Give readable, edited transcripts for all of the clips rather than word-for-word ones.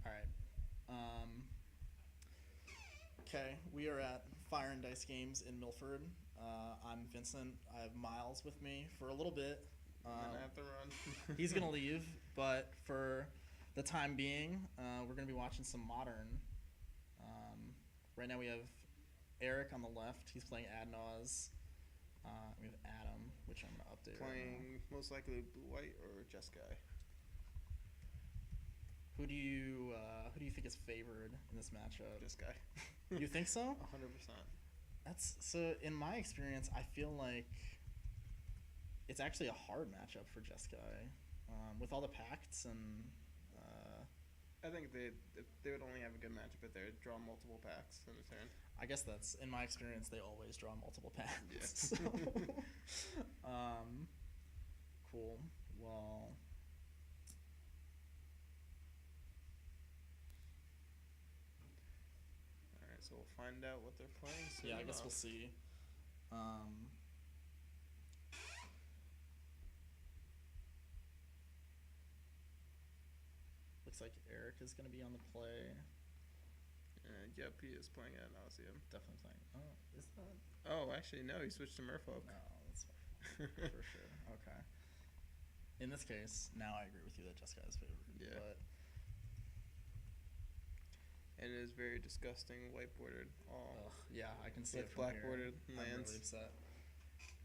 All right. Um, okay, we are at Fire and Dice Games in Milford. I'm Vincent. I have Miles with me for a little bit. And then I have to run. He's gonna leave, but for the time being, we're gonna be watching some modern. Right now we have Eric on the left. He's playing Adnaz. We have Adam, which I'm gonna update right now. Playing most likely blue white or just guy. Who do you think is favored in this matchup? Just guy. You think so? 100%. That's so. In my experience, I feel like it's actually a hard matchup for Jeskai, with all the pacts and. I think they would only have a good matchup if they would draw multiple packs in a turn. I guess that's in my experience. They always draw multiple packs. Yeah. So, cool. Well. All right, so we'll find out what they're playing soon. Yeah, I guess we'll see. Looks like Eric is going to be on the play. Yep, he is playing at nauseam. Definitely playing. Oh, is that? Oh, actually, no, he switched to Merfolk. No, that's for sure. Okay. In this case, now I agree with you that Jessica is favored. Yeah. But and it is very disgusting white bordered. Ugh, yeah, I can see With it from black here. bordered I'm lands. really upset.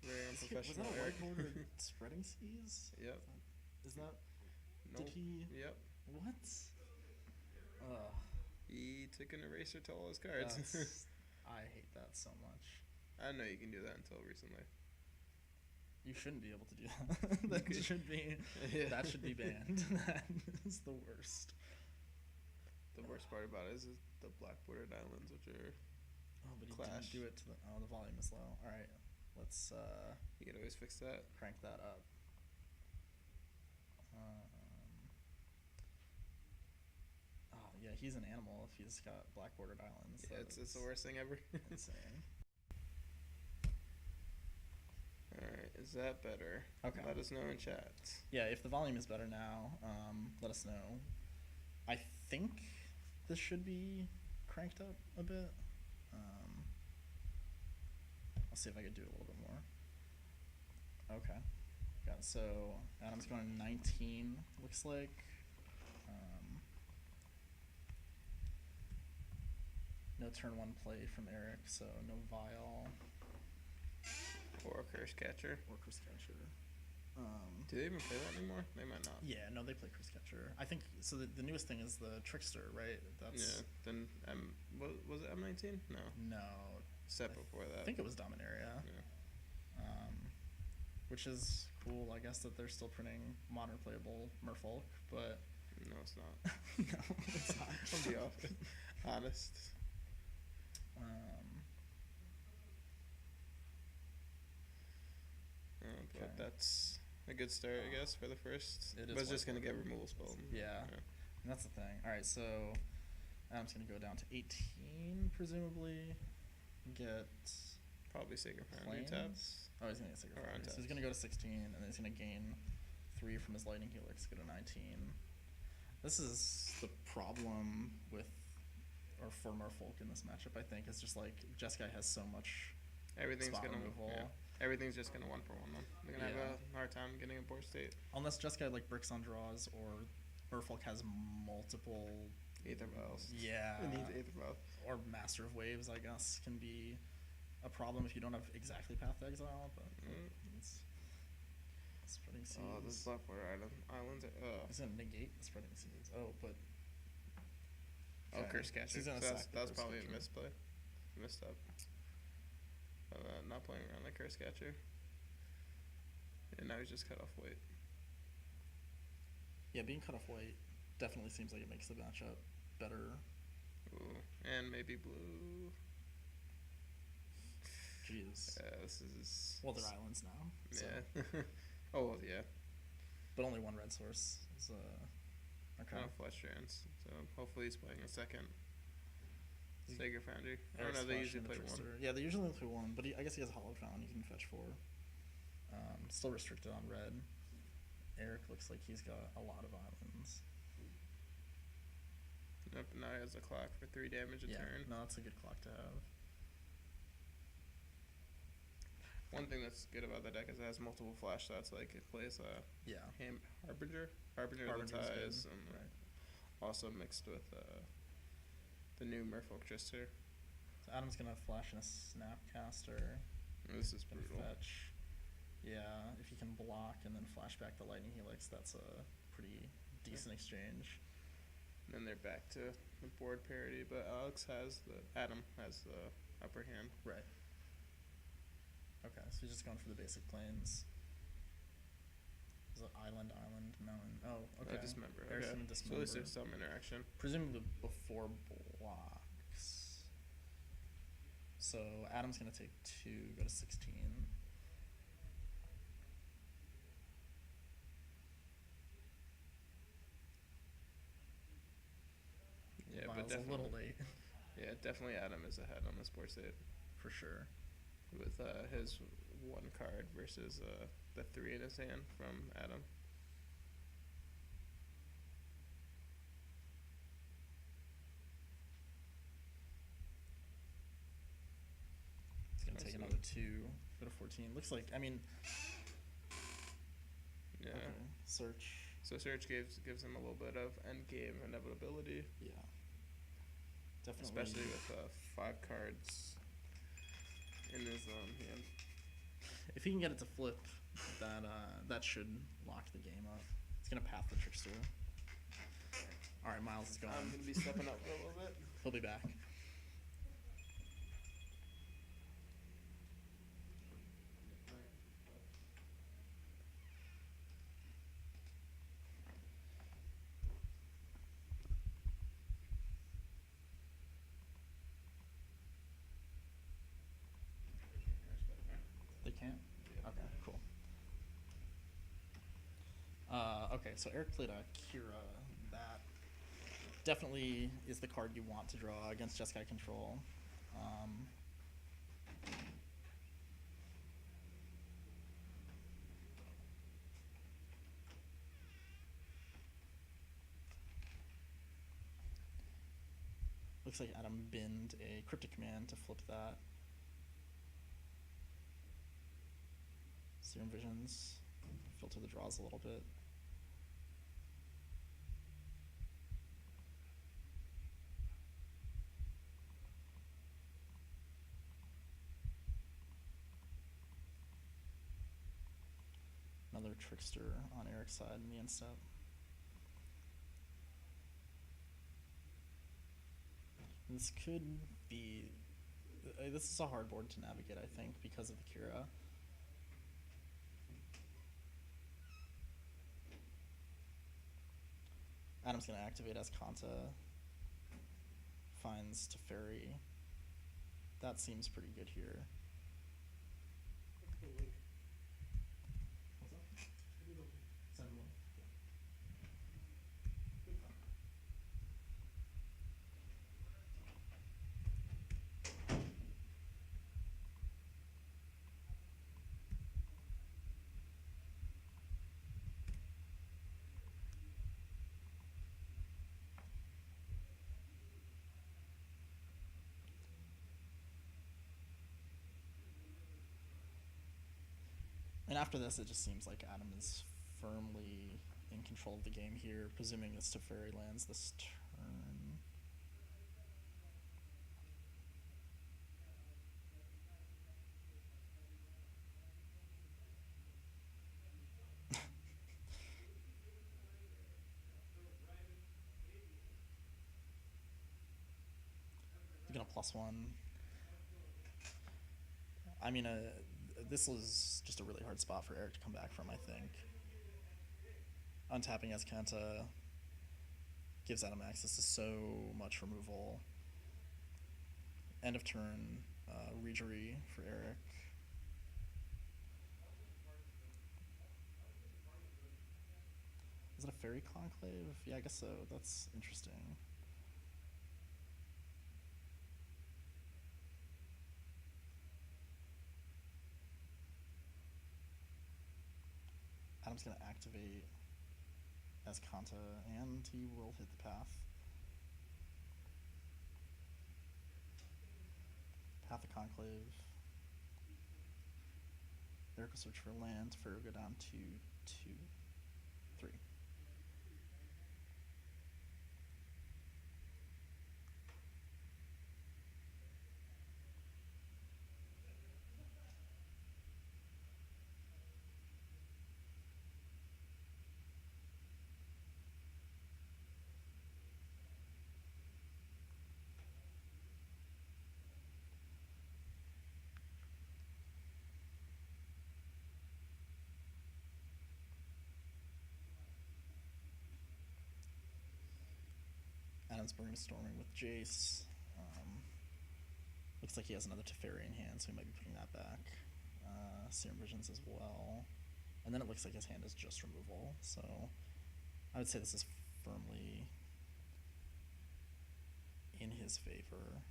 Very Was unprofessional. that a Eric. white bordered spreading seas? Yep. Is that? Nope. Did he? Yep. What? Ugh. He took an eraser to all his cards. I hate that so much. I know you can do that until recently. You shouldn't be able to do that. That should be. Yeah. That should be banned. That is the worst. The worst part about it is the black bordered islands, which are Oh, but he Clash. didn't do it to the. Oh, the volume is low. All right, let's you can always fix that. crank that up. Oh yeah, he's an animal if he's got black bordered islands. Yeah, That it's the is worst thing ever. insane. Alright, is that better? Okay. Let us know in chat. Yeah, if the volume is better now, let us know. I think this should be cranked up a bit. I'll see if I could do it a little bit more. Okay. Got it. So Adam's going 19, looks like. No turn 1 play from Eric, so no Vial Or Curse Catcher. or Chris Catcher. Do they even play that anymore? They might not. Yeah, no, they play Chris Catcher. I think so. The newest thing is the Trickster, right? That's Yeah. Then was it M19? No. no. Step before that. I think it was Dominaria. Yeah. Which is cool, I guess, that they're still printing modern playable Merfolk, but No, it's not. no, it's not. I'll be honest. But Okay. that's a good start, I guess, for the first. It is But it's just white gonna get bordered. removal spell. Yeah. And that's the thing. All right, so Adam's gonna go down to 18, presumably. Get Probably Sacred Foundry Plains? taps. Oh, he's gonna get Sacred Or Foundry. So he's untapped. gonna go to 16, and then he's gonna gain 3 from his Lightning Helix, go to 19. This is the problem with, or for Merfolk in this matchup, I think, is just like Jeskai has so much Everything's spot gonna removal. yeah. Everything's just gonna 1-for-1 them. They're gonna Yeah. have a hard time getting a board state. Unless Jeskai like bricks on draws, or Merfolk has multiple. Aether Vials. Yeah. It needs Aether Vials. Or Master of Waves, I guess, can be a problem if you don't have exactly Path to Exile, but it's spreading seas. Oh, this Blackwater Islands. He's gonna negate the spreading seas. Oh, but Oh, okay. Curse So Catcher. he's gonna So sack the that's Curse probably Catcher. a misplay. Missed up. Not playing around like Curse Catcher. And now he's just cut off weight. yeah, being cut off white definitely seems like it makes the matchup better. Ooh. And maybe blue. Jeez. Yeah, this is. Well, they're islands now. So. Yeah. Oh, well, yeah. But only one red source is okay. Kind of flesh strands. So hopefully he's playing a second. He- Sacred Foundry. I don't Eric's know, they flashing usually the play one. Trickster. Yeah, they usually only play one, but I guess he has a Hollowed Fountain. You can fetch 4. Still restricted on red. Eric looks like he's got a lot of islands. Nope, now he has a clock for 3 damage a Yeah, turn. no, that's a good clock to have. One thing that's good about the deck is it has multiple flash stats. Like it plays Yeah. Harbinger of the Harbinger's Ties, good, and right. also mixed with the new Merfolk Trister. So Adam's gonna flash in a Snapcaster. This is Gonna brutal. fetch. Yeah, if you can block and then flash back the Lightning Helix, that's a pretty decent exchange. And then they're back to the board parity, but Adam has the upper hand. Right. Okay, so he's just going for the basic planes. Is it island, mountain? Oh, okay. Dismember. Eric's Okay. gonna So at dismember. least there's some interaction. Presumably before blocks. So Adam's gonna take 2, go to 16. Yeah, but Miles a definitely. little late, Yeah, definitely Adam is ahead on this board state for sure. with his 1 card versus the 3 in his hand from Adam. He's gonna I take see. another 2, go to 14. Looks like, I mean, Yeah. okay, search. So search gives him a little bit of end game inevitability. Yeah. Definitely. especially with 5 cards in his hand. If he can get it to flip, that should lock the game up. He's gonna path the Trickster. All right, Miles is gone. I'm gonna be stepping up for a little bit. He'll be back. They can't? Okay, cool. Okay, so Eric played a Kira. That definitely is the card you want to draw against Jeskai control. Looks like Adam binned a Cryptic Command to flip that. Serum Visions. Filter the draws a little bit. Another Trickster on Eric's side in the end step. This could be... this is a hard board to navigate, I think, because of the Kira. Adam's going to activate as Kanta. Finds Teferi. That seems pretty good here. And after this, it just seems like Adam is firmly in control of the game here, presuming this Teferi lands this turn. He's gonna +1. I mean, this was just a really hard spot for Eric to come back from, I think. Untapping as Kanta gives Adam access to so much removal. End of turn, Regery for Eric. Is it a Fairy Conclave? Yeah, I guess so. That's interesting. Adam's going to activate as Kanta, and he will hit the path. Path of Conclave. Eric will search for land. Teferi will go down to 2, 3. Adam's brainstorming with Jace. Looks like he has another Teferi in hand, so he might be putting that back. Serum Visions as well. And then it looks like his hand is just removal, so I would say this is firmly in his favor.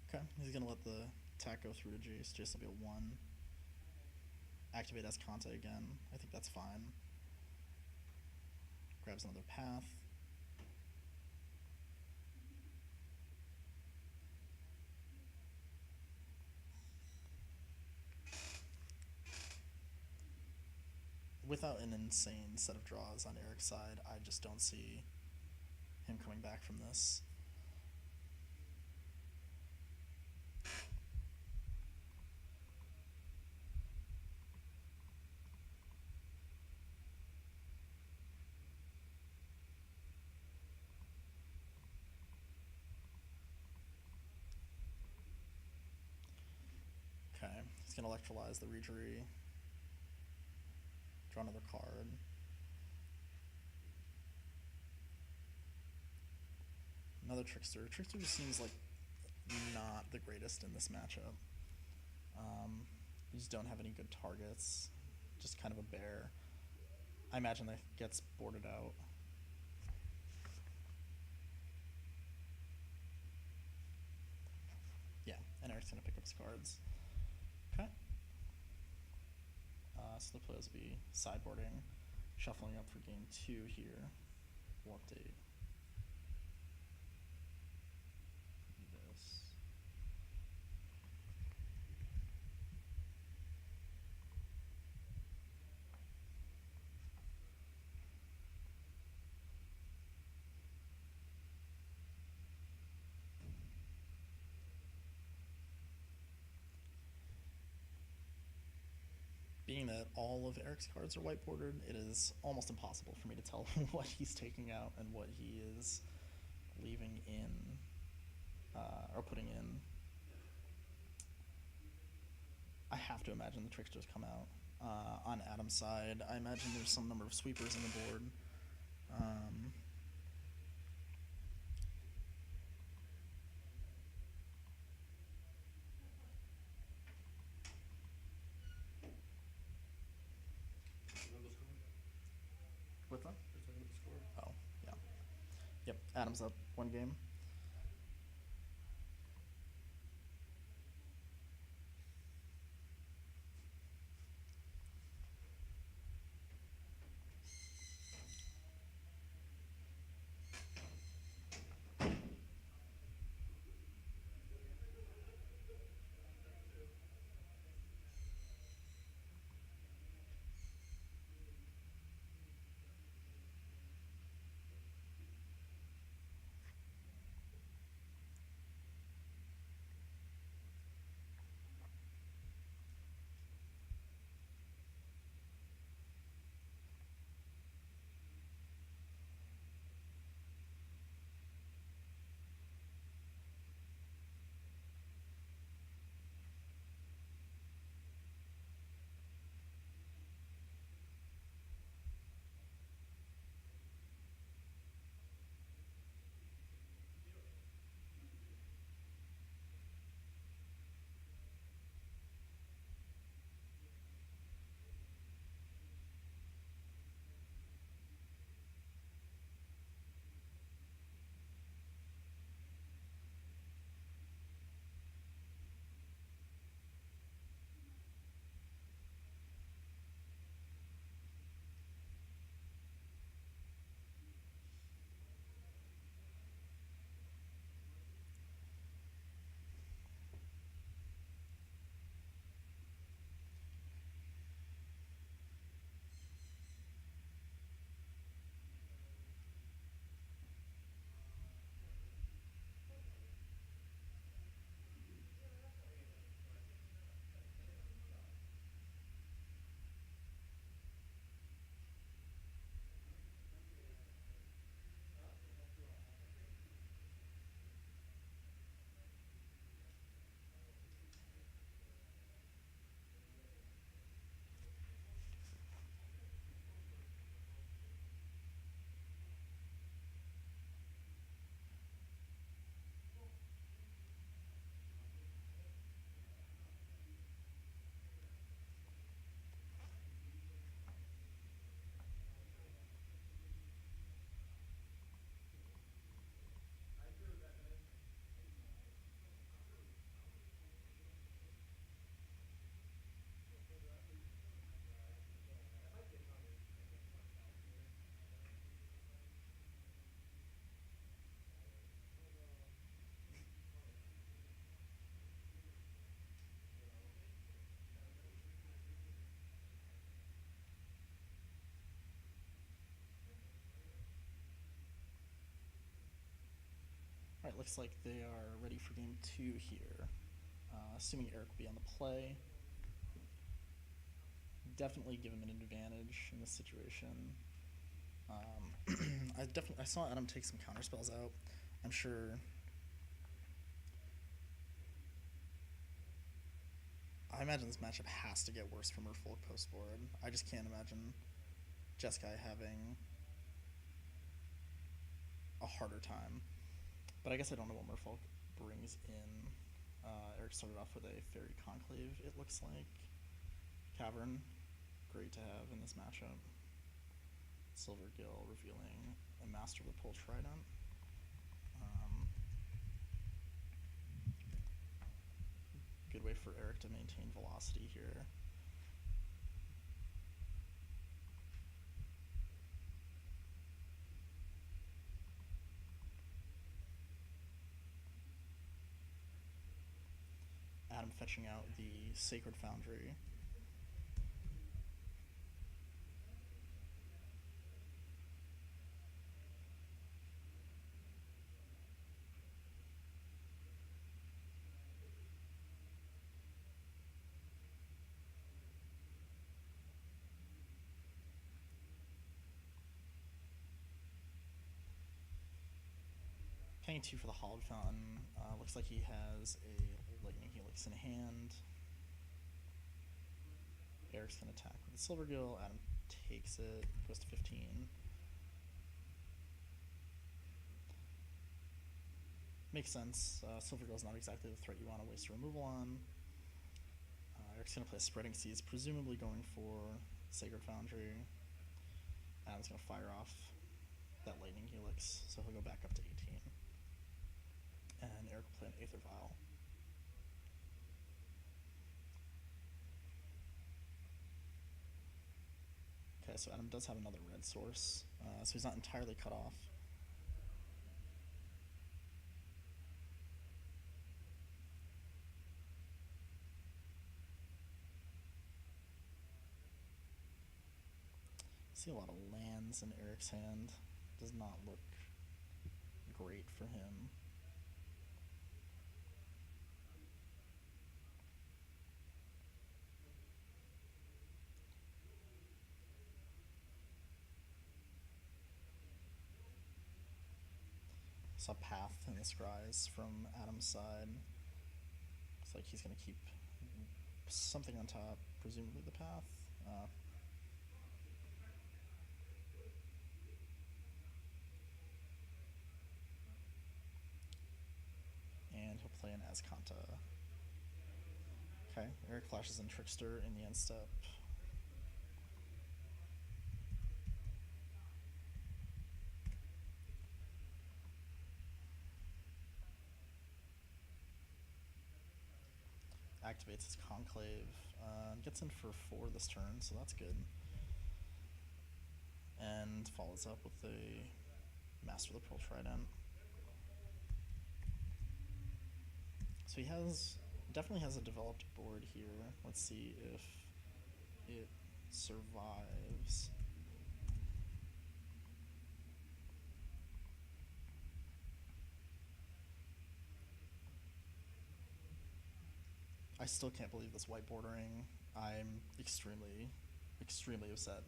Okay, he's gonna let the attack go through to Jace. Jace will be a 1. Activate as Kanta again. I think that's fine. Grabs another path. without an insane set of draws on Eric's side, I just don't see him coming back from this. Okay, he's gonna electrolyze the Reejerey. Draw another card. Another Trickster. Trickster just seems like not the greatest in this matchup. You just don't have any good targets. Just kind of a bear. I imagine that gets boarded out. Yeah, and Eric's gonna pick up his cards. Okay. So the players will be sideboarding, shuffling up for game 2 here. We'll update. This. Being that all of Eric's cards are whiteboarded, it is almost impossible for me to tell what he's taking out and what he is leaving in, or putting in. I have to imagine the Tricksters come out. On Adam's side, I imagine there's some number of sweepers on the board. What's that? Oh, yeah. Yep, Adam's up 1 game. looks like they are ready for game 2 here. Assuming Eric will be on the play. Definitely give him an advantage in this situation. I saw Adam take some counter spells out. I'm sure. I imagine this matchup has to get worse for Merfolk post board. I just can't imagine Jeskai having a harder time. But I guess I don't know what Merfolk brings in. Eric started off with a Fairy Conclave, it looks like. Cavern, great to have in this matchup. Silver Gill revealing a Master of the Pole Trident. Good way for Eric to maintain velocity here. Adam fetching out the Sacred Foundry. Paying 2 for the Hollowed Fountain. Looks like he has a Lightning Helix in hand. Eric's going to attack with the Silver Gill. Adam takes it, goes to 15. Makes sense. Silver Gill is not exactly the threat you want to waste a removal on. Eric's going to play Spreading Seas, presumably going for Sacred Foundry. Adam's going to fire off that Lightning Helix, so he'll go back up to 18. And Eric will play an Aether Vial. Okay, so Adam does have another red source, so he's not entirely cut off. See a lot of lands in Eric's hand. Does not look great for him. Saw Path in the Scries from Adam's side. Looks like he's going to keep something on top, presumably the Path. And he'll play an Azcanta. Okay, Eric flashes in Trickster in the end step. Activates his Conclave, gets in for 4 this turn, so that's good. And follows up with the Master of the Pearl Trident. So he definitely has a developed board here. Let's see if it survives. I still can't believe this white bordering. I'm extremely, extremely upset.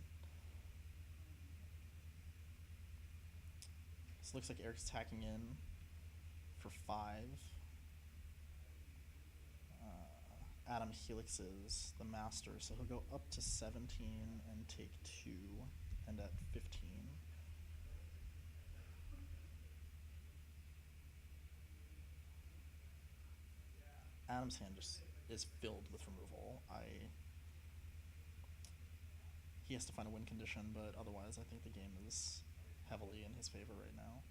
So it looks like Eric's attacking in for 5. Adam helixes the Master, so he'll go up to 17 and take 2, and at 15. Adam's hand just is filled with removal. He has to find a win condition, but otherwise I think the game is heavily in his favor right now.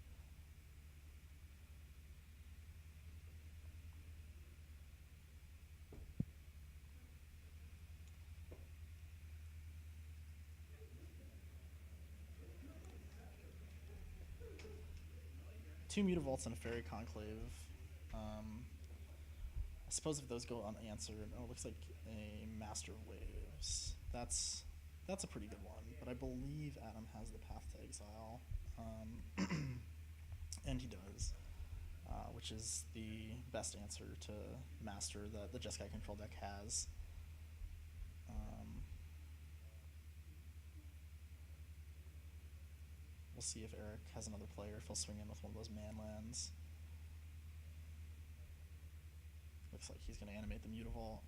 Two Mutavaults and a Fairy Conclave. I suppose if those go unanswered, it looks like a Master of Waves. That's a pretty good one, but I believe Adam has the Path to Exile, and he does. which is the best answer to master that the Jeskai control deck has. We'll see if Eric has another player, if he'll swing in with one of those man lands. Looks like he's going to animate the Mutavault.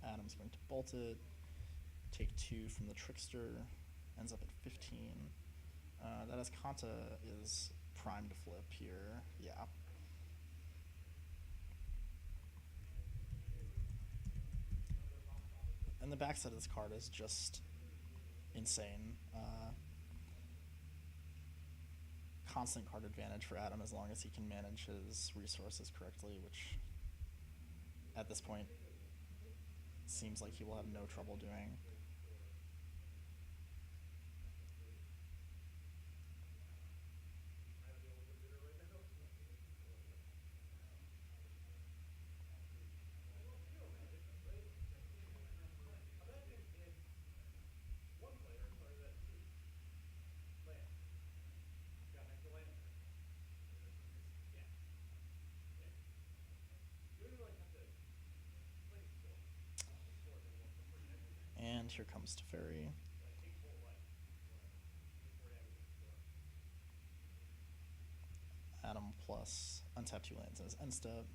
Adam's going to bolt it, take 2 from the Trickster, ends up at 15. That as Kanta is primed to flip here. Yeah. And the backside of this card is just insane. Constant card advantage for Adam as long as he can manage his resources correctly, which at this point seems like he will have no trouble doing. And here comes Teferi. Adam plus untap 2 lands in his end step.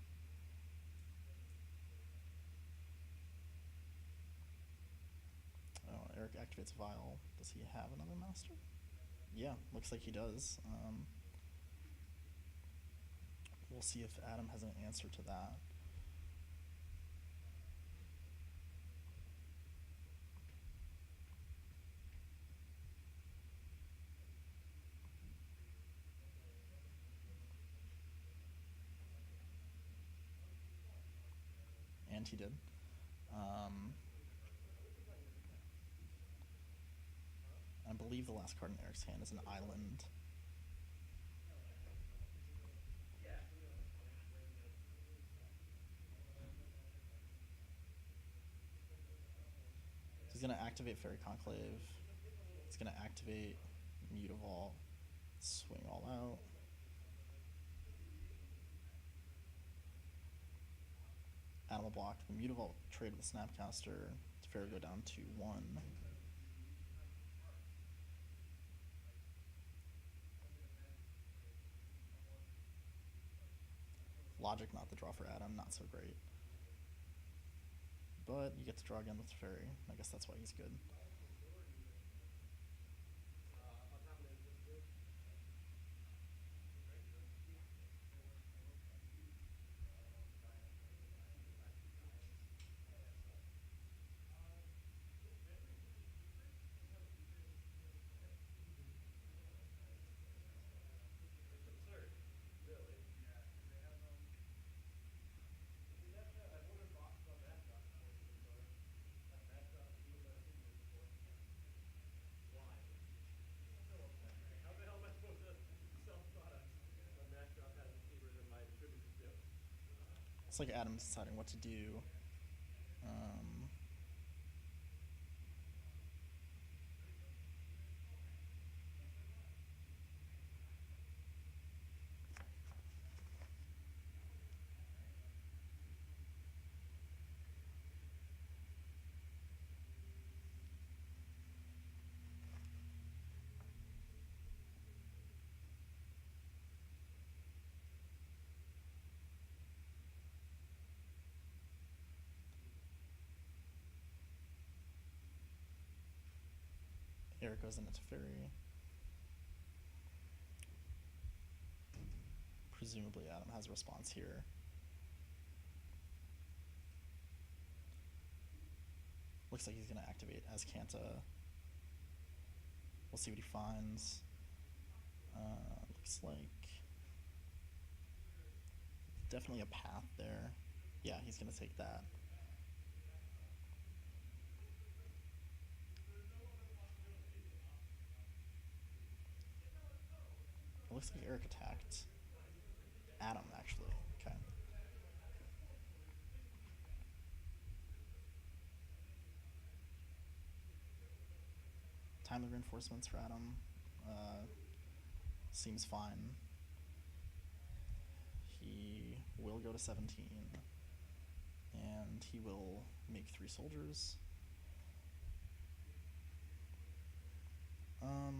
Oh, Eric activates Vial. Does he have another master? Yeah, looks like he does. We'll see if Adam has an answer to that. And he did. I believe the last card in Eric's hand is an island. So he's going to activate Fairy Conclave. He's going to activate Mutavault. Swing all out. Animal block. The Mutavault trade with the Snapcaster. Teferi go down to 1. Logic not the draw for Adam, not so great. But you get to draw again with Teferi. I guess that's why he's good. It's like Adam's deciding what to do. Eric goes into Teferi. Presumably Adam has a response here. Looks like he's going to activate as Kanta. We'll see what he finds. Looks like definitely a path there. Yeah, he's going to take that. It looks like Eric attacked Adam, actually. Okay. Timely reinforcements for Adam. seems fine. He will go to 17, and he will make 3 soldiers.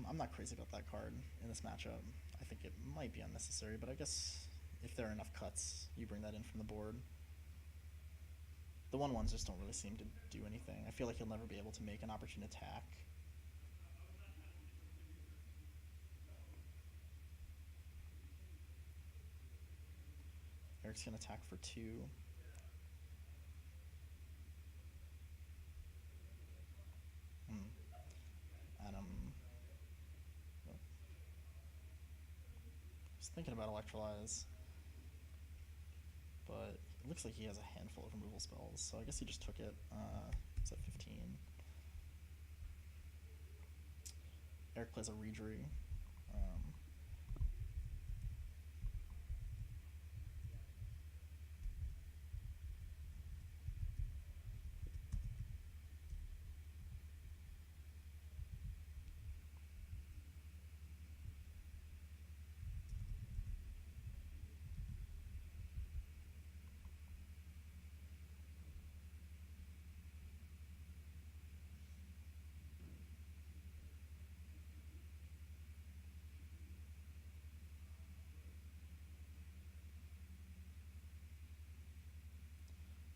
I'm not crazy about that card in this matchup. I think it might be unnecessary, but I guess if there are enough cuts, you bring that in from the board. The 1/1s just don't really seem to do anything. I feel like he'll never be able to make an opportune attack. Eric's going to attack for 2. Adam. Oh. I was thinking about Electrolyze, but it looks like he has a handful of removal spells, so I guess he just took it. It's at 15. Eric plays a Reedry.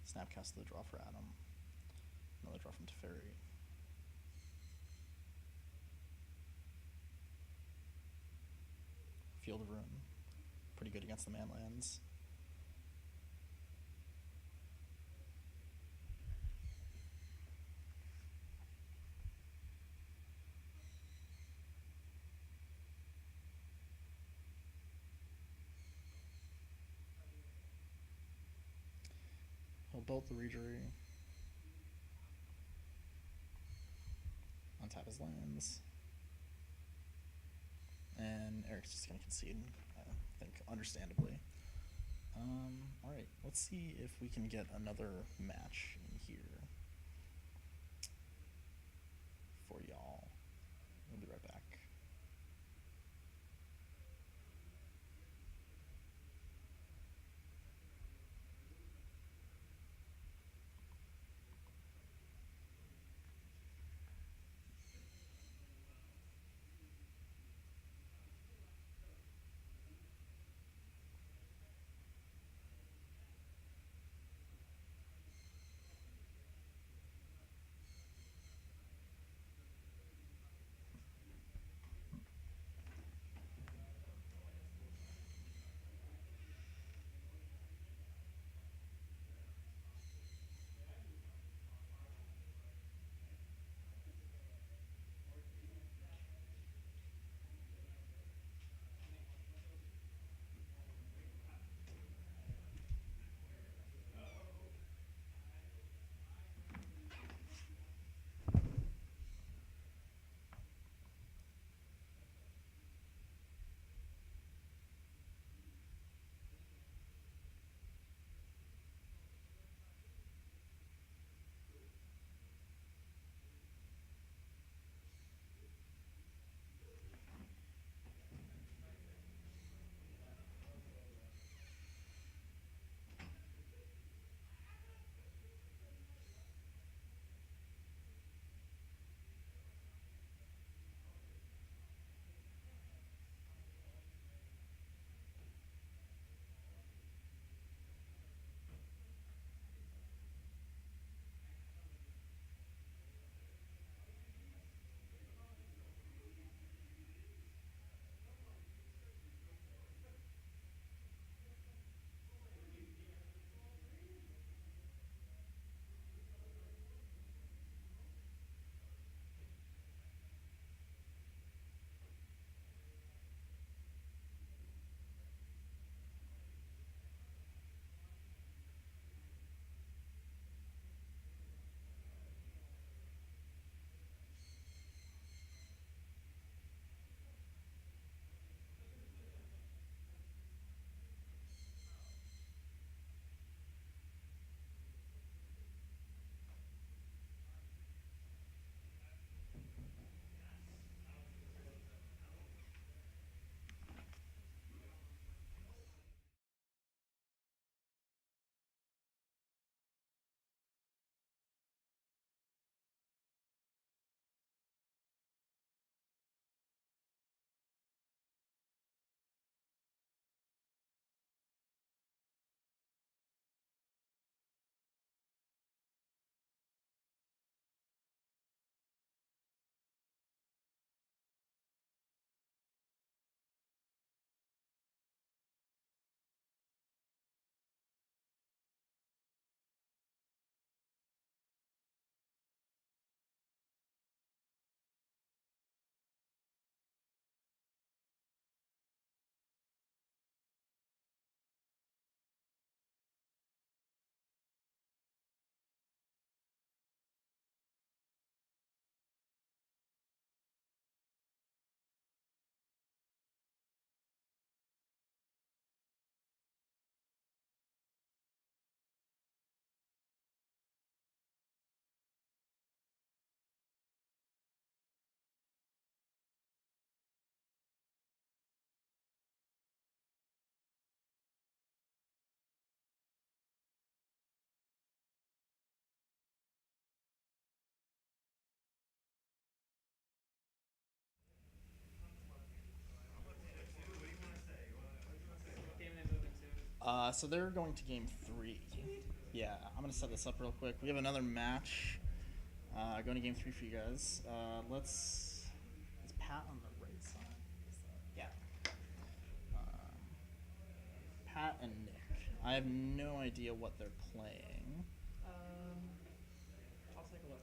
Snapcast the draw for Adam. Another draw from Teferi. Field of Ruin. Pretty good against the manlands. He'll bolt the Reedry. Untap his lands. And Eric's just going to concede, I think, understandably. Alright, let's see if we can get another match in here for y'all. We'll be right back. So they're going to game 3. Yeah, I'm gonna set this up real quick. We have another match. Going to game 3 for you guys. Is Pat on the right side? Yeah. Pat and Nick. I have no idea what they're playing. I'll take a look.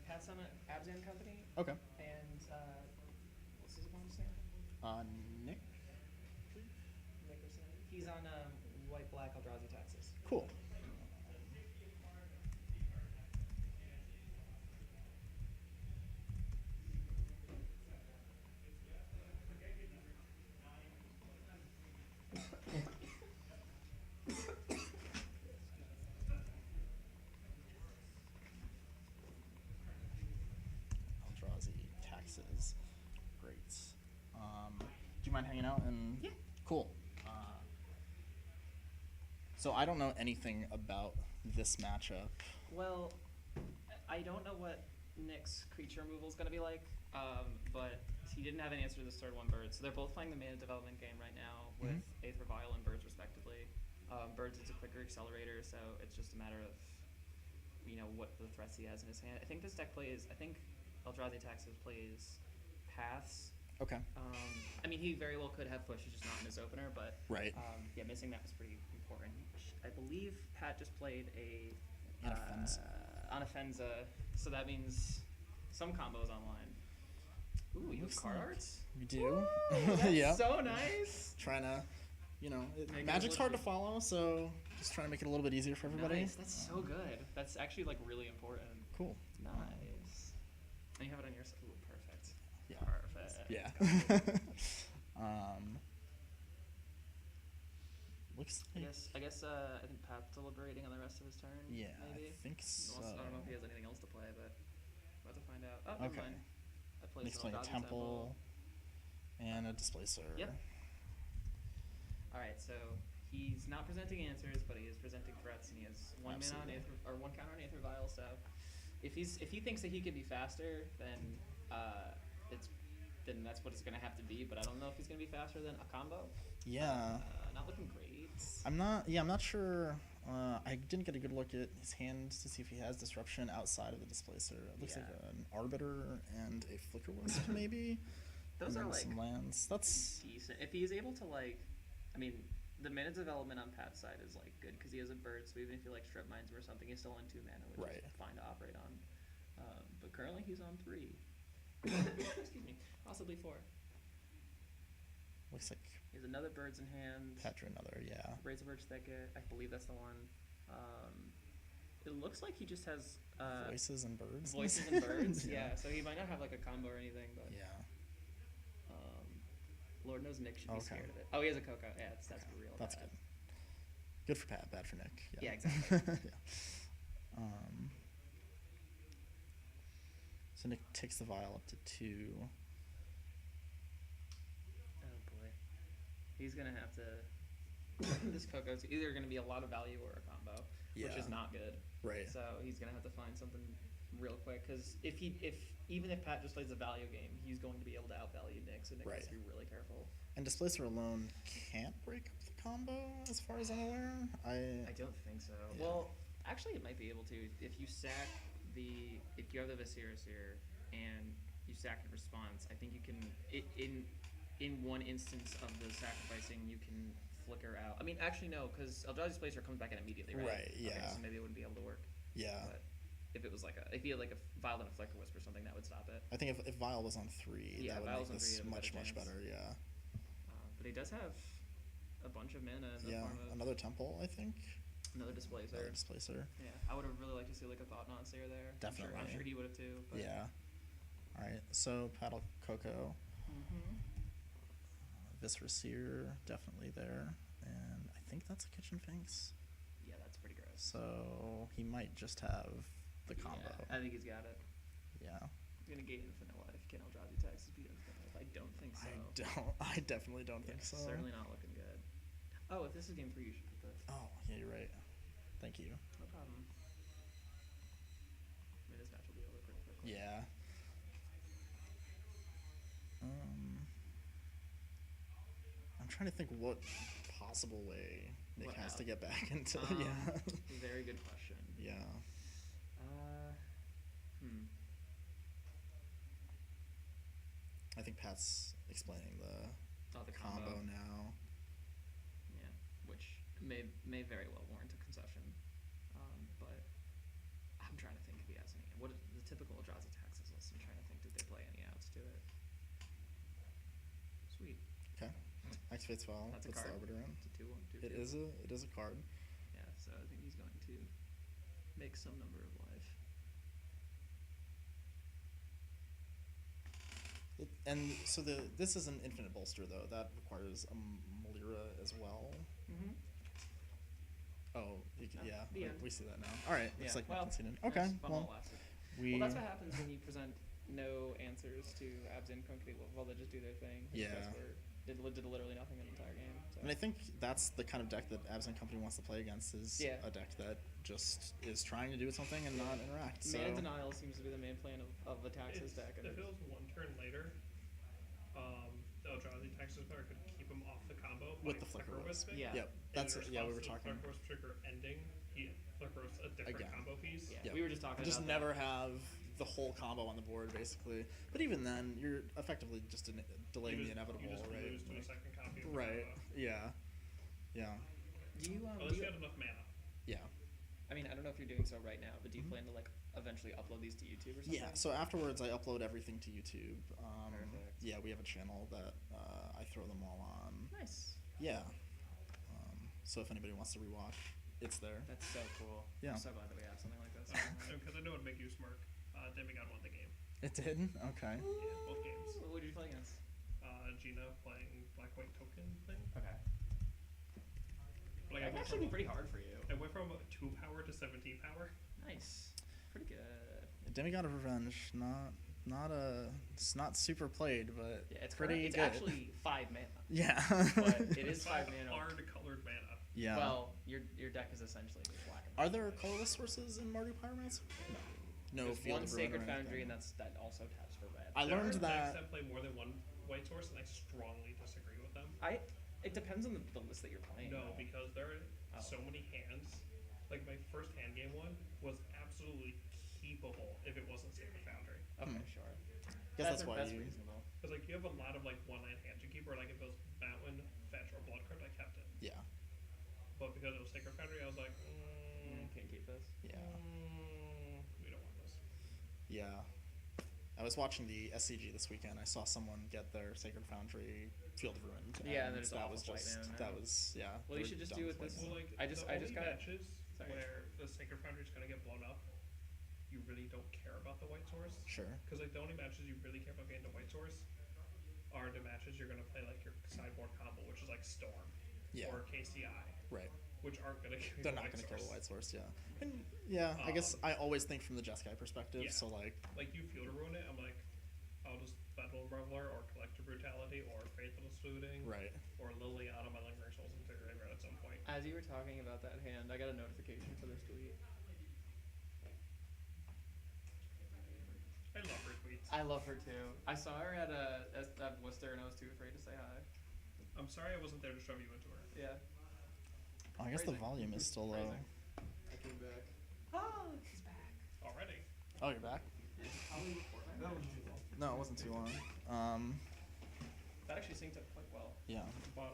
Pat's on Abzan Company, Okay. and what's his opponent's name? Nick. Nickerson. He's on White Black Eldrazi Texas. Cool. Eldrazi taxes. Great. Do you mind hanging out? Yeah. Cool. So I don't know anything about this matchup. Well, I don't know what Nick's creature removal is going to be like, but he didn't have an answer to this third one, Birds. So they're both playing the mana development game right now with Aether Vial and Birds, respectively. Birds is a quicker accelerator, so it's just a matter of, what the threats he has in his hand. I think this deck plays, Eldrazi Taxes plays Paths. Okay. He very well could have Push, he's just not in his opener, but Right. Missing that was pretty important. I believe Pat just played On Offenza, so that means some combos online. Ooh, you have card arts? We do. That's Yeah. so nice. Trying to, Make it Magic's hard to legit. follow, so just trying to make it a little bit easier for everybody. Nice, that's so good. That's actually really important. Cool. Nice. And you have it on your side. Ooh, perfect. Yeah. Perfect. Yeah. Looks I like. guess I think Pat's deliberating on the rest of his turn. Yeah, maybe. I think so. Unless, I don't know if he has anything else to play, but we'll have to find out. Oh, never Okay. mind. I played Nick's some playing a Eldrazi temple and a displacer. Yep. All right, so he's not presenting answers, but he is presenting threats, and he has one mana on Absolutely. Aether, or one counter on Aether Vial. So if he thinks that he could be faster, then that's what it's gonna have to be. But I don't know if he's gonna be faster than a combo. Yeah. Not looking great. I'm not sure. I didn't get a good look at his hand to see if he has disruption outside of the displacer. It looks like an arbiter and a flicker wisp, maybe. Those and are then some lands. That's decent. If he is able to the mana development on Pat's side is good because he has a bird. So even if he strip mines or something, he's still on 2 mana, which is fine to operate on. But currently he's on 3. Excuse me, possibly 4. looks like He has another birds in hand. Petra another. Yeah. Razor Birch Thicket. I believe that's the one. It looks like he just has Voices and birds. voices and birds. Yeah. Yeah, so he might not have a combo or anything, but Yeah. Lord knows Nick should be Okay. scared of it. Oh, he has a Coco. Yeah, that's Okay. real That's bad. good. Good for Pat, bad for Nick. Yeah, exactly. Yeah. So Nick takes the vial up to 2. Oh boy, he's gonna have to. This Coco's either gonna be a lot of value or a combo, which is not good. Right. So he's gonna have to find something real quick because even if Pat just plays a value game, he's going to be able to outvalue Nick. So Nick has to be really careful. And Displacer alone can't break up the combo, as far as I'm aware. I don't think so. Yeah. Well, actually, it might be able to if you have the Viserys here and you sack in response. I think you can in one instance of the sacrificing, you can flicker out. Actually no, because Eldrazi Displacer comes back in immediately, right? Right. Yeah. Okay, so maybe it wouldn't be able to work. Yeah. But if it was if he had a Vial and a Flicker Wisp or something, that would stop it. I think if Vial was on 3, Yeah, that would Vial's make on 3, this it'd have a much better chance. better. Yeah. But he does have a bunch of mana in the Yeah. form of Another temple, I think. another Displacer. Another Displacer. Yeah, I would have really liked to see a Thought Knot Seer there. Definitely. I'm sure he would have too. But. Yeah. All right. So Paddle Coco. Mm-hmm. Viscera Seer, definitely there. And I think that's a Kitchen Finks. Yeah, that's pretty gross. So he might just have the combo. Yeah, I think he's got it. Yeah. He's gonna gate Infinite Life. Can Eldrazi Texas beat Infinite Life? I don't think so. I definitely don't think so. Certainly not looking good. Oh, if this is game 3, you should put the. Oh, yeah, you're right. Thank you. No problem. I mean, this match will be over pretty quickly. Yeah. I'm trying to think what possible way Nick What has out? to get back into. Yeah. Very good question. Yeah. I think Pat's explaining The combo now. Yeah, which may very well warrant a concession. But I'm trying to think if he has any. What is the typical Eldrazi Taxes list? I'm trying to think. Did they play any outs to it? Sweet. Okay. Activates Fall. That's a Puts the card. Arbiter in. It's a 2/1. It is a card. Yeah, so I think he's going to make some number of life. And so this is an infinite bolster though. That requires a Malira as well. Mm-hmm. Oh, yeah. The end. We see that now. All right. Yeah, Looks like well, nothing's hidden. Okay. nice. Fun Well, little last week. we. Well, that's what happens when you present no answers to Abs Income. Well, they just do their thing. Yeah. Did literally nothing the entire game. So. And I think that's the kind of deck that Abs and Company wants to play against is Yeah. a deck that just is trying to do something and not interact. So Mana Denial seems to be the main plan of the Taxes deck. If it was one turn later, the Eldrazi Taxes player could keep him off the combo with by the Flicker Wisping. Yeah. Yep. That's we were talking. Flicker Wisp trigger ending. He Flicker Wisp a different Again. combo piece. Yeah. Yep. We were just talking Just about never that. have the whole combo on the board basically. But even then, you're effectively just delaying the inevitable, You just right? lose to a second copy of the Right. combo. Yeah. Yeah. Do you Unless you had enough mana. Yeah. I mean, I don't know if you're doing so right now, but do you plan to like eventually upload these to YouTube or something? Yeah, so afterwards I upload everything to YouTube. Perfect. Yeah, we have a channel that I throw them all on. Nice. Yeah. So if anybody wants to rewatch, it's there. That's so cool. Yeah. I'm so glad that we have something like this. Because I know it would make you smirk. Demigod won the game. It did? Okay. Yeah, both games. What did you play against? Gina playing Black White Token thing. Okay. But like, That could actually be pretty hard for you. I went from 2 power to 17 power. Nice. Pretty good. Demigod of Revenge, it's not super played, but Yeah, it's pretty It's good. actually 5 mana. Yeah. But it is 5 mana. Hard colored mana. Yeah. Well, your deck is essentially just black and Are white. there colorless sources in Mardu Pyromancer? No. There's Field one of Ruin or Sacred Foundry, anything. and that also taps for red. I learned There are decks that. that play more than one white source, and I strongly disagree with them. It depends on the list that you're playing. No, though. because there are Oh. so many hands. Like my first hand game one was absolutely keepable if it wasn't Sacred Foundry. Okay, sure. Guess that's why that's you. reasonable. Because like you have a lot of like 1/9 hands you keep, or like if it was Mountain, Fetch, or Blood Crypt, I kept it. Yeah. But because it was Sacred Foundry, I was like, Can't keep this. Yeah. We don't want this. Yeah. I was watching the SCG this weekend. I saw someone get their Sacred Foundry Field of Ruin. Yeah, and then it's that off was of white just mana now. that was yeah. Well, they you were should just done do it with this- white Well, mana. like I just the only got- matches sorry. where the Sacred Foundry is gonna get blown up, you really don't care about the white source. Sure. Because like the only matches you really care about getting the white source are the matches you're gonna play like your sideboard combo, which is like Storm Yeah. or KCI, Right. which aren't gonna give you They're the not white going to kill source. the white source, yeah. And yeah, I guess I always think from the Jeskai perspective. Yeah. So like, Like you feel to ruin it, I'm like, I'll just Battle Reveler or Collective Brutality or Faithless Looting right. or Liliana, my Lingering Souls into Graveyard at some point. As you were talking about that hand, I got a notification for this tweet. I love her tweets. I love her too. I saw her at Worcester, and I was too afraid to say hi. I'm sorry I wasn't there to shove you into her. Yeah. Oh, I guess the Phrasing. volume is still low. Phrasing. I came back. Oh, he's back. Already. Oh, you're back? How we record my match. No, it wasn't too long. That actually synced up quite well. Yeah. But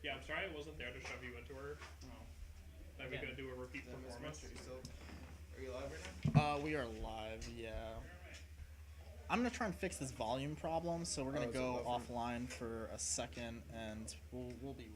yeah, I'm sorry I wasn't there to shove you into her. Oh. Are we Again, gonna do a repeat performance? Are you live right now? We are live. Yeah. I'm gonna try and fix this volume problem, so we're gonna is it go buffering? offline for a second, and we'll be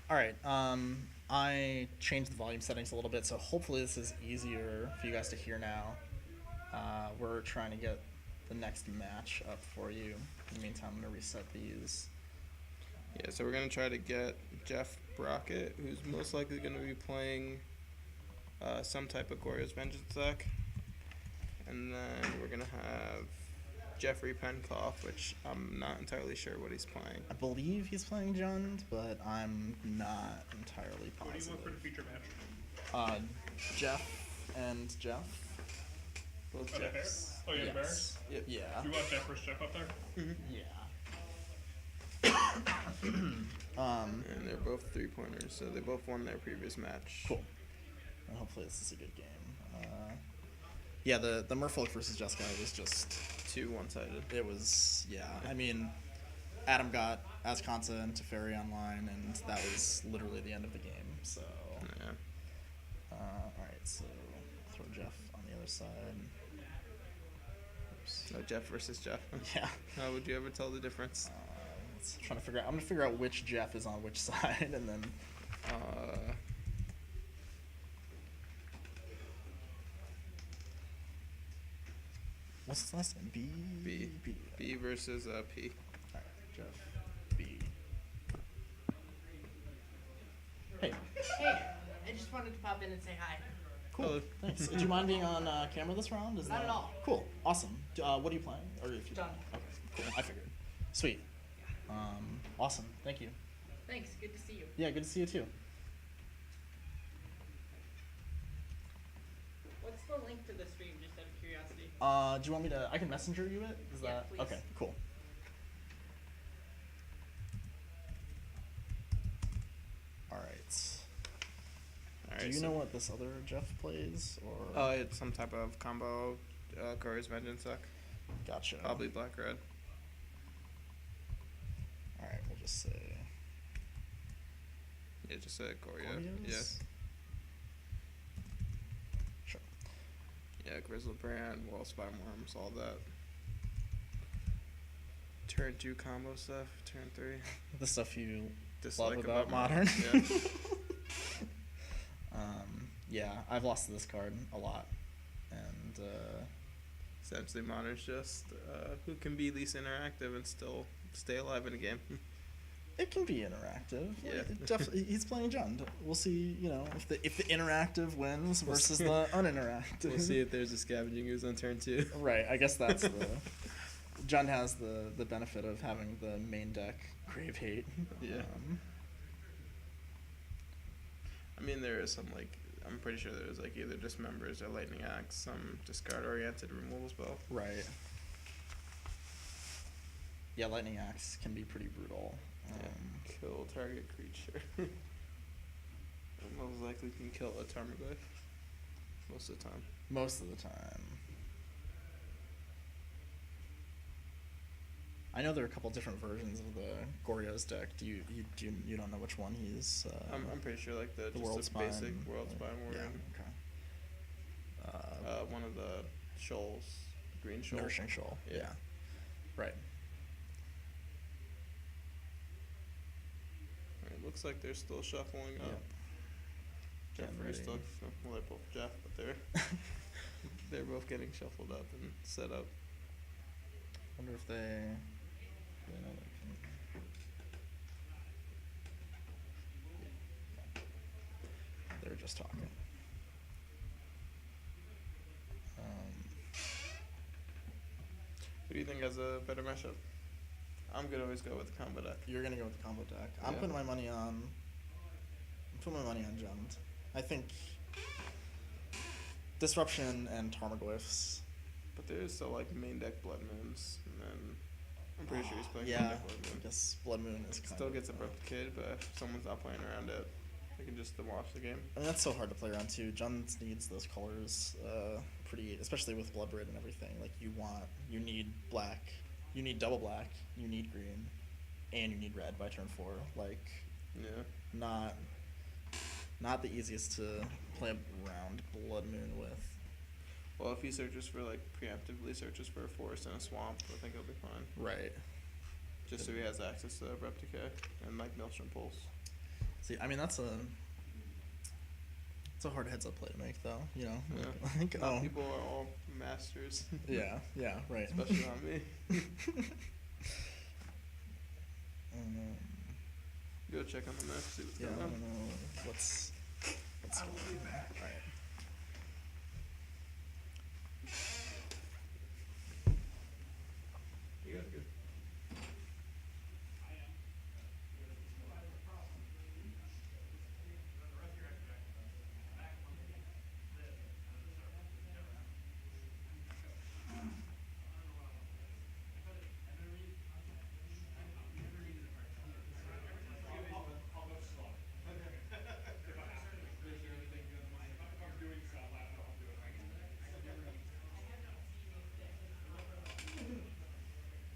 All right. I changed the volume settings a little bit, so hopefully this is easier for you guys to hear now. We're trying to get the next match up for you. In the meantime, I'm gonna reset these. Yeah, so we're gonna try to get Jeff Brockett, who's most likely gonna be playing some type of Gorya's Vengeance deck, and then we're gonna have Jeffrey Penkoff, which I'm not entirely sure what he's playing. I believe he's playing Jund, but I'm not entirely Who do you positive. want for the feature match? Jeff and Jeff. Both Oh, the Jeffs. Bears? Oh, yeah, the Bears? Yes. Yep. Yeah. Do you want Jeff versus Jeff up there? Yeah. And they're both 3-pointers, so they both won their previous match. Cool. Well, hopefully this is a good game. Yeah, the Merfolk versus Jessica was just, Two one-sided. it was, yeah. I mean, Adam got Azkansa and Teferi online, and that was literally the end of the game. So, Yeah. all right. So throw Jeff on the other side. Oops. So Jeff versus Jeff. Yeah. How would you ever tell the difference? Trying to figure out. I'm gonna figure out which Jeff is on which side, and then. What's his last name? B. B. B versus P. Alright, Jeff. B. Hey. Hey, I just wanted to pop in and say hi. Cool. Hello. Thanks. Do you mind being on camera this round? Not at all. Cool. Awesome. What are you playing? Or if you Jund. Okay. Cool. I figured. Sweet. Awesome. Thank you. Thanks, good to see you. Yeah. Good to see you too. What's the link to the stream, just out of curiosity? Do you want me to? I can messenger you it. Is Yeah, that please. okay? Cool. All right. All Do right, you so know what this other Jeff plays? Or it's some type of combo Gorya's Vengeance deck. gotcha. Probably black-red. All right. We'll just say. Yeah, just a Gorya. Gorya's? Yeah. Sure. Yeah, Grizzlebrand, Wall Spine Worms, all that. Turn 2 combo stuff, turn 3. The stuff you Dislike love about modern. Yeah. Yeah, I've lost to this card a lot, and Essentially, modern's just who can be least interactive and still stay alive in a game. it can be interactive. Yeah. Definitely. He's playing Jund. We'll see. You know, if the interactive wins versus the uninteractive. We'll see if there's a Scavenging Ooze on turn 2. Right. I guess that's the. Jund has the benefit of having the main deck Grave Hate. Yeah. I mean, there is some, like, I'm pretty sure there's, like, either Dismembers or Lightning Axe, some discard-oriented removal spell. Right. Yeah, Lightning Axe can be pretty brutal. Kill target creature. Most likely can kill a Tarmogoyf. Most of the time. Most of the time. I know there are a couple different versions of the Gorya's deck. Do you don't know which one he's? I'm pretty sure, like, the just World a Spine. basic World Spine Yeah. Warrior. Okay. One of the shoals. Green shoal. Nourishing Shoal. Yeah. Yeah. Right. Alright, looks like they're still shuffling up. Getting Jeffrey's still, ready. well, they're both Jeff, but they're they're both getting shuffled up and set up. Wonder if they know they can. They're just talking. Who do you think has a better matchup? I'm gonna always go with the combo deck. You're gonna go with the combo deck. I'm Yeah. putting my money on. I'm putting my money on Jund. I think Disruption and Tarmogoyfs. But there is still, like, main deck Blood Moons, and then I'm pretty sure he's playing Yeah, main deck Blood I Moon. guess Blood Moon is kind Still of, gets abrupted, but if someone's not playing around it, they can just watch the game. I mean, that's so hard to play around too. Jund needs those colors, pretty, especially with Blood Red and everything. Like you need black, you need double black, you need green, and you need red by turn 4. Like, Yeah. not the easiest to play around Blood Moon with. Well, if he searches for, like, preemptively searches for a forest and a swamp, I think he'll be fine. Right. Just so he has access to Abrupt Decay and, like, Maelstrom Pulse. See, I mean that's a hard heads up play to make though. You know, Yeah. like Not people are all masters. yeah, right. Especially not me. Go check on the map, see what's Yeah, I going don't on. know what's I will be back. all right. You guys good?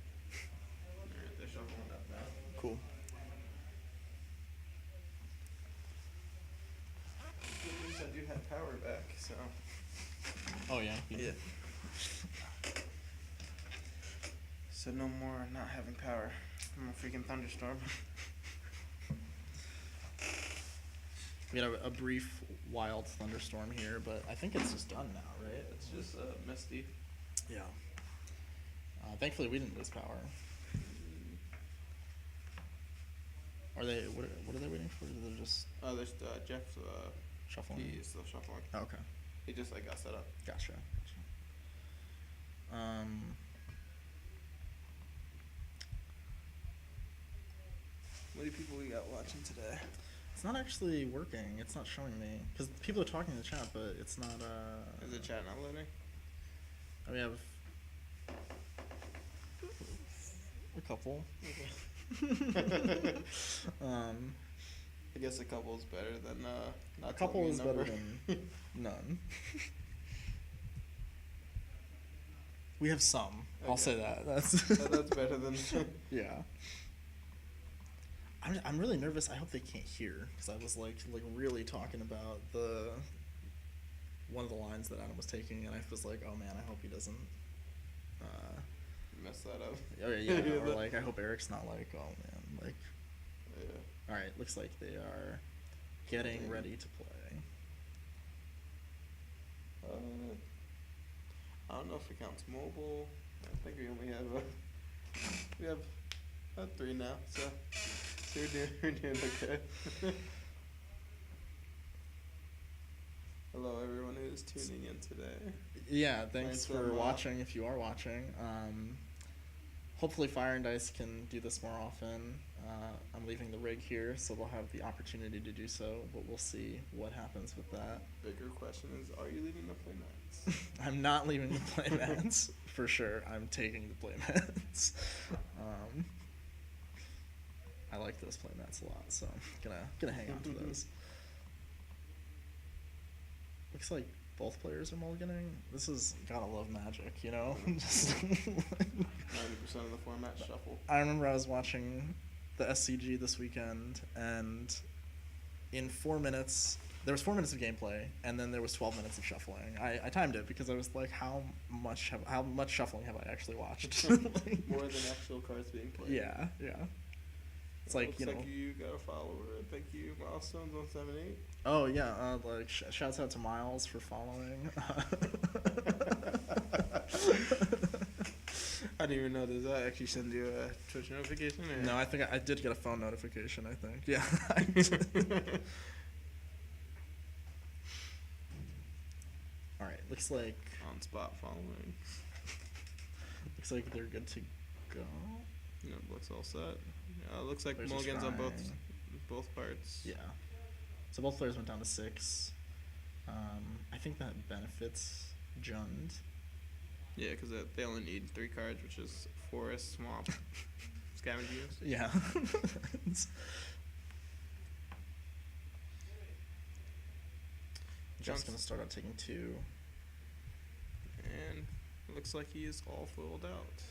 Alright, they're shuffling up now. Cool. Good news, I do have power back, so. Oh yeah. Yeah. So no more not having power from a freaking thunderstorm. We had a brief wild thunderstorm here, but I think it's just done now, right? It's just misty. Yeah. Thankfully, we didn't lose power. Are they? What are they waiting for? They're just Oh, there's Jeff. shuffling. He is still shuffling. Oh, okay. He just got set up. Gotcha. What do people we got watching today? It's not actually working. It's not showing me because people are talking in the chat, but it's not. Is the chat not loading? We have a couple. I guess a couple is better than not. A couple telling is me a better number. than none. We have some. I'll Okay. say that. That's That's better than. yeah. I'm really nervous. I hope they can't hear because I was like really talking about one of the lines that Adam was taking, and I was like, oh man, I hope he doesn't. Mess that up. Oh yeah, or like I hope Eric's not like, oh man, like. Yeah. All right, looks like they are getting Okay. ready to play. I don't know if it counts mobile. I think we only have we have 3 now, so we're doing okay. Hello everyone who's tuning in today. Yeah, thanks Thanks, for watching if you are watching. Hopefully Fire and Dice can do this more often. I'm leaving the rig here, so they'll have the opportunity to do so, but we'll see what happens with that. Bigger question is, are you leaving the playmats? I'm not leaving the playmats, for sure. I'm taking the playmats. I like those playmats a lot, so I'm gonna hang on to those. Looks like both players are mulliganing. This is gotta love Magic, you know? Just 90% of the format shuffle. I remember I was watching the SCG this weekend, and in 4 minutes, there was 4 minutes of gameplay, and then there was 12 minutes of shuffling. I timed it because I was like, how much shuffling have I actually watched? Like, More than actual cards being played. yeah. It's like, Looks you know. like you got a follower. Thank you, Milestones 178. Oh yeah, like shouts out to Miles for following. I didn't even know. Does that actually send you a Twitch notification? Or? No, I think I did get a phone notification. I think, yeah. I did. All right, looks like On-spot following. they're good to go. You know, looks all set. Looks like Players are mulligans on trying. both parts. Yeah. So both players went down to 6. I think that benefits Jund. Yeah, because they only need 3 cards, which is Forest, Swamp, Scavengers. Yeah. Jund's gonna start out taking 2. And it looks like he is all foiled out.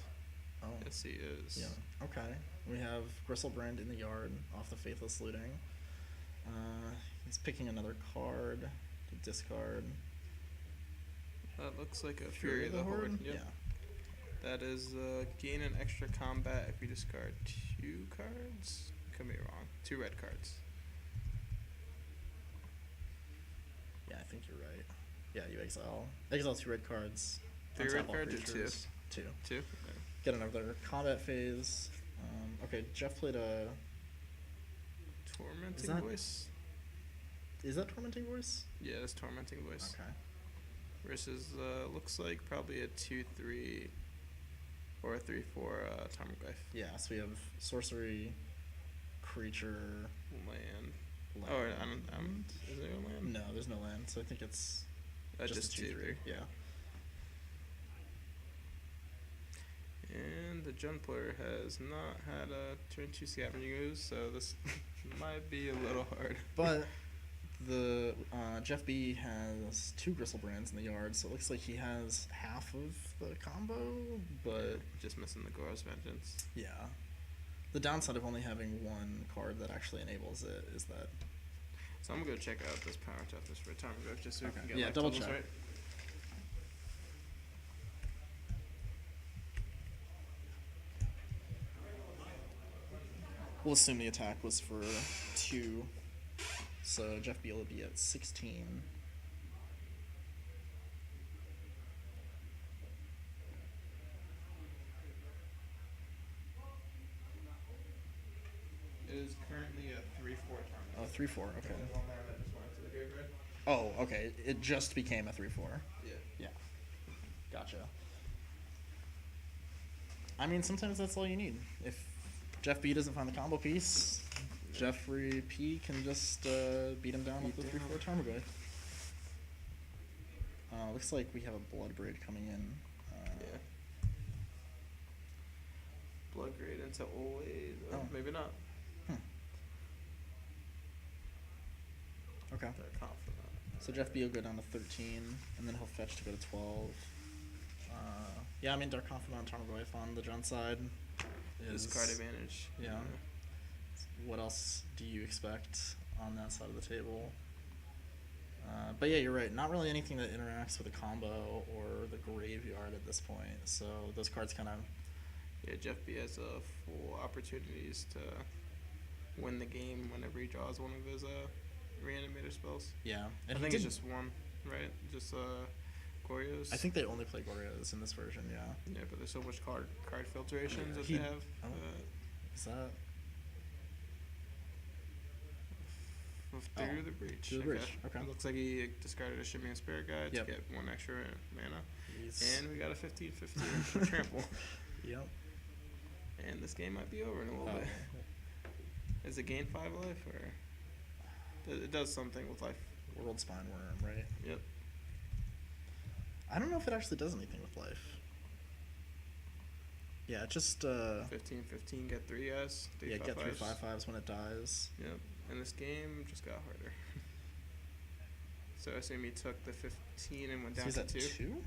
Oh. Yes, he is. Yeah. Okay. We have Gristlebrand in the yard off the Faithless Looting. He's picking another card to discard. That looks like a Fury of the Horde. Yep. Yeah. That is gain an extra combat if you discard 2 cards. Could be wrong. 2 red cards. Yeah, I think you're right. Yeah, you exile 2 red cards. 3 red untap all cards or 2? creatures. 2. 2? Okay. Get another combat phase. Okay, Jeff played a. Tormenting that- Voice? Is that Tormenting Voice? Yeah, it's Tormenting Voice. Okay. Versus, looks like probably a 2/3 or a 3/4 Tarmogoyf. Yeah, so we have sorcery, creature, Land. land. Oh, is there a land? No, there's no land, so I think it's Just 2/3. Yeah. And the Jun player has not had a turn 2 scavenging ooze, so this might be a little hard. But the Jeff B has 2 Gristlebrands in the yard, so it looks like he has half of the combo, but Just missing the Gora's Vengeance. yeah. The downside of only having 1 card that actually enables it is that. So I'm gonna go check out this power toughness for Tarmogoyf just so we Okay. can get Yeah, life double totals check. right. We'll assume the attack was for 2, so Jeff B will be at 16. It is currently a 3/4 Tarmogoyf. Oh, 3/4. Okay. There's one land that just went to the graveyard. Oh, okay. It just became a 3/4. Yeah. Yeah. Gotcha. I mean, sometimes that's all you need. If Jeff B doesn't find the combo piece, Jeffrey P can just beat him down with the Beat 3/4 down. Tarmogoyf. Looks like we have a Bloodbraid coming in. Yeah. Blood grade into Old Oh. Maybe not. Okay. They're confident. So Jeff B will go down to 13, and then he'll fetch to go to 12. Yeah, I mean, Dark Confidant Tarmogoyf on the Jun side is Discard advantage. Yeah. What else do you expect on that side of the table? But yeah, you're right. Not really anything that interacts with a combo or the graveyard at this point. So those cards kind of. Yeah, Jeff B has full opportunities to win the game whenever he draws one of his reanimator spells. Yeah. I think it's just one, right? Just Gorios. I think they only play Gorios in this version, yeah. Yeah, but there's so much card filtrations that He- they have. oh. Is that. Through the breach. Through the breach, okay. It looks like he discarded a Shimmying Spirit Guide Yep. to get 1 extra mana. He's- And we got a 15/15 trample. Yep. And this game might be over in a little Oh. bit. Is it gain 5 life or it does something with life? World Spine Worm, right? Yep. I don't know if it actually does anything with life. Yeah, it just 15/15 get 3 guys. yeah, get 3 5/5s. 5/5s when it dies. Yep. And this game just got harder. So I assume he took the 15 and went So down he's to at 2. 2?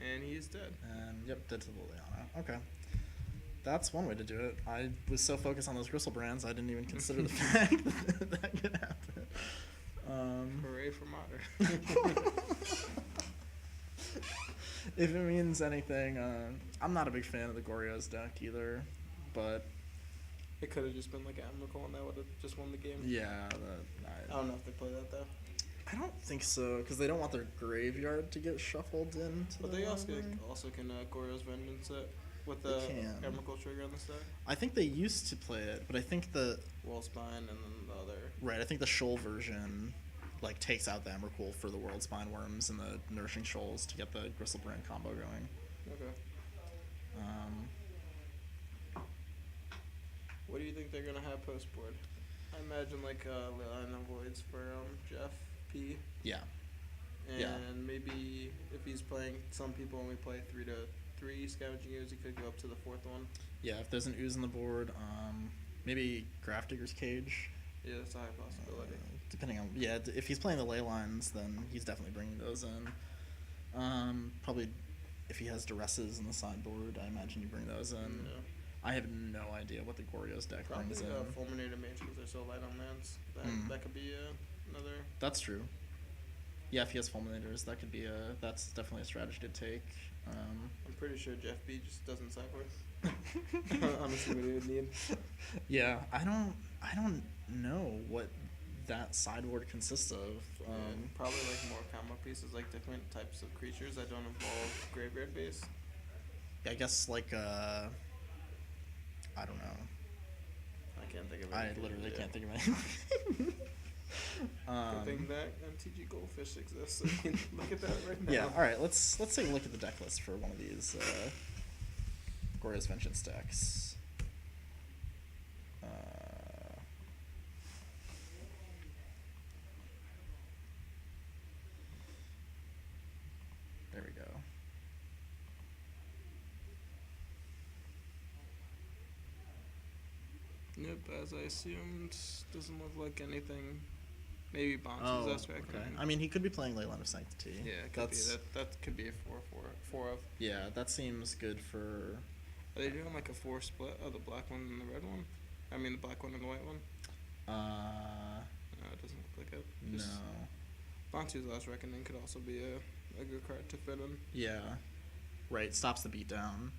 And he's dead. And yep, dead to the Liliana. Okay. That's one way to do it. I was so focused on those Gristlebrands, I didn't even consider the fact that that could happen. Hooray for Modern. If it means anything, I'm not a big fan of the Gorios deck either, but It could have just been like Admiral and that would have just won the game. yeah, I don't know if they play that though. I don't think so, because they don't want their graveyard to get shuffled into But the they also library. can Goryo's Vengeance it with They the can. Admiral trigger on this deck. I think they used to play it, but I think Wall Spine and then the other. right, I think the Shoal version like takes out the Emrakul for the World Spine Worms and the Nourishing Shoals to get the Gristlebrand combo going. Okay. Um, What do you think they're gonna have post board? I imagine like Liliana Voids for Jeff P. yeah, And Yeah. maybe if he's playing, some people only play 3 to 3 scavenging ooze. He could go up to the 4th one. yeah. If there's an ooze on the board, maybe Grafdigger's Cage. Yeah, that's a high possibility. Depending on if he's playing the ley lines, then he's definitely bringing those in. Probably if he has Duresses in the sideboard, I imagine you bring those in. Yeah. I have no idea what the Gorios deck Probably brings in. Fulminator Mage because they're so light on lands. That could be another. That's true. Yeah, if he has Fulminators, that's definitely a strategy to take. I'm pretty sure Jeff B just doesn't sideboard. Honestly, what he would need. Yeah, I don't know what that sideboard consists of. Probably like more combo pieces, like different types of creatures that don't involve graveyard base. I guess like I don't know. I can't think of I anything. literally Yeah. can't think of anything. Good thing that MTG Goldfish exists. I mean, look at that right now. Yeah. All right. Let's take a look at the deck list for one of these Glorious Vengeance decks. There we go. Yep, as I assumed, doesn't look like anything. Maybe Bonds Oh, is okay. recommending. I mean, he could be playing Leyline of Sanctity. Yeah, it could That's be. That could be a 4 of. yeah. That seems good for. Are they doing like a 4 split of the black one and the red one? I mean, the black one and the white one? No, it doesn't look like it. No. Bantu's Last Reckoning could also be a good card to fit in. Yeah. Right. Stops the beatdown.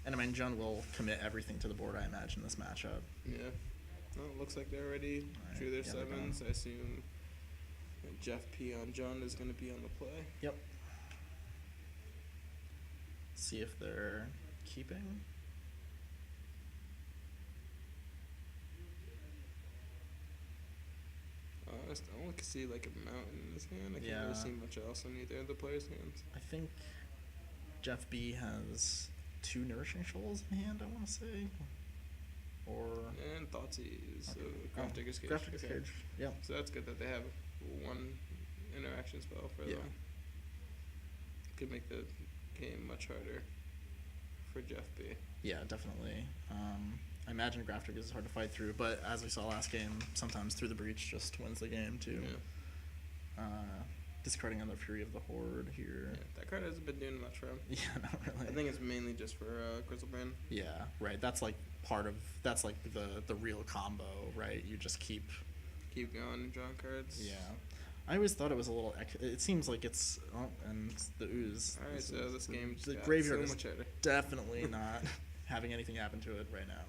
And I mean, Jun will commit everything to the board, I imagine, this matchup. Yeah. Well, it looks like they already Alright, drew their yeah, they're sevens. I assume Jeff P on Jun is going to be on the play. Yep. See if they're keeping. I only can see like a mountain in his hand. I can't Yeah. really see much else in either of the players' hands. I think Jeff B has 2 Nourishing Shoals in hand, I want to say. Or. And Thoughtseize, so Okay. Graph Digger's Cage. Graph Digger's Okay. Cage. Yeah. So that's good that they have one interaction spell for Yeah. them. Could make the game much harder for Jeff B. Yeah, definitely. I imagine Graph Digger's is hard to fight through, but as we saw last game, sometimes Through the Breach just wins the game too. Yeah. Discarding on the Fury of the Horde here. Yeah, that card hasn't been doing much for him. Yeah, not really. I think it's mainly just for Grizzlebrand. Yeah, right. That's like that's like the real combo, right? You just keep. Keep going, drawing cards. Yeah, I always thought it was a little. It seems like it's and the ooze. Alright, so this game just the got graveyard so is much harder. definitely not having anything happen to it right now.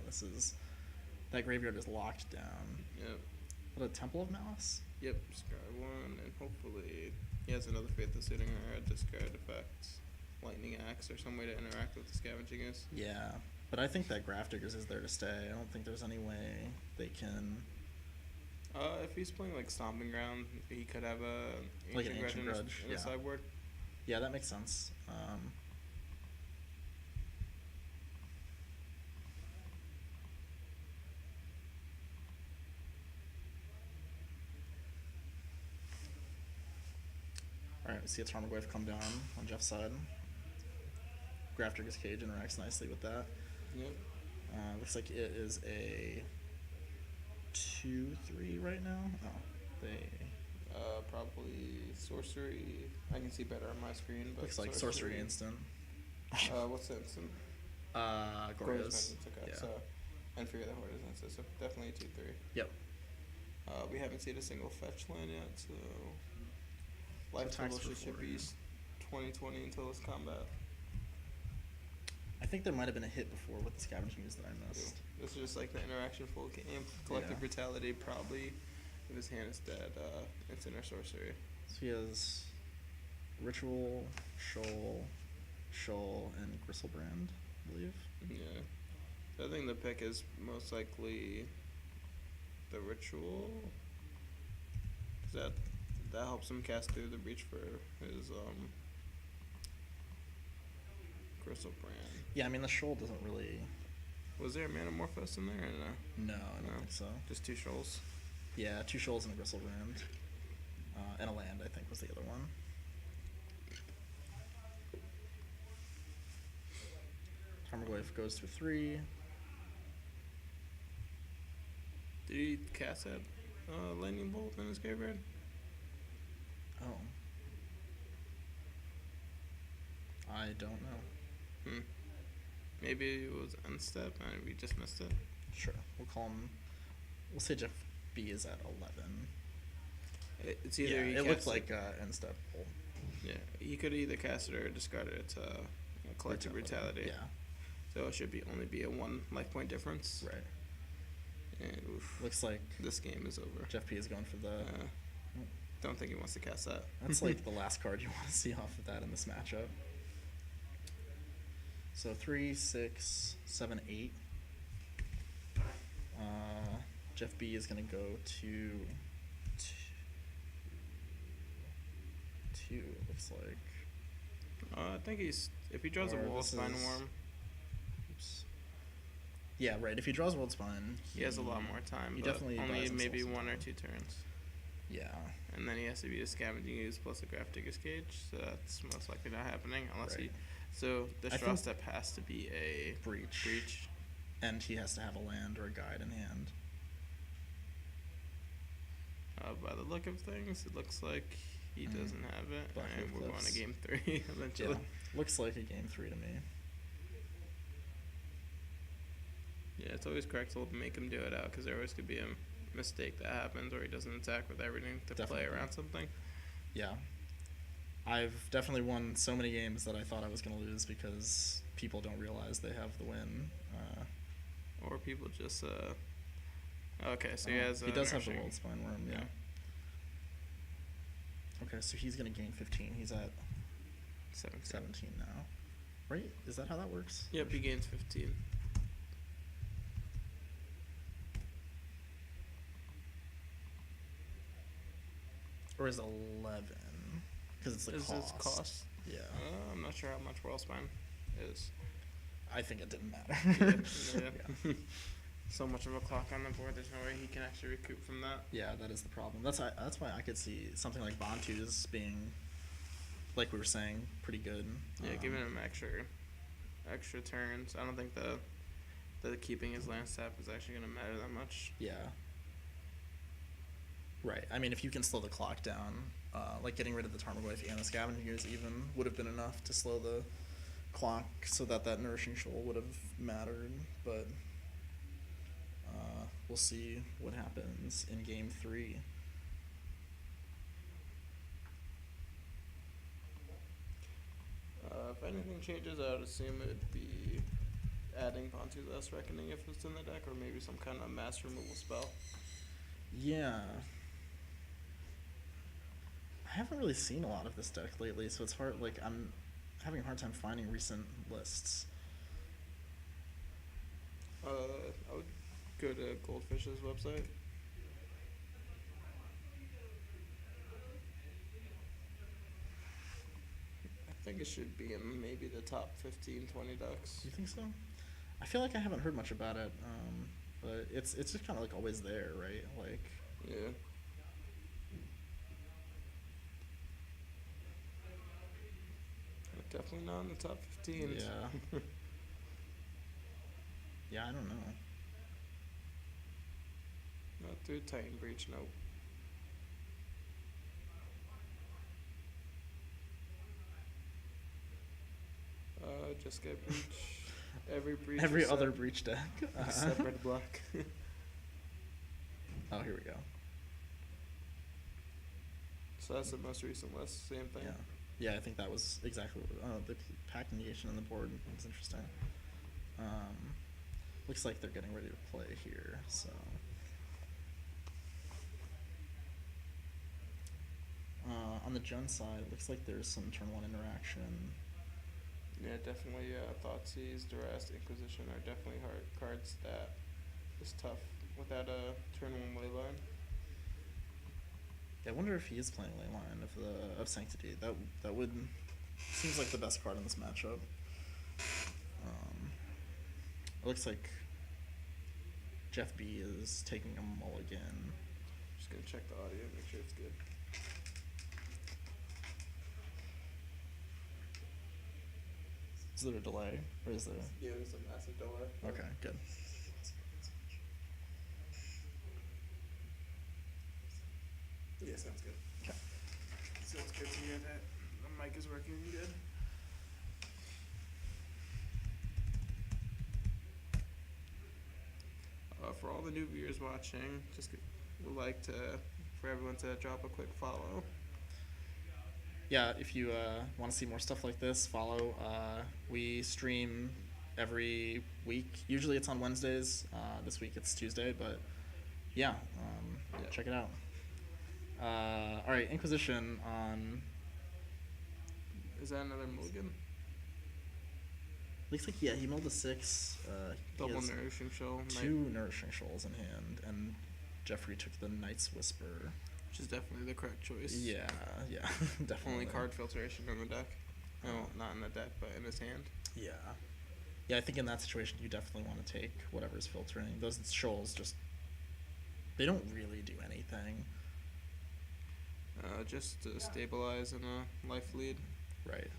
That graveyard is locked down. Yep. What, a Temple of Malice? Yep, discard one, and hopefully he has another Faith of Suiting or a discard effect, Lightning Axe, or some way to interact with the Scavenging Ooze. Yeah, but I think that Graph Diggers is there to stay. I don't think there's any way they can. If he's playing like Stomping Ground, he could have a Like an Ancient Ancient Grudge Grudge, in yeah. the sideboard. Yeah, that makes sense. Alright, we see a Tarmogoyf come down on Jeff's side. Graph Digger's Cage interacts nicely with that. Yep. Looks like it is a 2/3 right now. Oh, they Probably Sorcery. I can see better on my screen, but looks like sorcery instant. What's the instant? Goryo's. Vengeance, okay. Yeah. So, and Fear the Horde is instant, so definitely 2/3. Yep. We haven't seen a single fetch land yet, so life Attacks total for should be 4, 20/20 until this combat. I think there might have been a hit before with the Scavenging Ooze that I missed. This is just like the interaction full game. Collective Yeah. Brutality, probably, if his hand is dead, instant or sorcery. So he has Ritual, Shoal, and Gristlebrand, I believe. Yeah. So I think the pick is most likely the Ritual. 'Cause that helps him cast through the breach for his Gristlebrand. Yeah, I mean the Shoal doesn't really. Was there a Manamorphose in there or no? No, I don't No. think so. Just 2 shoals. Yeah, 2 Shoals and a Gristlebrand. And a land, I think, was the other one. Tarmogoyf goes through 3. Did he cast that Lightning Bolt in his graveyard? Oh. I don't know. Maybe it was unstep and we just missed it. Sure. We'll call him. We'll say Jeff B is at 11. It's either Yeah, he it looked casts like end step. Yeah, he could either cast it or discard it to Collective Brutality. Yeah. So it should only be a 1 life point difference. Right. And oof, Looks like this game is over. Jeff P is going for the. Don't think he wants to cast that. That's like the last card you want to see off of that in this matchup. So 3, 6, 7, 8. Jeff B is going to go to 2, it looks like. I think if he draws a Or wall this spine is- worm, Oops. Yeah, right. If he draws World Spine, he has a lot more time. He But definitely only buys maybe himself some 1 or time. 2 turns. Yeah. And then he has to be a scavenging use plus a Graph Digger's Cage, so that's most likely not happening unless Right. So the I straw think- step has to be a Breach. And he has to have a land or a guide in hand. By the look of things, it looks like he doesn't have it, Black and we're going Eclipse. to game 3 eventually. Yeah. Looks like a game 3 to me. Yeah, it's always correct to make him do it out because there always could be a mistake that happens or he doesn't attack with everything to play Definitely. around something. Yeah. I've definitely won so many games that I thought I was going to lose because people don't realize they have the win. Or people just okay, so he has he does have the Nourishing. World Spine Worm, yeah. Yeah. Okay, so he's going to gain 15. He's at 17 now. Right? Is that how that works? Yep, he gains 15. Or is it 11? Because it's the This cost. is cost. Yeah. I'm not sure how much World Spine is. I think it didn't matter. Yeah. So much of a clock on the board, there's no way he can actually recoup from that. Yeah, that is the problem. That's why I could see something like Bantu's being, like we were saying, pretty good. Yeah, giving him extra turns. I don't think the keeping his land tap is actually going to matter that much. Yeah. Right. I mean, if you can slow the clock down, like getting rid of the Tarmogoyf and the Scavengers even would have been enough to slow the clock so that Nourishing Shoal would have mattered. But we'll see what happens in Game 3. If anything changes, I would assume it would be adding Bantu's Last Reckoning if it's in the deck, or maybe some kind of mass removal spell. Yeah. I haven't really seen a lot of this deck lately, so it's hard. Like, I'm having a hard time finding recent lists. I would go to Goldfish's website. I think it should be in maybe the top 15, 20 decks. You think so? I feel like I haven't heard much about it, but it's just kind of like always there, right? Like, Yeah. Definitely not in the top 15. yeah. Yeah, I don't know. Not through Titan Breach, nope. Just get Breach. Every Breach. Every is other Breach deck. separate block. Oh, here we go. So that's the most recent list. Same thing. Yeah. Yeah, I think that was exactly what the pack negation on the board is interesting. Looks like they're getting ready to play here, so. On the Jun side, it looks like there's some turn 1 interaction. Yeah, definitely. Thoughtseize, Duress, Inquisition are definitely hard cards that is tough without a turn 1 leyline. Yeah, I wonder if he is playing Leyline of Sanctity. That would seems like the best card in this matchup. It looks like Jeff B is taking a mulligan. Just gonna check the audio, make sure it's good. Is there a delay, or is there? Yeah, there's a massive delay. Okay, good. Yeah, sounds good. Okay. Sounds good to hear that the mic is working good. For all the new viewers watching, would like for everyone to drop a quick follow. Yeah, if you want to see more stuff like this, follow. We stream every week. Usually it's on Wednesdays. This week it's Tuesday, but yeah, Yeah. check it out. All right, Inquisition on. Is that another mulligan? Looks like he milled a 6. He Double has nourishing shoal. 2 Nourishing Shoals in hand, and Jeffrey took the Night's Whisper. Which is definitely the correct choice. Yeah, definitely. Only card filtration in the deck. No, not in the deck, but in his hand. Yeah. Yeah, I think in that situation you definitely want to take whatever's filtering. Those shoals just, they don't really do anything. Just to stabilize in a life lead. Right.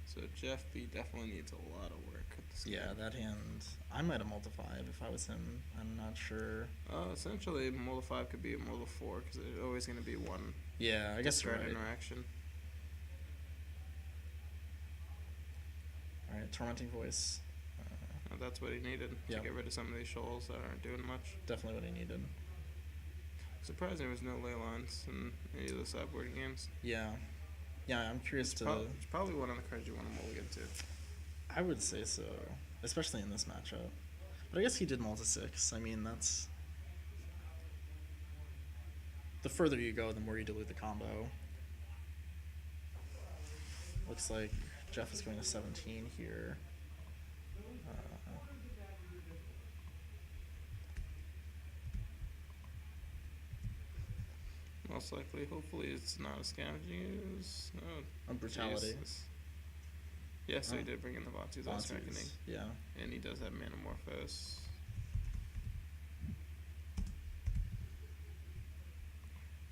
So Jeff B definitely needs a lot of work at this Yeah, game. that hand, I might have multiplied if I was him. I'm not sure. Essentially, Mold 5 could be a Mold 4 because there's always going to be one Yeah, I guess you're discard right. interaction. All right, Tormenting Voice. That's what he needed Yeah. to get rid of some of these shoals that aren't doing much. Definitely what he needed. Surprised there was no ley lines in any of the sideboard games. Yeah. Yeah, I'm curious to. It's probably one of the cards you want to mulligan to. I would say so, especially in this matchup. But I guess he did multi 6. I mean, that's. The further you go, the more you dilute the combo. Looks like Jeff is going to 17 here. Most likely, hopefully, it's not a scavenging use. Oh, A brutality. Jesus. Yeah, so he Oh. did bring in the Batu's Last Bontes. Reckoning. Yeah. And he does have Manamorphose.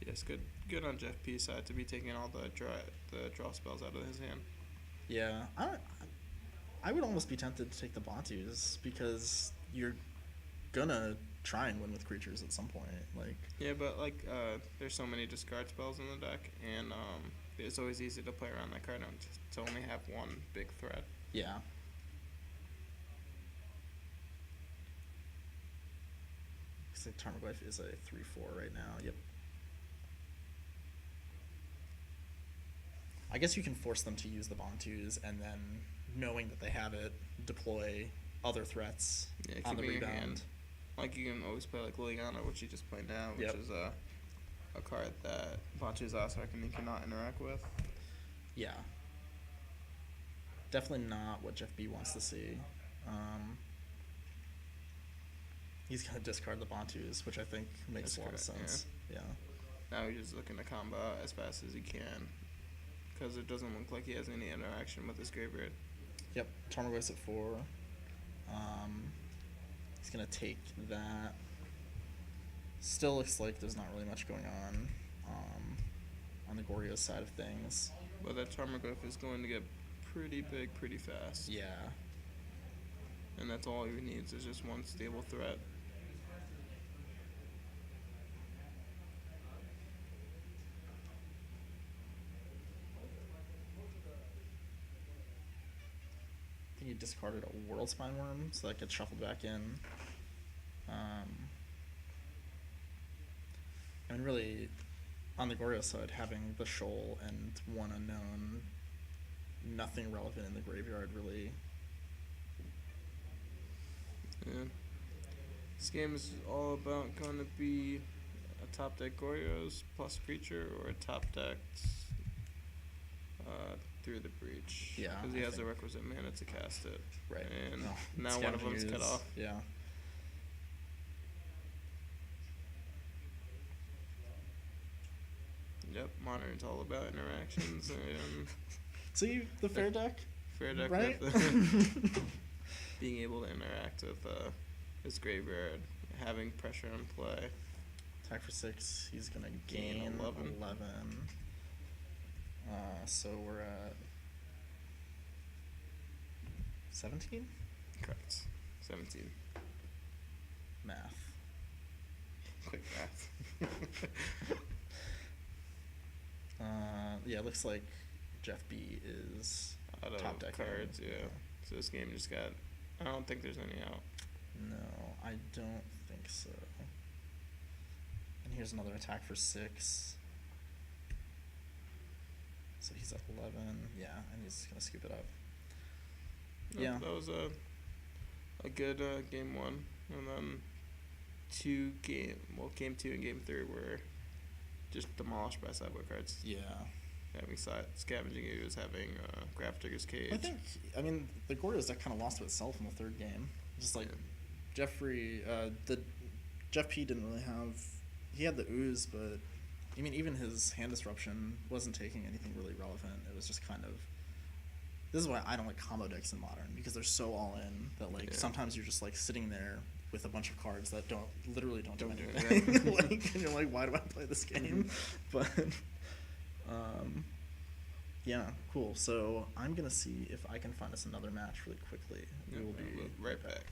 Yes, good on Jeff P's side to be taking all the draw spells out of his hand. Yeah. I would almost be tempted to take the Bantus because you're gonna try and win with creatures at some point. Like. Yeah, but there's so many discard spells in the deck, and it's always easy to play around that card and to only have one big threat. Yeah. Looks like Tarmogoyf is a 3/4 right now. Yep. I guess you can force them to use the Bantus and then, knowing that they have it, deploy other threats Yeah, on the keeping your rebound. hand. Like you can always play like Liliana, which you just played now, which Yep. is a card that Batu's Last Reckoning cannot interact with. Yeah. Definitely not what Jeff B wants to see. He's going to discard the Bantus, which I think makes a lot of That's correct, sense. Yeah. Now he's just looking to combo out as fast as he can, because it doesn't look like he has any interaction with his graveyard. Yep. Tarmogoyf's at 4. He's going to take that. Still looks like there's not really much going on the Goryo side of things. But that Tarmogoyf is going to get pretty big pretty fast. Yeah. And that's all he needs is just one stable threat. I think he discarded a World Spine Worm, so that gets shuffled back in. I mean, really, on the Goryo side, having the Shoal and one unknown, nothing relevant in the graveyard, really. Yeah. This game is all about going to be a top deck Goryo's plus creature or a top deck Through the Breach. Yeah, Because he I has the think- requisite mana to cast it. Right. And No, now one of them's cut Scavengers, off. Yeah. Yep, Modern's all about interactions and See the fair deck? fair deck Right? with being able to interact with his graveyard, having pressure in play. Attack for 6. He's gonna Gain gain 11. 11. So we're at 17? Correct. 17. Math. Quick math. Yeah, it looks like Jeff B is Out of top deck cards, hand. yeah. So this game just got. I don't think there's any out. No, I don't think so. And here's another attack for 6. So he's at 11. Yeah, and he's gonna scoop it up. Yeah. That was a good game 1, and then game 2 and game 3 were just demolished by sideboard cards. Yeah. Having Scavenging Ooze, having Graph Digger's Cage. I mean, the Gordos deck kind of lost to itself in the third game. Just like Jeffrey, Jeff P didn't really have. He had the Ooze, but I mean, even his hand disruption wasn't taking anything really relevant. It was just kind of. This is why I don't like combo decks in Modern, because they're so all in that like sometimes you're just like sitting there with a bunch of cards that literally don't do anything. Like, and you're like, why do I play this game? But yeah, cool. So I'm gonna see if I can find us another match really quickly. We will be right back.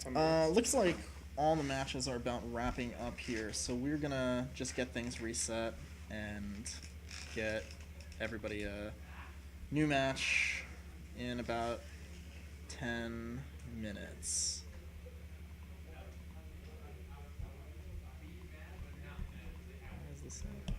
Looks like all the matches are about wrapping up here, so we're gonna just get things reset and get everybody a new match in about 10 minutes. Why is this not-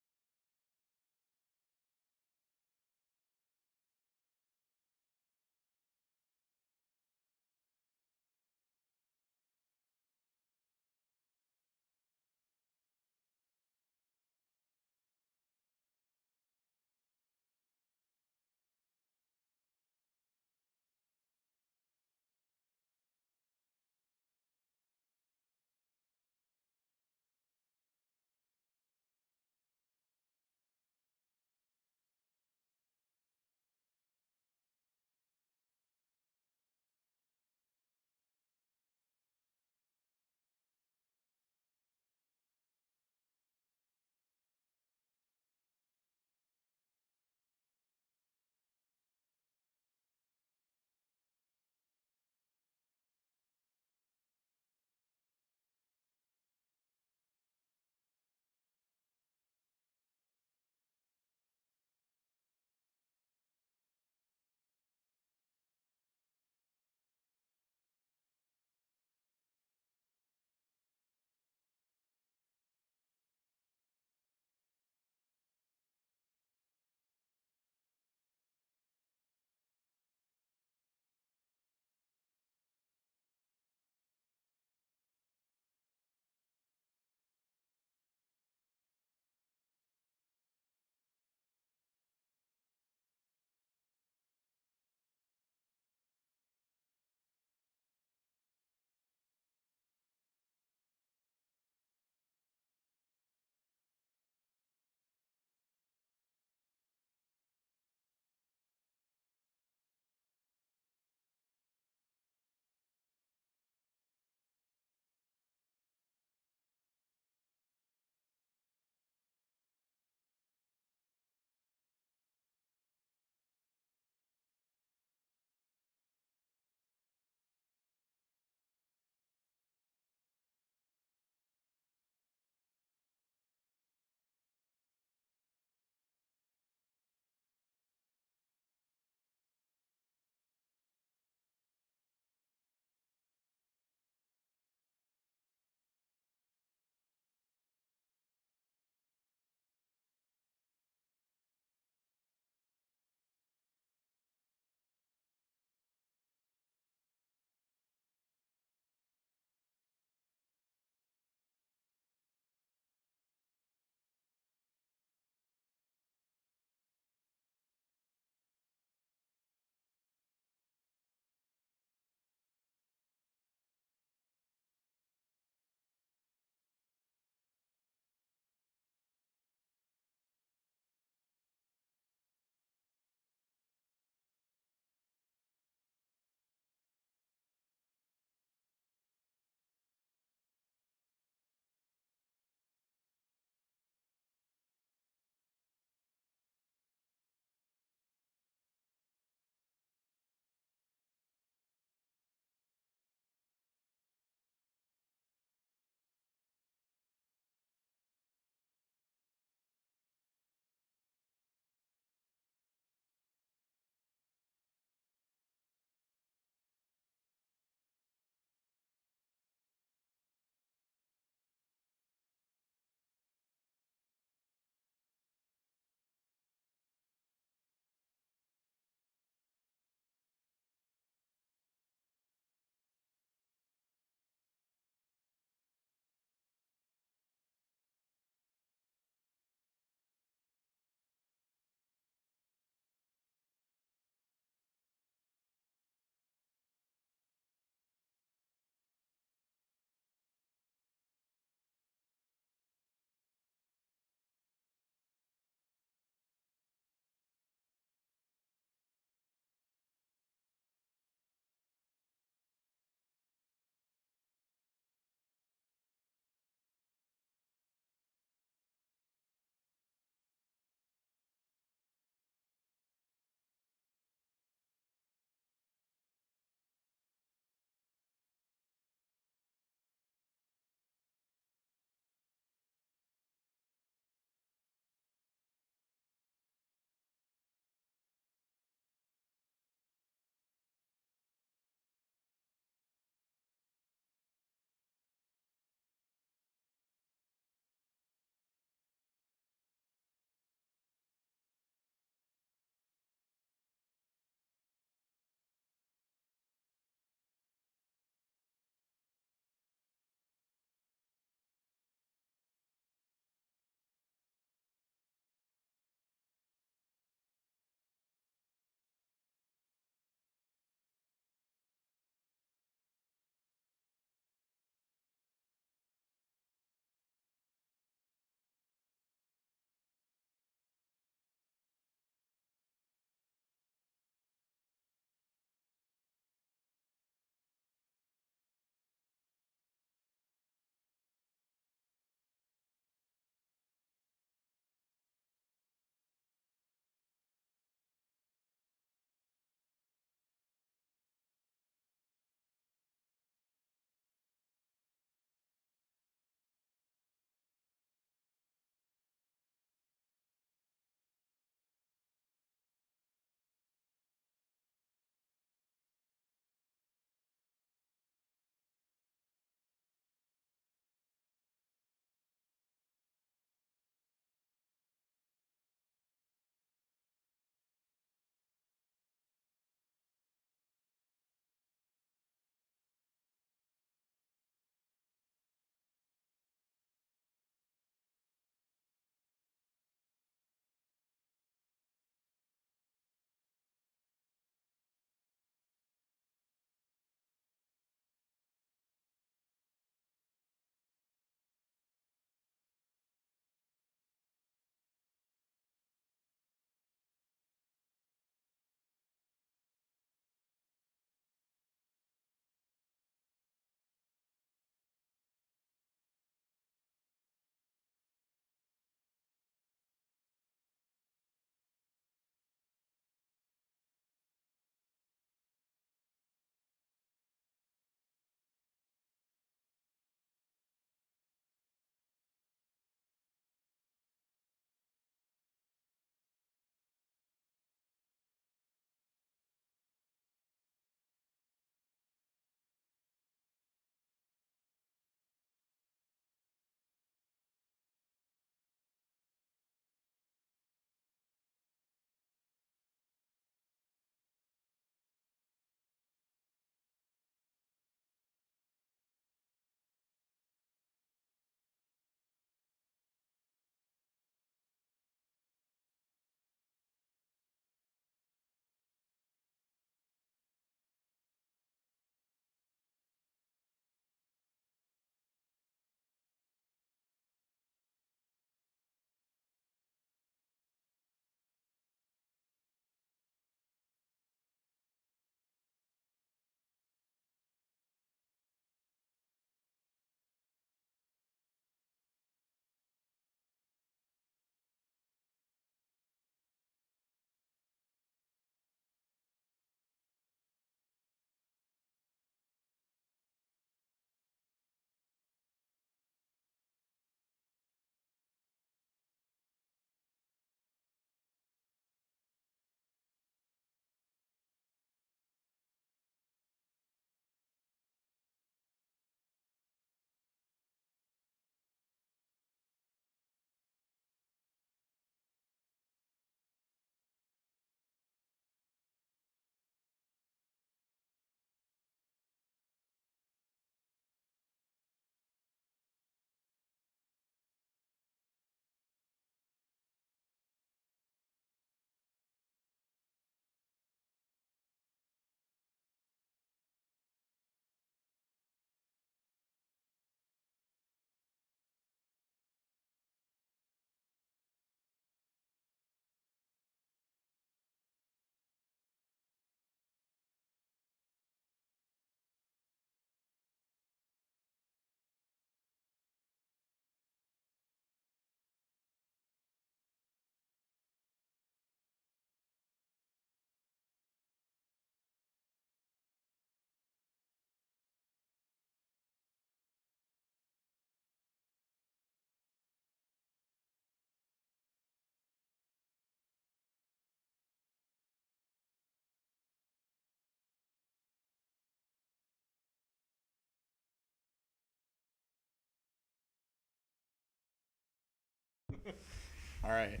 right.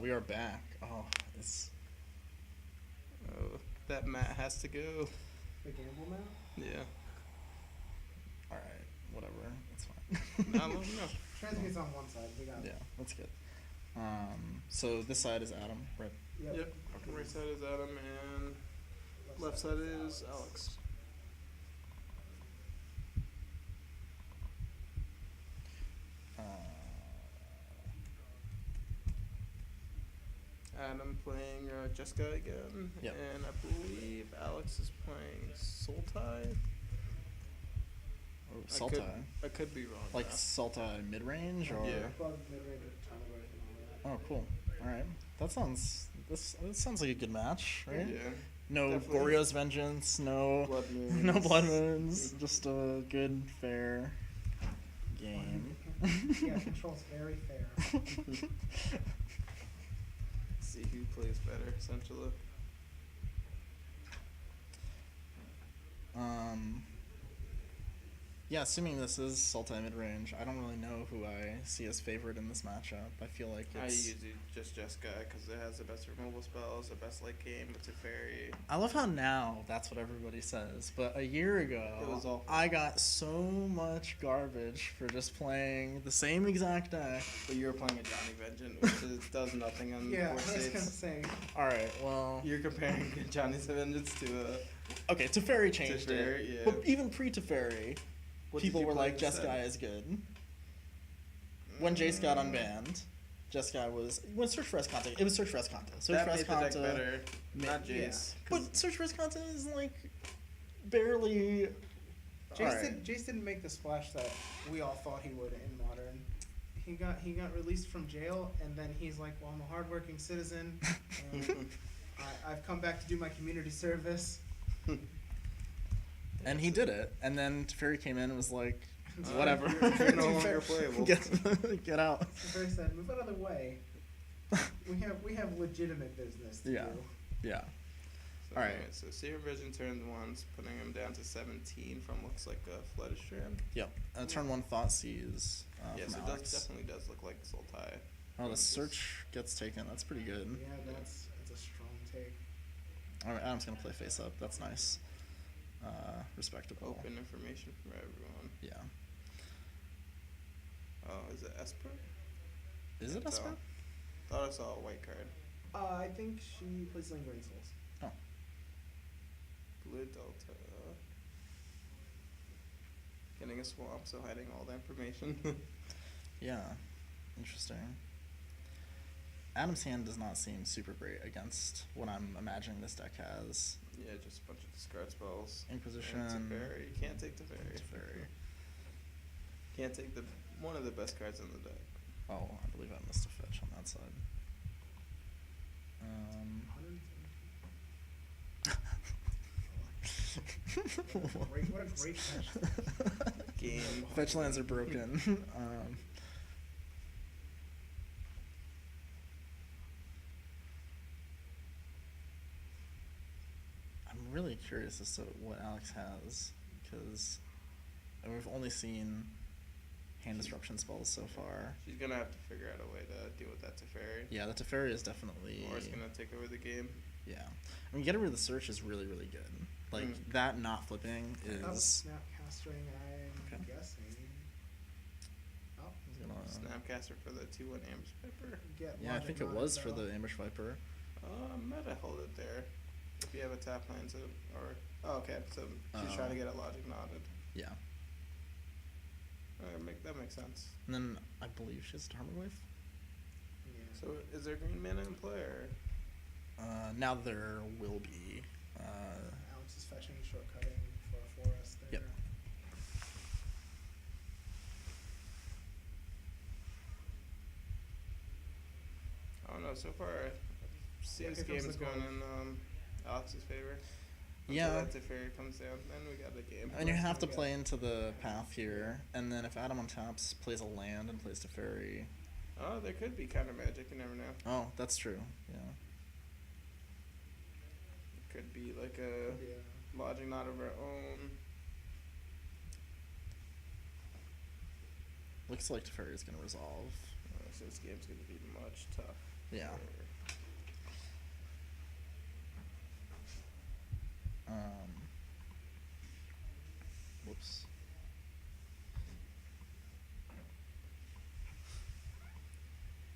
We are back. Oh, it's Oh, that mat has to go. The gamble map? Yeah. all right. Whatever. It's fine. No, no. Transmutes on one side. We got Yeah, that's good. So this side is Adam, right? Yep. Yep. Right side is Adam and left side is Alex. Uh, Adam playing Jessica again. Yep. And I believe Alex is playing Sultai. oh, I Salta. could be wrong. Like though. Salta mid range or? Yeah. Above mid-range with ton of and all that. Oh, cool. All right. That sounds. This sounds like a good match, right? Yeah. No Definitely. Goryo's Vengeance. No. Blood moons. No blood moons. Just a good, fair game. Yeah, control's very fair. See who plays better, essentially. Yeah, assuming this is Sultai mid range, I don't really know who I see as favorite in this matchup. I feel like I it's. usually just Jessica because it has the best removal spells, the best late game. It's a fairy. I love how now that's what everybody says, but a year ago It was awful. I got so much garbage for just playing the same exact deck. But you were playing a Johnny Vengeance, which does nothing on Yeah, I four was gonna states. say. All right, well, You're comparing Johnny's Vengeance to okay, Teferi changed Teferi, it, yeah. but even pre Teferi, what did people you were play like, instead? Jeskai is good. When Jace got unbanned, Jeskai was when Search for Escante. It was Search for Escante. Search That for made the deck Escante. better, ma- not yeah. Jace. But Search for Escante is like barely. Jace didn't make the splash that we all thought he would in Modern. He got released from jail, and then he's like, "Well, I'm a hardworking citizen, and I've come back to do my community service." And he did it, and then Teferi came in and was like, whatever. You're no longer playable. Get out. Teferi said, "Move out of the way. We have legitimate business to Yeah. do." Yeah. So, Alright. anyway, so Seer Vision turn once, putting him down to 17 from looks like a Flooded Strand. Yep. Turn one thought seize Yes, from it Alex. definitely does look like Sultai. Oh, the search gets taken. That's pretty good. Yeah, that's a strong take. All right, Adam's gonna play face up. That's nice. Respectable. Open information from everyone. Yeah. Oh, is it Esper? Is it Can't Esper? tell. Thought I saw a white card. I think she plays Lingering Souls. Oh. Blue Delta. Getting a swamp, so hiding all the information. Yeah. Interesting. Adam's hand does not seem super great against what I'm imagining this deck has. Yeah, just a bunch of discard spells. Inquisition. And Teferi. You can't take Teferi. Teferi. Can't take the one of the best cards in the deck. Oh, I believe I missed a fetch on that side. What a great catch. Game. Fetch lands are broken. I'm really curious as to what Alex has, because we've only seen hand disruption spells so far. She's gonna have to figure out a way to deal with that Teferi. Yeah, the Teferi is definitely. Or it's gonna take over the game. Yeah, I mean, getting rid of the search is really, really good. Like that not flipping That was is. Snapcastering, I'm Okay. guessing. Oh, He's gonna- Snapcaster for the 2-1 Ambush Viper. get Yeah, I logic think it on was though. for the Ambush Viper. Meta hold it there. If you have a tap land, so or okay, so she's trying to get a logic knotted. Yeah, That makes sense. and then I believe she has Armor Wave. Yeah. So is there green mana in play or? Now there will be. Alex is fetching, shortcutting for us there. Yep. I don't know. So far, it seems here comes game's the going goal. in Alex's favor. Until Yeah. that Teferi comes down, then we got the game. And you Let's have to go. play into the path here, and then if Adam on taps plays a land and plays Teferi. Oh, there could be counter magic. You never know. Oh, that's true. Yeah. It could be like a Could be a- logic knot of our own. Looks like Teferi is gonna resolve. So this game's gonna be much tougher. Yeah. Whoops.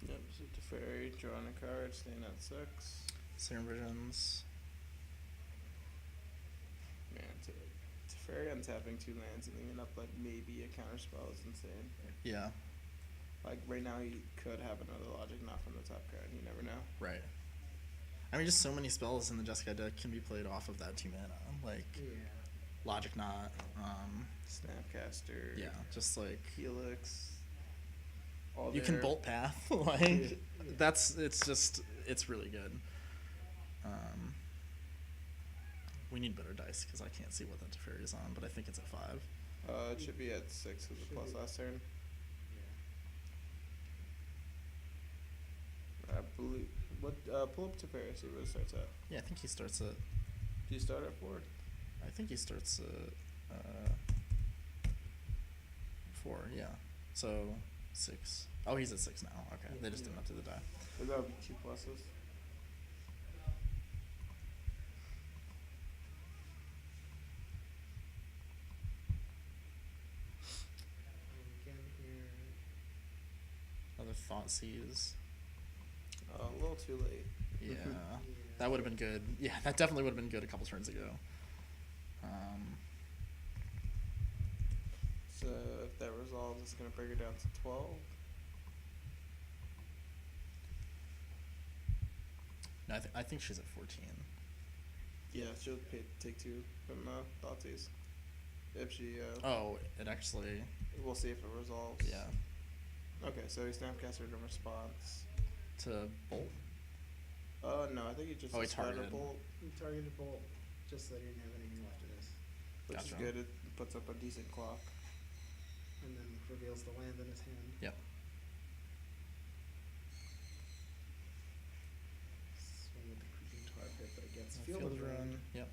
Yep, so Teferi, drawing a card, staying at 6. Serum Visions. Man, Teferi untapping 2 lands and leaving up like maybe a counterspell is insane. Yeah. Like right now he could have another logic not from the top card, you never know. Right. I mean, just so many spells in the Jeskai deck can be played off of that 2 mana. Like, Logic Knot, Snapcaster. yeah, just like Helix. All you can their- Bolt Path. Like, it's really good. We need better dice because I can't see what that Teferi is on, but I think it's at 5. It should be at 6 with a plus last turn. I believe. What? Pull up Teferi, see where it starts at. Yeah, I think he starts at. Do you start at 4? I think he starts at 4. Yeah. So 6. Oh, he's at 6 now. Okay, they just didn't up to the die. So that would be 2 pluses. Again here. Another Thought Seize. A little too late. Yeah. That would have been good. Yeah, that definitely would have been good a couple turns ago. So if that resolves, it's gonna bring her down to 12. No, I think she's at 14. Yeah, she'll take 2 from Thoughtseize. If she, Oh, it actually. we'll see if it resolves. Yeah. Okay, so he Snapcastered in response. To Bolt. No, I think he just Oh, he discarded targeted. Bolt, He targeted Bolt just so they didn't have anything left in this. which Gotcha. is good. It puts up a decent clock. And then reveals the land in his hand. Yep. Swing with the creeping tar pit, but it gets Field field run. Run. Yep.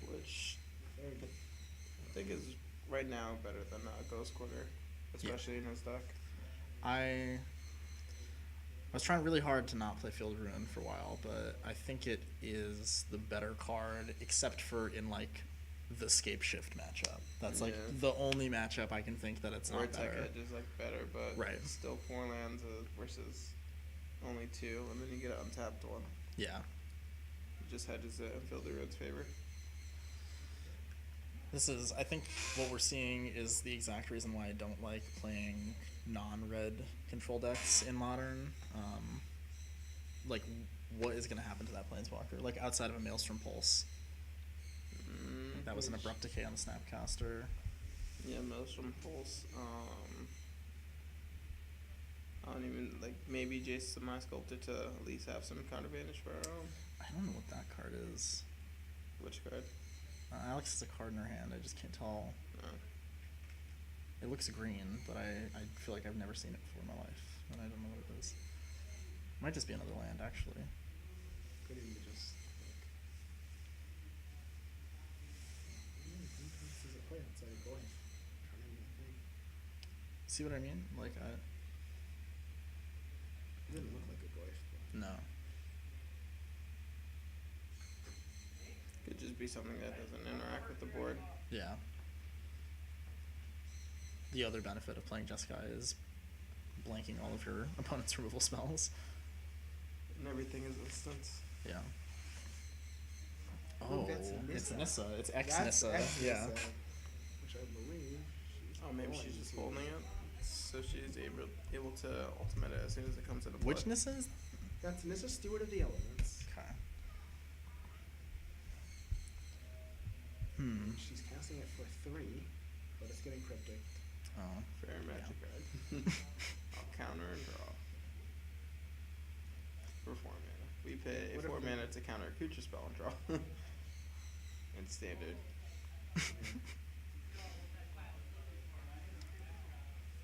Which Very good. I think is right now better than Ghost Quarter, especially in his deck. I was trying really hard to not play Field Ruin for a while, but I think it is the better card, except for in like the Scape Shift matchup. That's like Yeah. the only matchup I can think that it's Or not Tech better. Edge is like better, but Right. still 4 lands versus only 2, and then you get an untapped one. Yeah. It just hedges it in Field of Ruin's favor. This is, I think, what we're seeing is the exact reason why I don't like playing non-red control decks in Modern. Like, what is going to happen to that Planeswalker? Like, outside of a Maelstrom Pulse. That was an Abrupt Decay on the Snapcaster. Yeah, Maelstrom Pulse. I don't even, like, maybe Jace Semi Sculptor to at least have some counter advantage for our own. I don't know what that card is. Which card? Alex has a card in her hand. I just can't tell. It looks green, but I feel like I've never seen it before in my life, and I don't know what it is. Might just be another land, actually. Could even just like. This is a play outside of Goy. Trying to even think. See what I mean? Like, It didn't look like a Goy. no. Could just be something that doesn't interact with the board. Yeah. The other benefit of playing Jeskai is blanking all of your opponent's removal spells. And everything is instance. Yeah. Oh, Oh, that's it's Nissa. Nissa. It's That's ex-Nissa. Yeah. Nissa, which I believe. Oh, maybe she's just holding it. So she's able to ultimate it as soon as it comes into play. Which Nissa is? That's Nissa, Steward of the Elements. Okay. She's casting it for 3, but it's getting cryptic. Oh. Fair magic card. I'll counter and draw. For 4 mana. We pay What 4 if- mana to counter a creature spell and draw. And standard.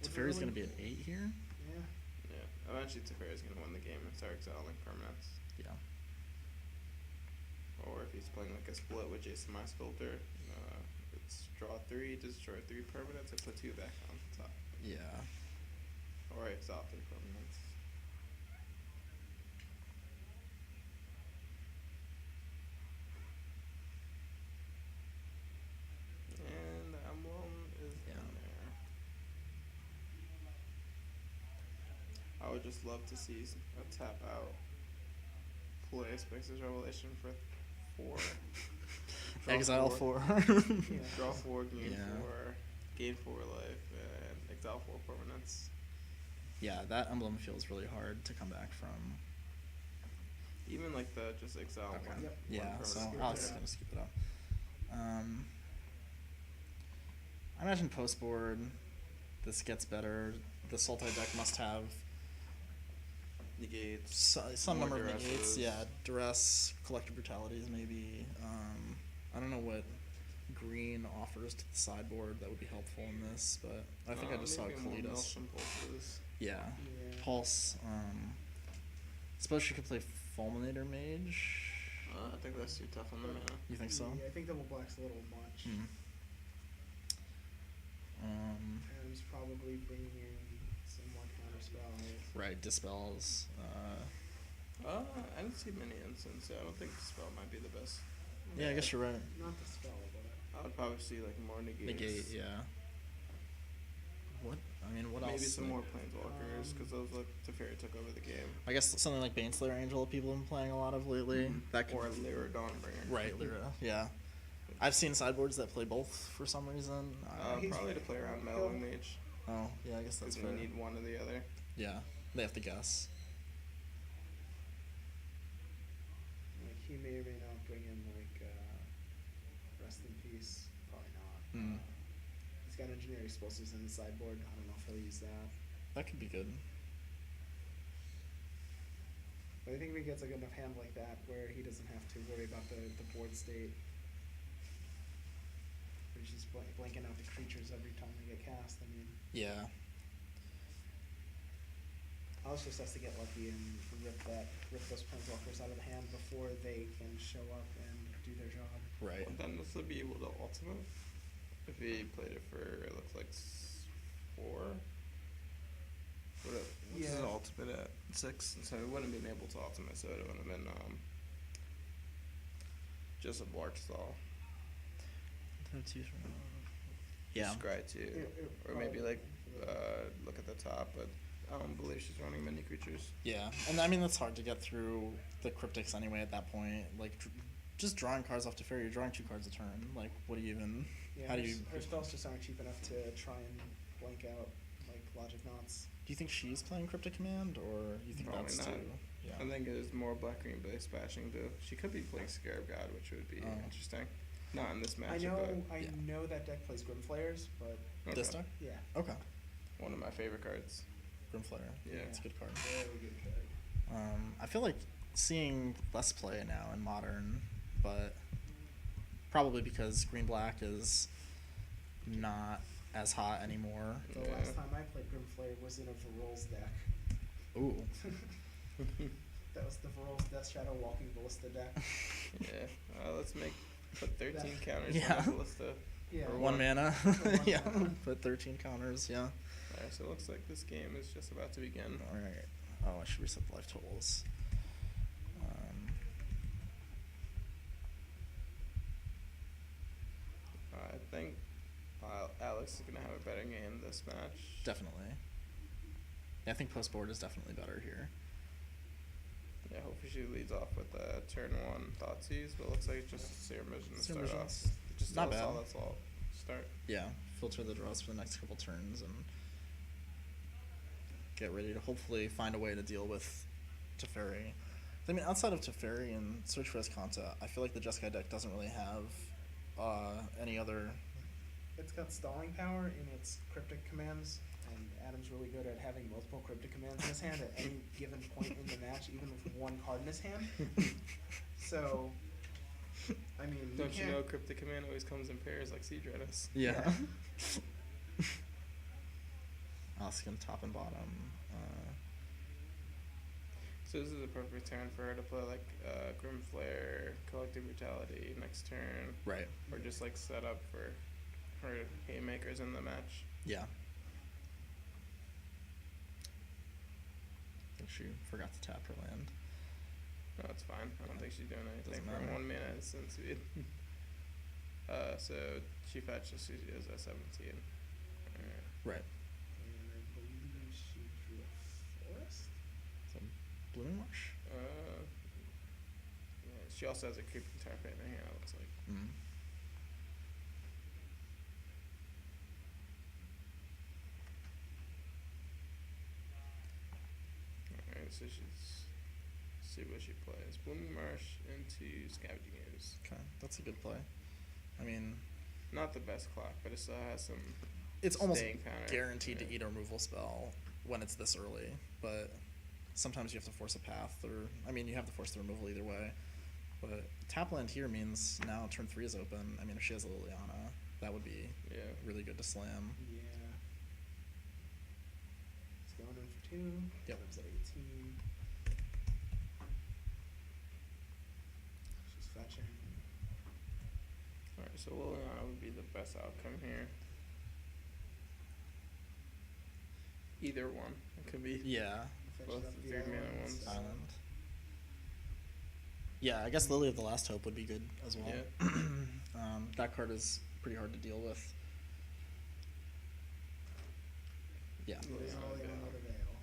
Teferi's gonna be an 8 here? Yeah. Yeah. Eventually Teferi's gonna win the game and start exiling permanents. Yeah. Or if he's playing like a split with Jason My Sculptor, it's draw 3, destroy 3 permanents, and put 2 back on top. Yeah. Or exotic permanents. And the emblem is Yeah. in there. I would just love to see a tap out play Spix's Revelation for 4. Draw Exile 4. 4. Yeah. Draw 4, gain Yeah. 4, gain 4 life, and exile 4 permanents. Yeah, that emblem feels really hard to come back from. Even like the just exile Okay. one. Yep. Yeah, permanent so skip I'll there. just gonna skip it up. I imagine post board, this gets better. The Sultai deck must have Negates. some more number of negates. duresses. Yeah, duress, collective brutalities, maybe. I don't know what green offers to the sideboard that would be helpful in this, but I think I just saw maybe more Kalidas. Nelson pulses. Yeah, Yeah. Pulse. Suppose she could play Fulminator Mage. I think that's too tough on the mana. You think so? Yeah, I think double black's a little much. Hmm. Adam's probably bringing in some more counter spells. Right, dispels. I didn't see many instances. I don't think Dispel might be the best. Yeah, I guess you're right. Not the spell, but I would probably see like more negates. Negate, yeah. What? I mean, what Maybe else? some more planeswalkers, because those look Teferi took over the game. I guess something like Baneslayer Angel people have been playing a lot of lately. That could, Or Lyra Dawnbringer. right, Lyra. Yeah, I've seen sideboards that play both for some reason. He's- Probably to play around Meddling Mage, Oh, yeah, I guess that's because you fair. need one or the other. Yeah, they have to guess. like he may or may not bring in like Rest in Peace. Probably not. Hmm. He's got Engineering Explosives in the sideboard. I don't know if he'll use that. That could be good. But I think if he gets a good enough hand like that where he doesn't have to worry about the board state, where he's just blanking out the creatures every time they get cast, I mean, Yeah. Alice just has to get lucky and rip those planeswalkers out of the hand before they can show up and do their job. Right. Well, then this would be able to ultimate. If he played it for, it looks like 4. This is Yeah. ultimate at 6, so it wouldn't have been able to ultimate, so it would have been just a Bark Stall. Yeah. Scry 2. Or maybe like look at the top, but I don't believe she's running many creatures. Yeah, and I mean that's hard to get through the cryptics anyway at that point. Like, just drawing cards off to Fairy, you're drawing 2 cards a turn. Like, what do you even? Yeah, how do you? her spells just aren't cheap enough to try and blank out like Logic Knots. Do you think she's playing Cryptic Command, or you think Probably that's not. too? Yeah. I think it is more black green based bashing too. She could be playing Scarab God, which would be Oh. interesting. Not in this I matchup, know, but yeah. know that deck plays Grimflayers, but This okay. deck? yeah, Okay. One of my favorite cards. Grimflayer. Yeah. It's a good card. very good card. I feel like seeing less play now in Modern, but probably because Green Black is not as hot anymore. The Yeah. last time I played Grimflayer was in a Varol's deck. Ooh. That was the Varol's Death Shadow Walking Ballista deck. Yeah. Let's put 13 That- counters Yeah. on the Ballista. Yeah. Or one mana. one Yeah. mana. Put 13 counters. Yeah. Alright, so it looks like this game is just about to begin. All right. Oh, I should reset the life totals. I think Alex is gonna have a better game this match. Definitely. Yeah, I think post board is definitely better here. Yeah, hopefully she leads off with a turn 1 Thoughtseize, but it looks like it's just Serum Vision to Serum start Vision. off. Just Not tell us bad. that's all. Start. Yeah, filter the draws for the next couple turns and get ready to hopefully find a way to deal with Teferi. I mean, outside of Teferi and Search for Escanta, I feel like the Jeskai deck doesn't really have any other. It's got stalling power in its cryptic commands, and Adam's really good at having multiple cryptic commands in his hand at any given point in the match, even with one card in his hand. So, I mean, Don't you can't- know Cryptic Command always comes in pairs like Sea Dreadnoughts? Yeah. Asking top and bottom. So this is a perfect turn for her to play like Grim Flare, Collective Brutality next turn, Right. or just like set up for her haymakers in the match. Yeah. she forgot to tap her land. No, it's fine. I don't think she's doing anything Doesn't for matter. 1 mana instant speed. So she fetches. She is at 17. Alright. Right. And I believe she drew a forest. So Blooming Marsh. Yeah, she also has a creeping tar pit in her hand. It looks like. Mm. Alright, so she's see what she plays. Blooming Marsh into Scavenging Ooze. Okay, that's a good play. I mean, Not the best clock, but it still has some. it's almost Staying counter, guaranteed to yeah. eat a removal spell when it's this early, but sometimes you have to force a path, or I mean, you have to force the removal either way. But tap land here means now turn 3 is open. I mean, if she has a Liliana, that would be Yeah. really good to slam. Yeah. It's going in for 2. Yep. Comes at 18. She's fetching. Alright, so Liliana would be the best outcome here. Either one. It could be. Yeah, Fetches Both up the the 3 mana islands. ones. island. Yeah, I guess Lily of the Last Hope would be good as well. Yeah. That card is pretty hard to deal with. Yeah. There's Liliana only Veil. another veil.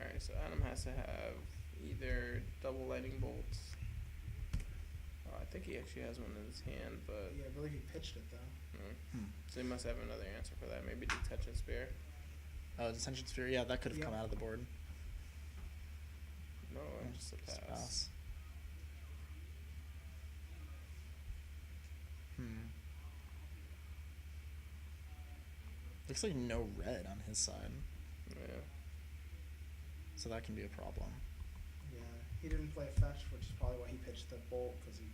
Alright, so Adam has to have either double lightning bolts. Oh, I think he actually has one in his hand, but Yeah, I believe he pitched it though. hmm. So he must have another answer for that. Maybe Detention Spear. Oh, Detention Sphere. Yeah, that could have come Yep. out of the board. No, just a Just pass. Hmm. Looks like no red on his side, Yeah. so that can be a problem. Yeah, he didn't play a fetch, which is probably why he pitched the bolt because he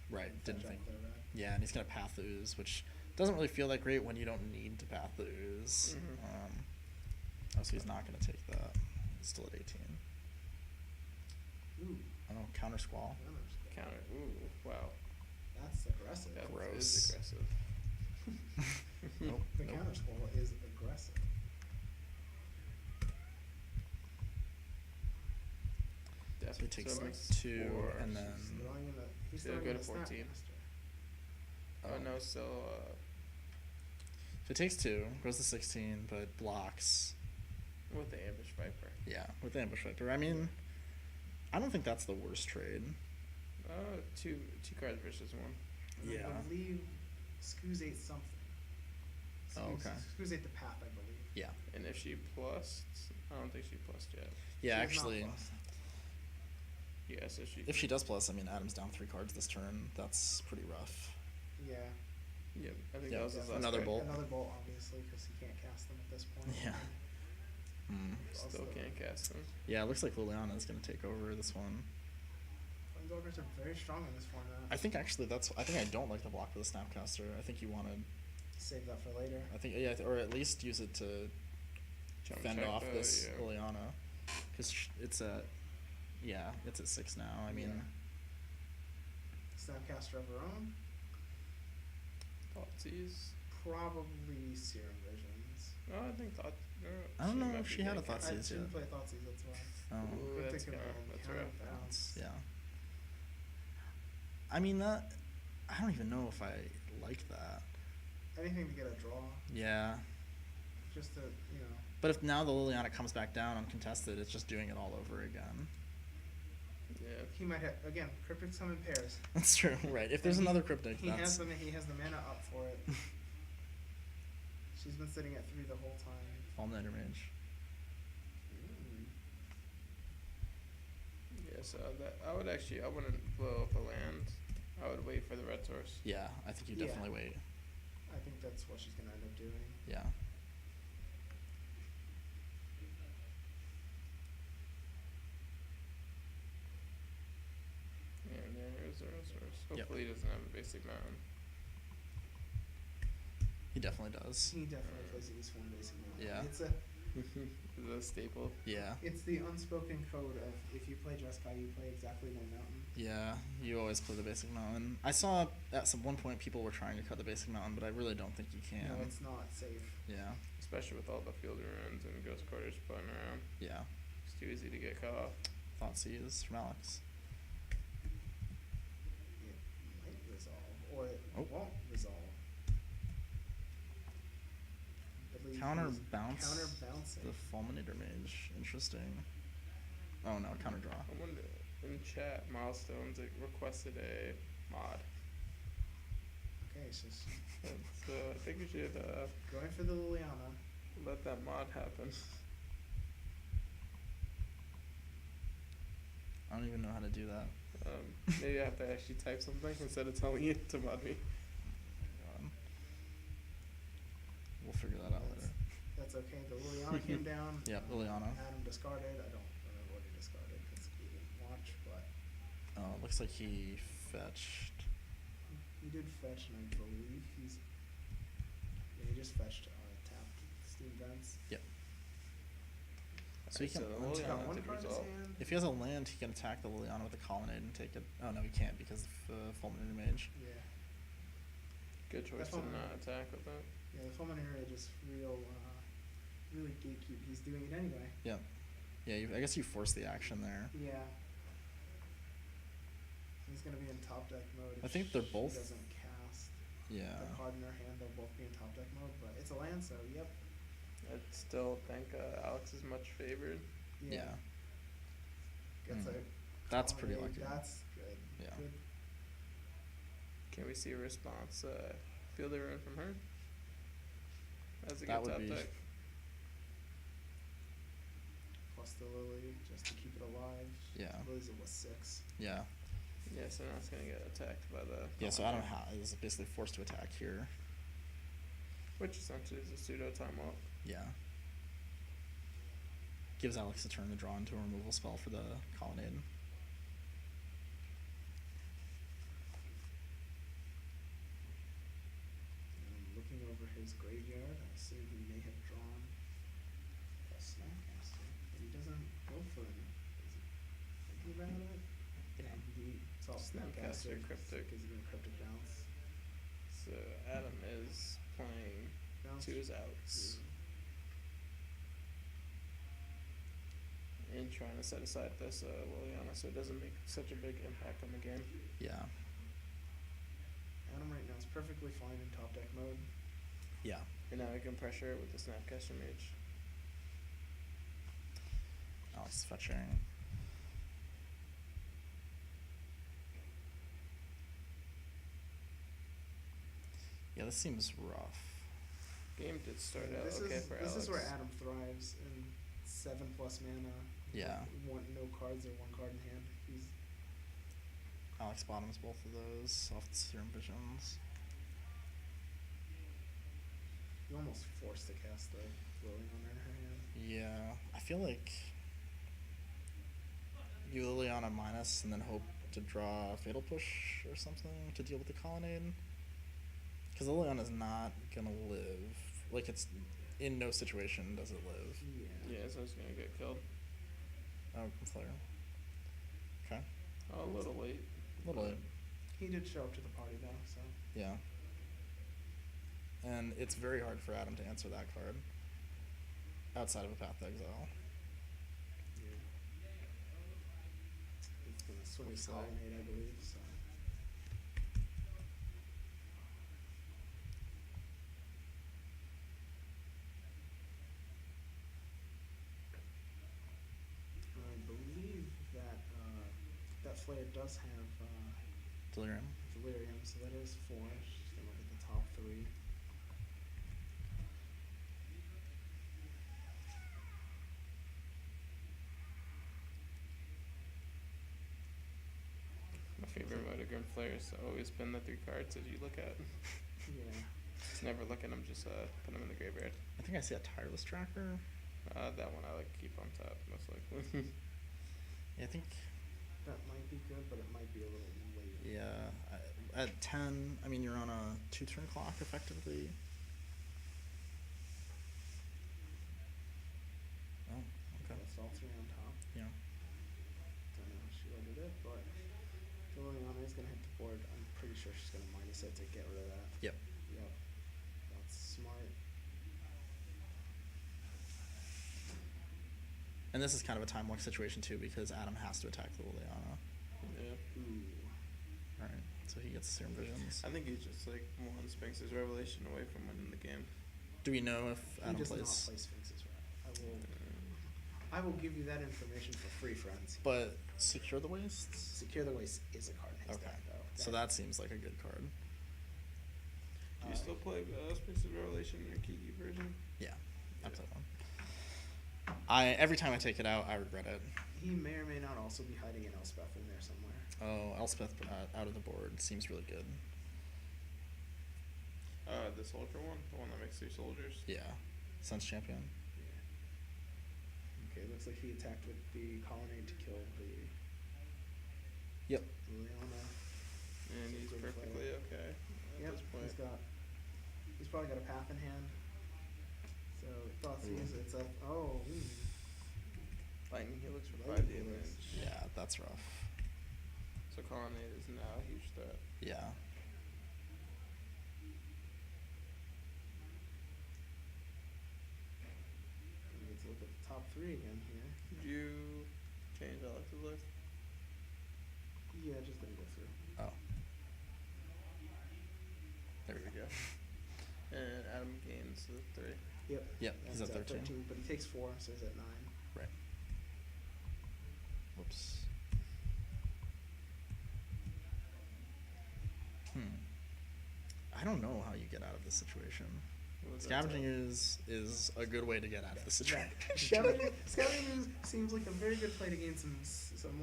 Right, didn't fetch think. up the red. Yeah, and he's gonna path the ooze, which doesn't really feel that great when you don't need to path the ooze. Mhm. Oh, so he's not gonna take that. He's still at 18. Ooh, Oh, counter squall. counters. Counter. Ooh, wow. That's aggressive. That Gross. is aggressive. Nope. The nope. counter squall is aggressive. So he Definitely. takes So it like makes 2, four. and He's then throwing in the. He's So go throwing to in the 14. Snapcaster. Oh no, still. if it takes 2, goes to 16, but blocks. With the Ambush Viper. Yeah, with the ambush viper. I mean, I don't think that's the worst trade. Two cards versus 1. And Yeah. I believe Scooz ate something. Oh, okay. Scooz ate the path, I believe. Yeah. And if she plussed, I don't think she plussed yet. Yeah, She has not actually, lost. Yeah, so she. if she does plus, I mean, Adam's down 3 cards this turn. That's pretty rough. Yeah. Yep, I think Yeah, that was his last another card. bolt. Another bolt, obviously, because he can't cast them at this point. Yeah. Hmm. Still can't cast them. Yeah, it looks like Liliana is going to take over this one. Planeswalkers are very strong in this format. I think actually I think I don't like the block for the Snapcaster. I think you want to, Save that for later. I think, yeah, or at least use it to Jump fend check off the- this yeah. Liliana. Because it's at, yeah, it's at 6 now. I mean, Snapcaster of her own. Thoughtseize. Probably Serum Visions. Oh, I think Thought. I don't know might if be she had a getting Thoughtseize. I yet. didn't play Thoughtseize, that's why. oh, Ooh, Good that's thinking counter. of That's counter rough. bounce. yeah. I mean, that, I don't even know if I like that. Anything to get a draw, Yeah. just to, you know. But if now the Liliana comes back down uncontested, it's just doing it all over again. Yeah. He might have, again, Cryptics come in pairs. That's true, right. If there's And he- another Cryptic, He that's... has the mana up for it. She's been sitting at 3 the whole time. Fulminator Mage. Yeah, so that I wouldn't blow up a land. I would wait for the red source. Yeah, I think you Yeah. definitely wait. I think that's what she's gonna end up doing. Yeah. And there's the red source. Yep. Hopefully he doesn't have a basic mountain. He definitely does. He definitely plays at least one basic mana. Yeah. Is that a staple? Yeah. It's the unspoken code of if you play Jeskai, you play exactly one mountain. Yeah, you always play the basic mountain. I saw at some one point people were trying to cut the basic mountain, but I really don't think you can. No, it's not safe. Yeah. Especially with all the field ruins and ghost quarters floating around. Yeah. It's too easy to get cut off. Thoughtseize from Alex. It might resolve, or it Oh. won't resolve. I believe Counter he's bounce. Counter-bouncing. The Fulminator Mage. Interesting. Oh no, counter draw. I wonder, in chat, Milestones, it requested a mod. Okay, so So I think we should going for the Liliana. let that mod happen. I don't even know how to do that. Maybe I have to actually type something instead of telling you to mod me. We'll figure that out later. That's okay. The Liliana came down. Yep, Liliana. Adam discarded. I don't remember what he discarded because we didn't watch, but Oh, it looks like he fetched. he did fetch, and I believe he's. Yeah, he just fetched tapped Steam Vents. Yep. So he Alright, can the He's untap. got Liliana one did card in his resolve. hand. If he has a land, he can attack the Liliana with a colonnade and take it. Oh no, he can't because of Fulminator Mage. Yeah. Good choice That's to fine. not attack with that. Yeah, the Fulminator just really gatekeep. He's doing it anyway. Yeah. Yeah, I guess you force the action there. Yeah. He's gonna be in top deck mode. I if think they're she both- doesn't cast Yeah. the card in her hand. They'll both be in top deck mode, but it's a land, so yep. I still think Alex is much favored. Yeah. Gets Mm. a That's pretty colonnade. lucky. That's good. Yeah. Good. Can we see a response? Field rune from her? As it That gets would up be- deck. Plus the Lily just to keep it alive. Yeah. Lily's a +6. Yeah. Yeah, so now it's gonna get attacked by the. Yeah, so Adam is basically forced to attack here. Which essentially is a pseudo time walk. Yeah. Gives Alex a turn to draw into a removal spell for the colonnade. And looking over his graveyard, I assume he may have drawn a Snapcaster, but he doesn't go for it. Is he thinking about it? Yeah. He saw Snapcaster, Snapcaster, Cryptic. Is he gonna Cryptic Bounce? So Adam is playing Bounce? to his outs and trying to set aside this Liliana so it doesn't make such a big impact on the game. Yeah. Adam right now is perfectly fine in top deck mode. Yeah. And now we can pressure it with the Snapcaster Mage. Alex is fetching. Yeah, this seems rough. Game did start Yeah, out this okay is, for this Alex. is where Adam thrives in 7+ mana. Yeah. One no cards or one card in hand. He's Alex bottoms both of those off the Serum Visions. you almost forced to cast the Liliana in her hand. Yeah. I feel like you Liliana minus and then hope to draw a Fatal Push or something to deal with the colonnade. Because Liliana's not gonna live. Like, it's in no situation does it live. Yeah. Yeah, so it's gonna get killed. Oh, Flare. Okay. Oh, a little late. A little late. He did show up to the party though, so Yeah. And it's very hard for Adam to answer that card. Outside of a Path to Exile. yeah. He's gonna swing his What's that? colonnade, I believe. So I believe that that flare does have Delirium. delirium, so that is 4. Just gonna look at the top 3. My favorite Motogram Flares always been the 3 cards that you look at. Yeah. Just never look at them, just put them in the graveyard. I think I see a Tireless Tracker. That one I like to keep on top, most likely. Yeah, I think. That might be good, but it might be a little late. Yeah. At 10, I mean, you're on a 2-turn clock effectively. Oh, okay. That's all 3 on top. Yeah. Don't know how she ordered it, but Liliana is gonna hit the board. I'm pretty sure she's gonna minus it to get rid of that. Yep. Yep. That's smart. And this is kind of a time lock situation too because Adam has to attack the Liliana. Yeah. Ooh. Right. So he gets Serum Visions. I think he's just like one Sphinx's Revelation away from winning the game. Do we know if He Adam does not plays? play Sphinx's Wrath. I will give you that information for free, friends. But Secure the Wastes? Secure the Waste is a card in his Okay. deck, though. So that seems like a good card. Do you still play Sphinx's Revelation in your Kiki version? Yeah. Yeah. I'll play one. Every time I take it out, I regret it. He may or may not also be hiding an Elspeth in there somewhere. Oh, Elspeth out of the board seems really good. The soldier one? The one that makes 3 soldiers? Yeah. Sense Champion. Okay, looks like he attacked with the Colonnade to kill the Yep. Liliana. And he's Good play. perfectly okay at Yep, this point. he's probably got a path in hand. So thoughts Ooh. it's up. Oh, Lightning Helix for 5 Lightning damage. Helix. Yeah, that's rough. So Colonnade is now a huge threat. Yeah. we get to look at the top 3 again here. Did you change Alex's list? Yeah, just gonna go through. Oh. There we go. And Adam gains the 3. Yep. Yep, he's at 13. But he takes 4, so he's at 9. Right. Whoops. I don't know how you get out of this situation. What was that Scavenging is a good way to get out of the situation. Scavenging seems like a very good play to gain some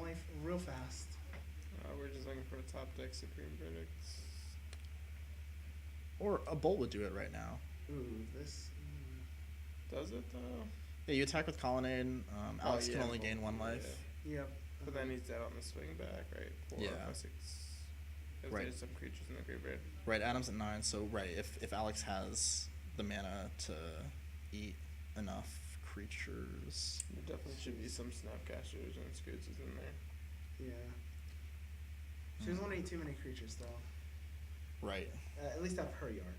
life real fast. We're just looking for the top deck Supreme Verdicts. Or a Bolt would do it right now. Ooh, this. Does it though? Yeah, you attack with Colonnade. Alex can yeah, only gain 1 life. Yep. But then he's dead on the swing back, right? 4 Yeah. or 6. Because Right. there's some creatures in the graveyard. Right, Adam's at 9, so right, if Alex has the mana to eat enough creatures. There definitely should be some Snapcasters and Scootses in there. Yeah. She doesn't want to eat too many creatures, though. Right. At least out of her yard.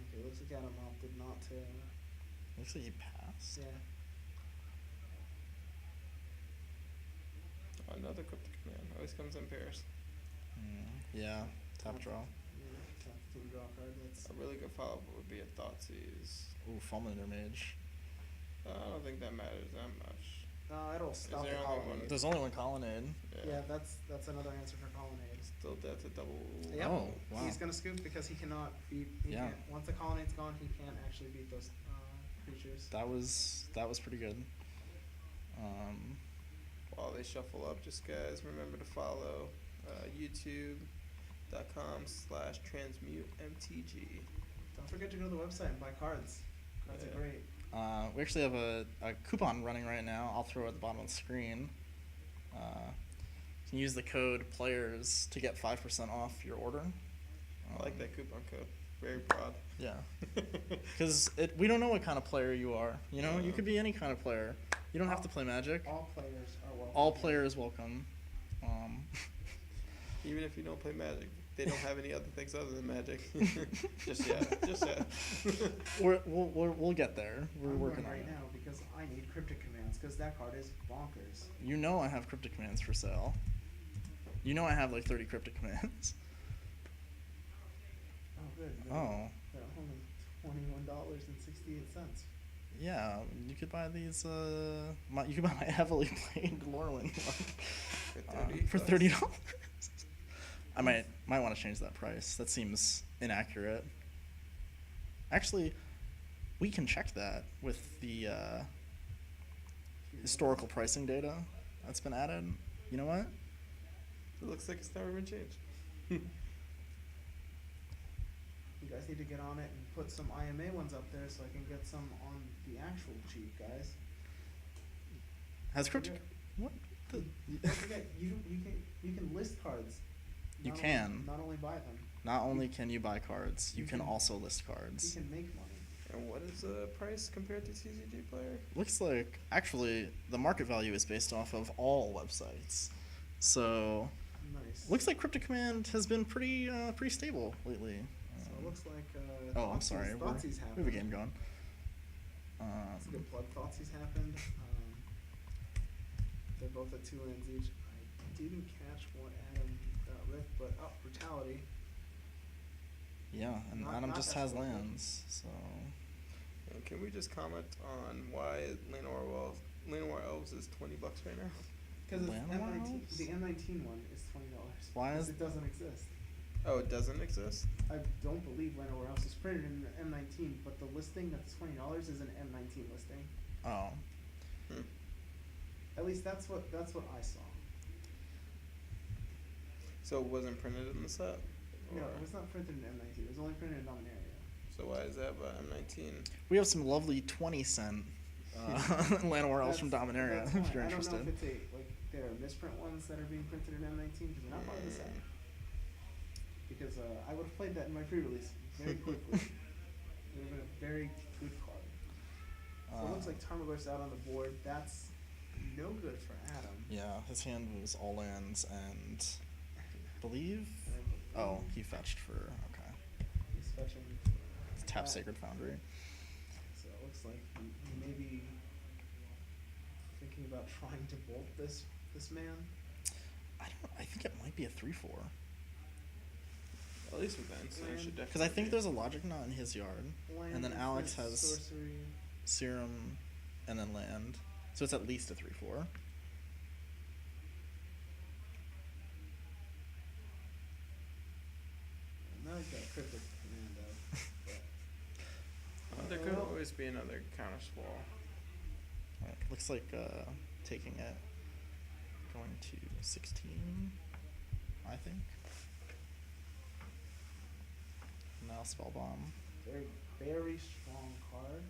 Okay, looks like Adam opted not to. Looks like he passed. Yeah. Another Cryptic Command. Always comes in pairs. Yeah, top draw. Yeah, top team draw card. That's. A really good follow-up would be a Thoughtseize. Ooh, Fulminator Mage. I don't think that matters that much. It'll stop there the only colonnade. one? There's only one Colonnade. Yeah, that's another answer for colonnade. Still dead to double. Yep. Oh, wow. He's gonna scoop because he cannot beat. Yeah. Once the colonnade's gone, he can't actually beat those creatures. That was pretty good. While they shuffle up, just guys, remember to follow youtube.com/transmutemtg. Don't forget to go to the website and buy cards. Cards Yeah. are great. We actually have a coupon running right now. I'll throw it at the bottom of the screen. You can use the code PLAYERS to get 5% off your order. I like that coupon code. Very broad. Yeah. Because we don't know what kind of player you are. You know, you could be any kind of player. You don't have to play Magic. All players are welcome. All players welcome. Even if you don't play Magic, they don't have any other things other than Magic. Just yet. Just yet. We'll get there. We're I'm working going on right it. now because I need cryptic commands because that card is bonkers. You know I have cryptic commands for sale. You know I have like 30 cryptic commands. Oh, good. Oh. They're only $21.68. Yeah, you could buy these. You could buy my heavily played Lorwyn for $30. I might want to change that price. That seems inaccurate. Actually, we can check that with the historical pricing data that's been added. You know what? It looks like it's never been changed. You guys need to get on it and put some IMA ones up there so I can get some on the actual cheap, guys. Has cryptic? What? The, Don't forget, you can list cards. You Not can. only- not only buy them. not only can you buy cards, you You can can- also list You cards. can make money. And what is the price compared to TCG Player? Looks like actually the market value is based off of all websites. So Nice. looks like Cryptic Command has been pretty stable lately. So it looks like. Oh, I'm sorry. We have a game going. Some good blood thoughts happened. They're both at 2 lands each. I didn't catch what Adam got with, but brutality. Yeah, and Not- Adam not just that has slow. lands, so And can we just comment on why Llanowar Elves is $20 right now? Because it's Land M19. Elves? The M19 one is $20. Why because is- it doesn't exist? Oh, it doesn't exist? I don't believe Llanowar Else is printed in the M19, but the listing that's $20 is an M19 listing. oh, Hmm. At least that's what I saw. So it wasn't printed in the set? No, Or- it was not printed in M19. It was only printed in Dominaria. So why is that about M19? we have some lovely 20-cent Llanowar Elves from That's Dominaria, fine. if you're I don't know interested. if it's there are misprint ones that are being printed in M19 because they're not part of the set. Because I would have played that in my pre-release very quickly. It would have been a very good card. So it looks like Tarmogoyf's out on the board. That's no good for Adam. Yeah, his hand was all lands and believe. And I Oh, believe he fetched for okay. he's fetching. Tap that. Sacred Foundry. So it looks like he may be thinking about trying to bolt this man. I think it might be a 3/4 At least with that instant, it should definitely because I think be. there's a Logic Knot in his yard, and then Land, Alex instant, has sorcery. Serum, and then land, so it's at least a 3/4. Now he's got a cryptic command out. But There could always be another counter spell. Looks like taking it, going to 16, I think. Now Spellbomb. very, very strong card.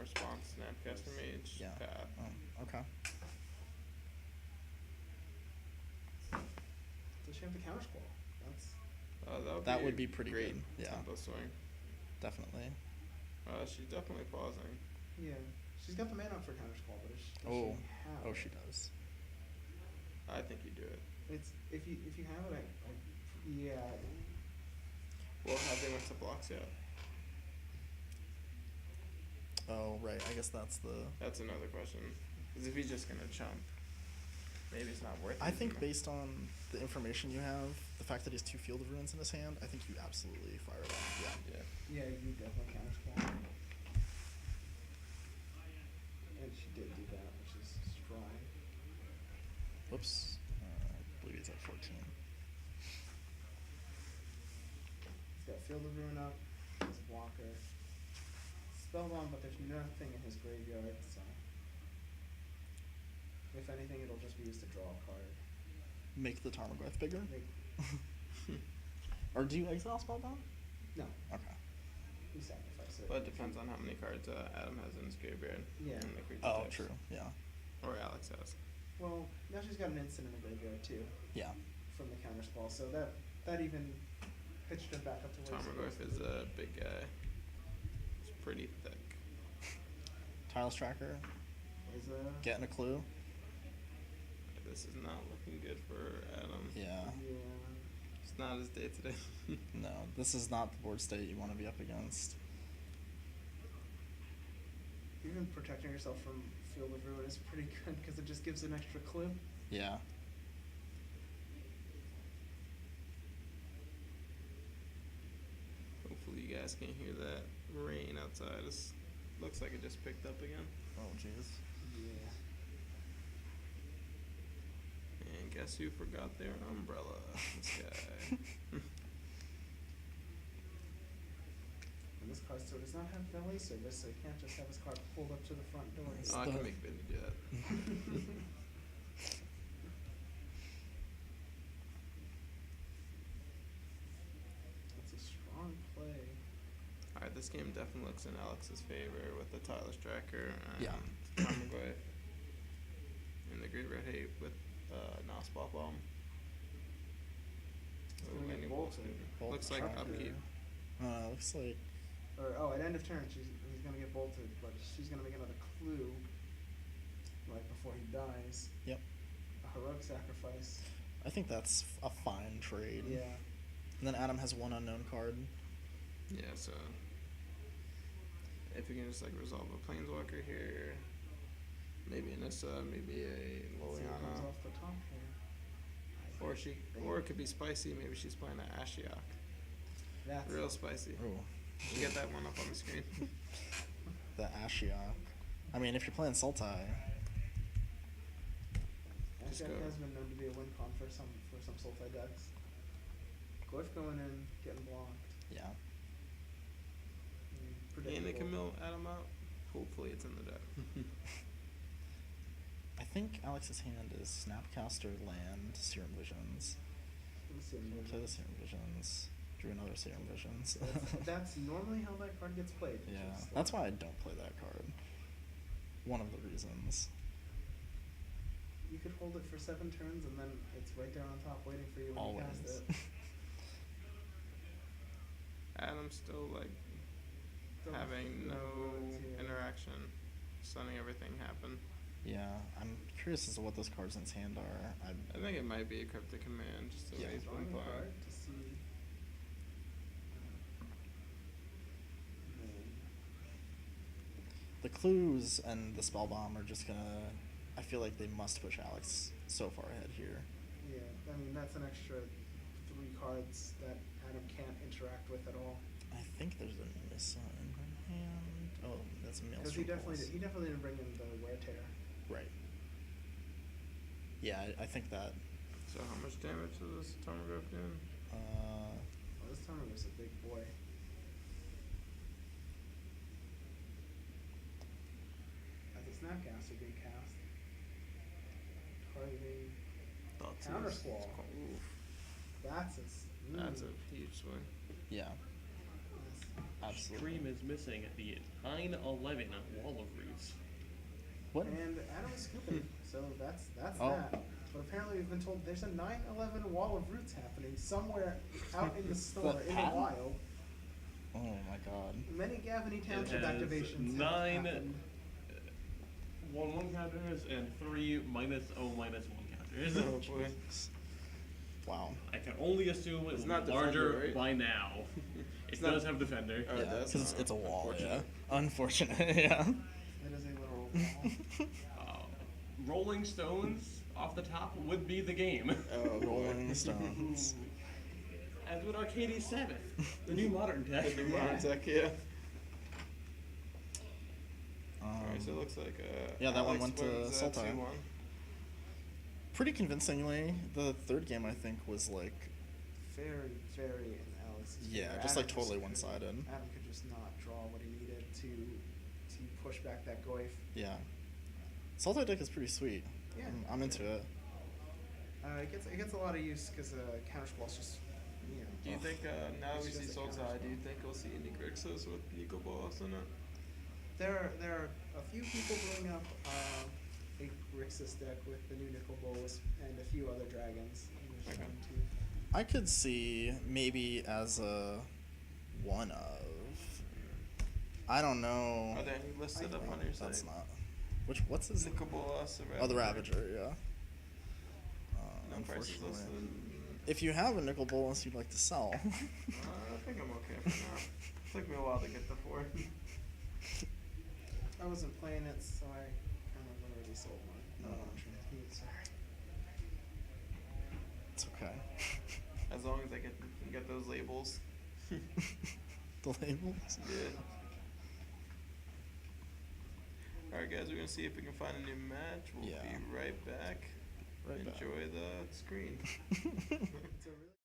Response Snapcaster Mage. Yeah. Path. Oh, okay. Does she have the counter squall? That's That would a be pretty great good, yeah. tempo swing. Definitely. She's definitely pausing. yeah. She's got the mana for counter squall, but does she Oh. have Oh, it? she does. I think you do it. It's if you have it, yeah. Well, have they went to blocks yet? Oh, right. I guess that's the. That's another question. Because if he's just gonna chump, maybe it's not worth it. I think anymore. based on the information you have, the fact that he has 2 Field of Ruins in his hand, I think you absolutely fire it off. Yeah. Yeah. Yeah, you definitely counter squall. And she did do that, which is strong. Whoops. I believe he's at 14. He's got Field of Ruin up, his blocker. Spellbomb, but there's nothing in his graveyard, so. If anything, it'll just be used to draw a card. Make the Tarmogoyf bigger? Make, Or do you exile Spellbomb? no, Okay. you sacrifice it. But it depends on how many cards Adam has in his graveyard. Yeah. And the creature Oh, types. true. Yeah. Or Alex has. Well, now she's got an instant in the graveyard too, Yeah. from the counter spell, so that even pitched her back up to where it's Tarmogoyf supposed is to be. a big guy. It's pretty thick. Tireless Tracker. Is Getting a clue. This is not looking good for Adam. Yeah. yeah. It's not his day today. No, this is not the board state you want to be up against. Even protecting yourself from Field of Ruin is pretty good because it just gives an extra clue. Yeah. Hopefully you guys can hear that rain outside. It looks like it just picked up again. Oh, jeez. Yeah. And guess who forgot their umbrella? This guy. And this card still does not have valet service, so you can't just have his card pulled up to the front door. Oh, I can make Vinny do that. That's a strong play. Alright, this game definitely looks in Alex's favor with the Tyler's Tracker and Yeah. Tarmogoyf. And the Great Red Hate with Nos Bomb. It's Oh, gonna get any bolted. Bolt Looks like Tracker. upkeep. Looks like. Or at end of turn, he's gonna get bolted, but she's gonna make another clue right before he dies. Yep. A heroic sacrifice. I think that's a fine trade. Yeah. And then Adam has 1 unknown card. Yeah, so If you can just like resolve a Planeswalker here, maybe an Issa, maybe a See what comes Liliana, off the top here. or it could be spicy. Maybe she's playing an Ashiok. That's Real spicy. Ooh, You get that one up on the screen. the Ashiok. I mean, if you're playing Sultai, Just Ashiok go. has been known to be a win con for some Sultai decks. Glyph going in, getting blocked. yeah. And they can Predictable. mill Adam out. Hopefully it's in the deck. I think Alex's hand is Snapcaster, Land, Serum Visions. Let's see. We'll play the Serum Visions. Drew another Serum Visions. That's normally how that card gets played. Yeah, Just that's like- why I don't play that card. One of the reasons. You could hold it for 7 turns and then it's right there on top waiting for you when you cast Always. it. Adam's still like Don't having know no words here. interaction, just letting everything happen. Yeah, I'm curious as to what those cards in his hand are. I think it might be a cryptic command, just the Yeah. way he's been Drawing a playing. card to see. The clues and the spell bomb are just gonna. I feel like they must push Alex so far ahead here. Yeah, I mean that's an extra 3 cards that Adam can't interact with at all. I think there's a Nissa in her hand. Oh, that's a Because Maelstrom. he definitely didn't bring in the wear tear. Right. Yeah, I think that. So how much damage is this Tomograph doing? Oh, this time it was a big boy. As a Snapcaster being cast. Targeting. Thoughts Counter is- Squall. Oof. That's a a huge swing. Yeah, absolutely. Stream is missing the 9/11 Wall of Roots. What? And Adam is scooping, so that's Oh. that. But apparently we've been told there's a 9/11 Wall of Roots happening somewhere out in the store, The in the patent? wild. Oh my God. Many Gavany Township has activations have 9 happened. 1/1 counters and 3 -0/-1 counters. Oh boy. Wow. I can only assume It's it's not larger Defender, right? by now. It It's not- does have Defender. Oh, it Yeah, does? because Oh, it's a wall. Yeah. unfortunate. Unfortunate. Yeah. It is a little wall. Rolling Stones off the top would be the game. Oh, boy. Rolling Stones. As would Arcades Sabbath, the new modern deck. The new modern tech, yeah. Alright, so it Um, looks like yeah, that one Alex went to wins, Sultai. 2-1. pretty convincingly. The third game I think was like, Very, very in Alex's yeah, favor. just like Adam totally could- one-sided. Adam could just not draw what he needed to push back that Goyf. Yeah. Sultai deck is pretty sweet. Yeah. I'm into it. It gets a lot of use because Counter Squall's just, you know. Do you think now that we It's see just a Sultai, counter do you spell. think we'll see any Grixis with Nico Bolas in it? There are a few people bring up a Grixis deck with the new Nicol Bolas and a few other dragons. And there's Okay. one, too. I could see maybe as a one of. I don't know. Are there any listed up on your site? That's not. What's his? Nico Bolas, the Ravager. Oh, the Ravager. Yeah. No prices Unfortunately. listed. If you have a nickel bolus you'd like to sell. I think I'm okay for now. Took me a while to get the 4. I wasn't playing it, so I kind of already sold mine. Oh. Sorry. It's okay. As long as I can get those labels. The labels. Yeah. Alright guys, we're gonna see if we can find a new match. We'll Yeah. be right back. Right back. Enjoy the screen. It's a really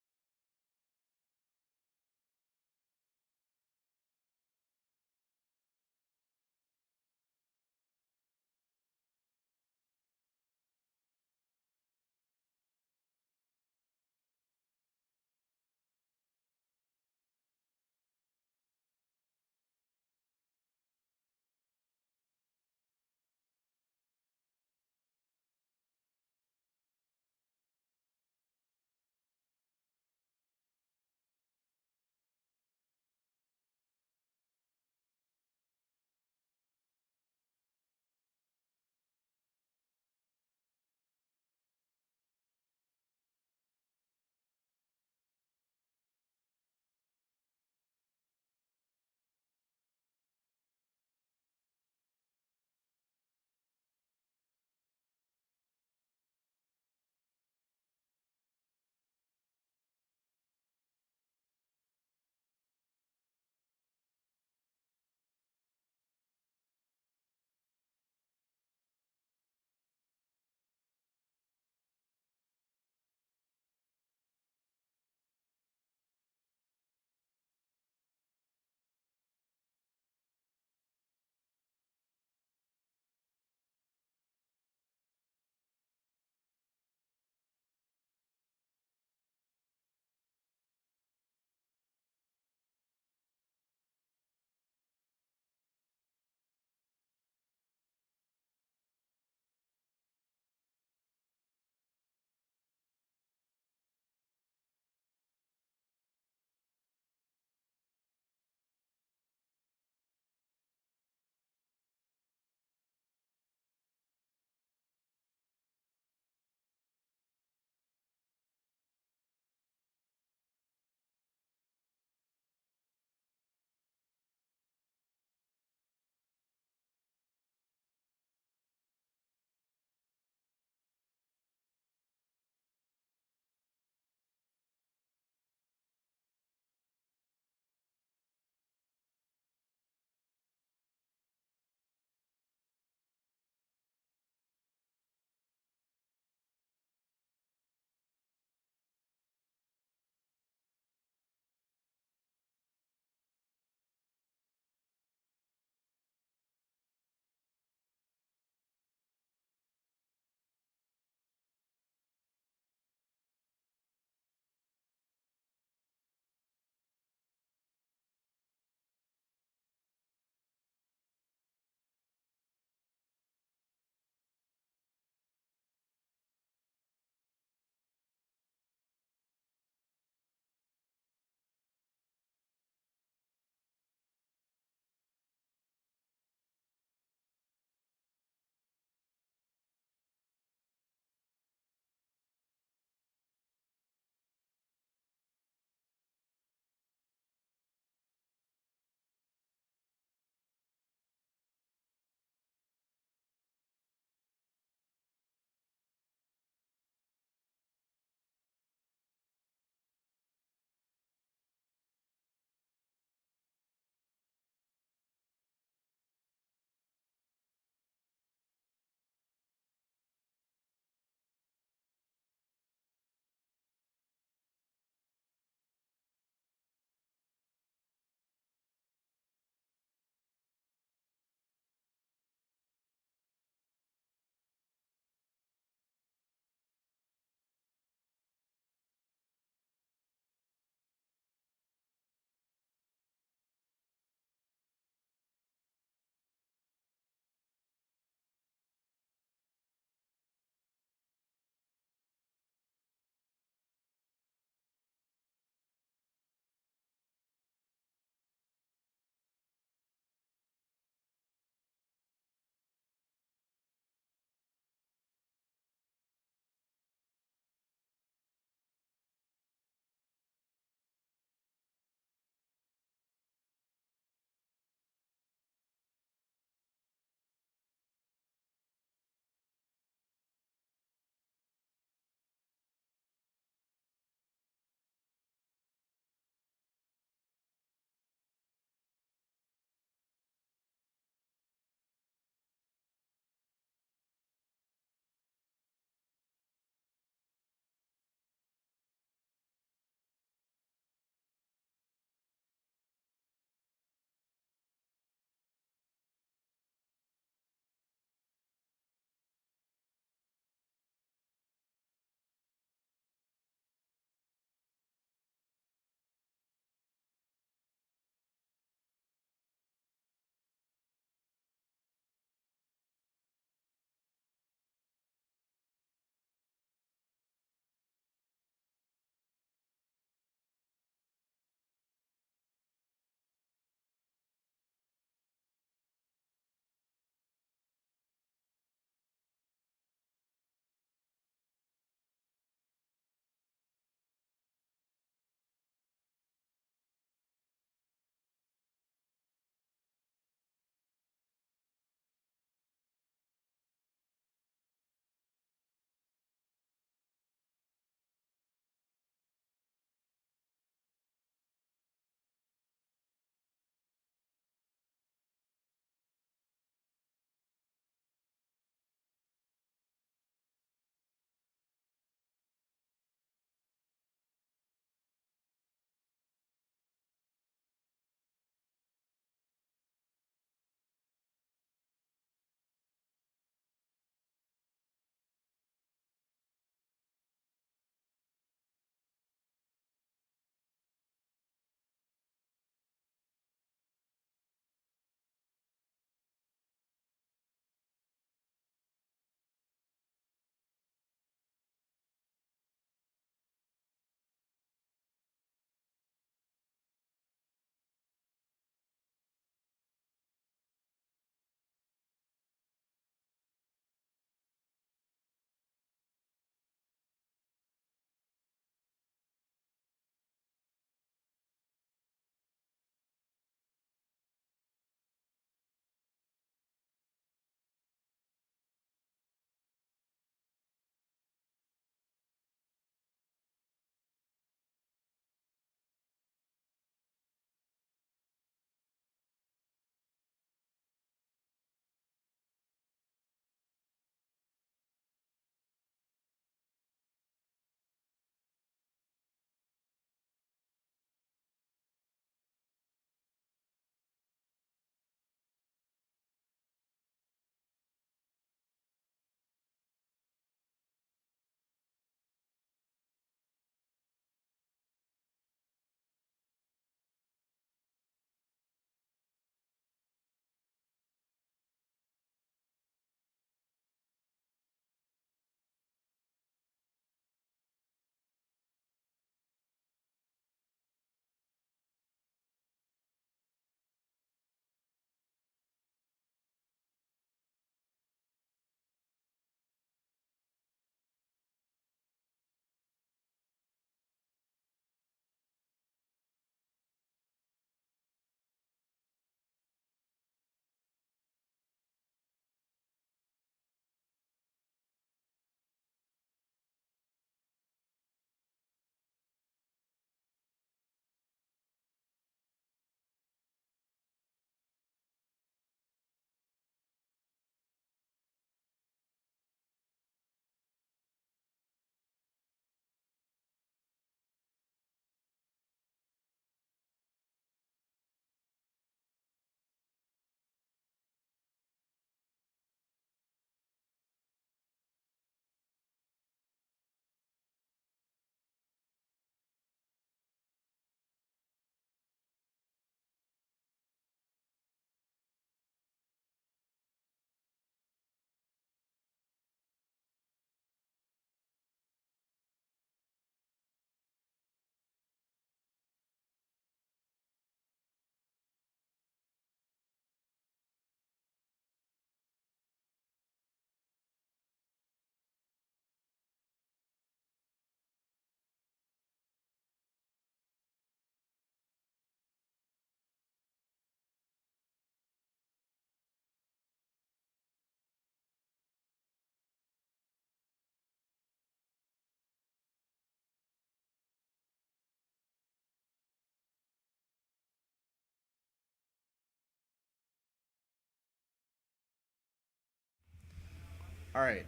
All right,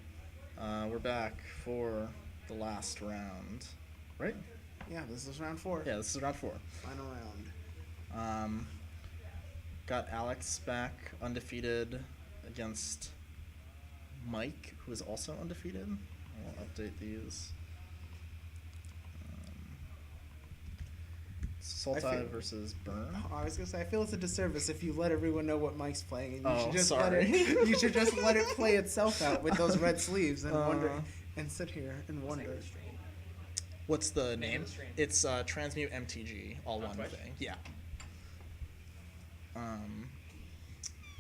we're back for the last round, right? Yeah, this is round 4. Yeah, this is round 4. Final round. Got Alex back undefeated against Mike, who is also undefeated. I'll update these. Sultai versus Burn. I was gonna say, I feel it's a disservice if you let everyone know what Mike's playing, and you Oh, should just sorry. you should just let it play itself out with those red sleeves and wonder and sit here and What's the name wonder. of the stream? What's the Name name? of the stream. It's Transmute MTG, all On one Twitch? thing. Yeah.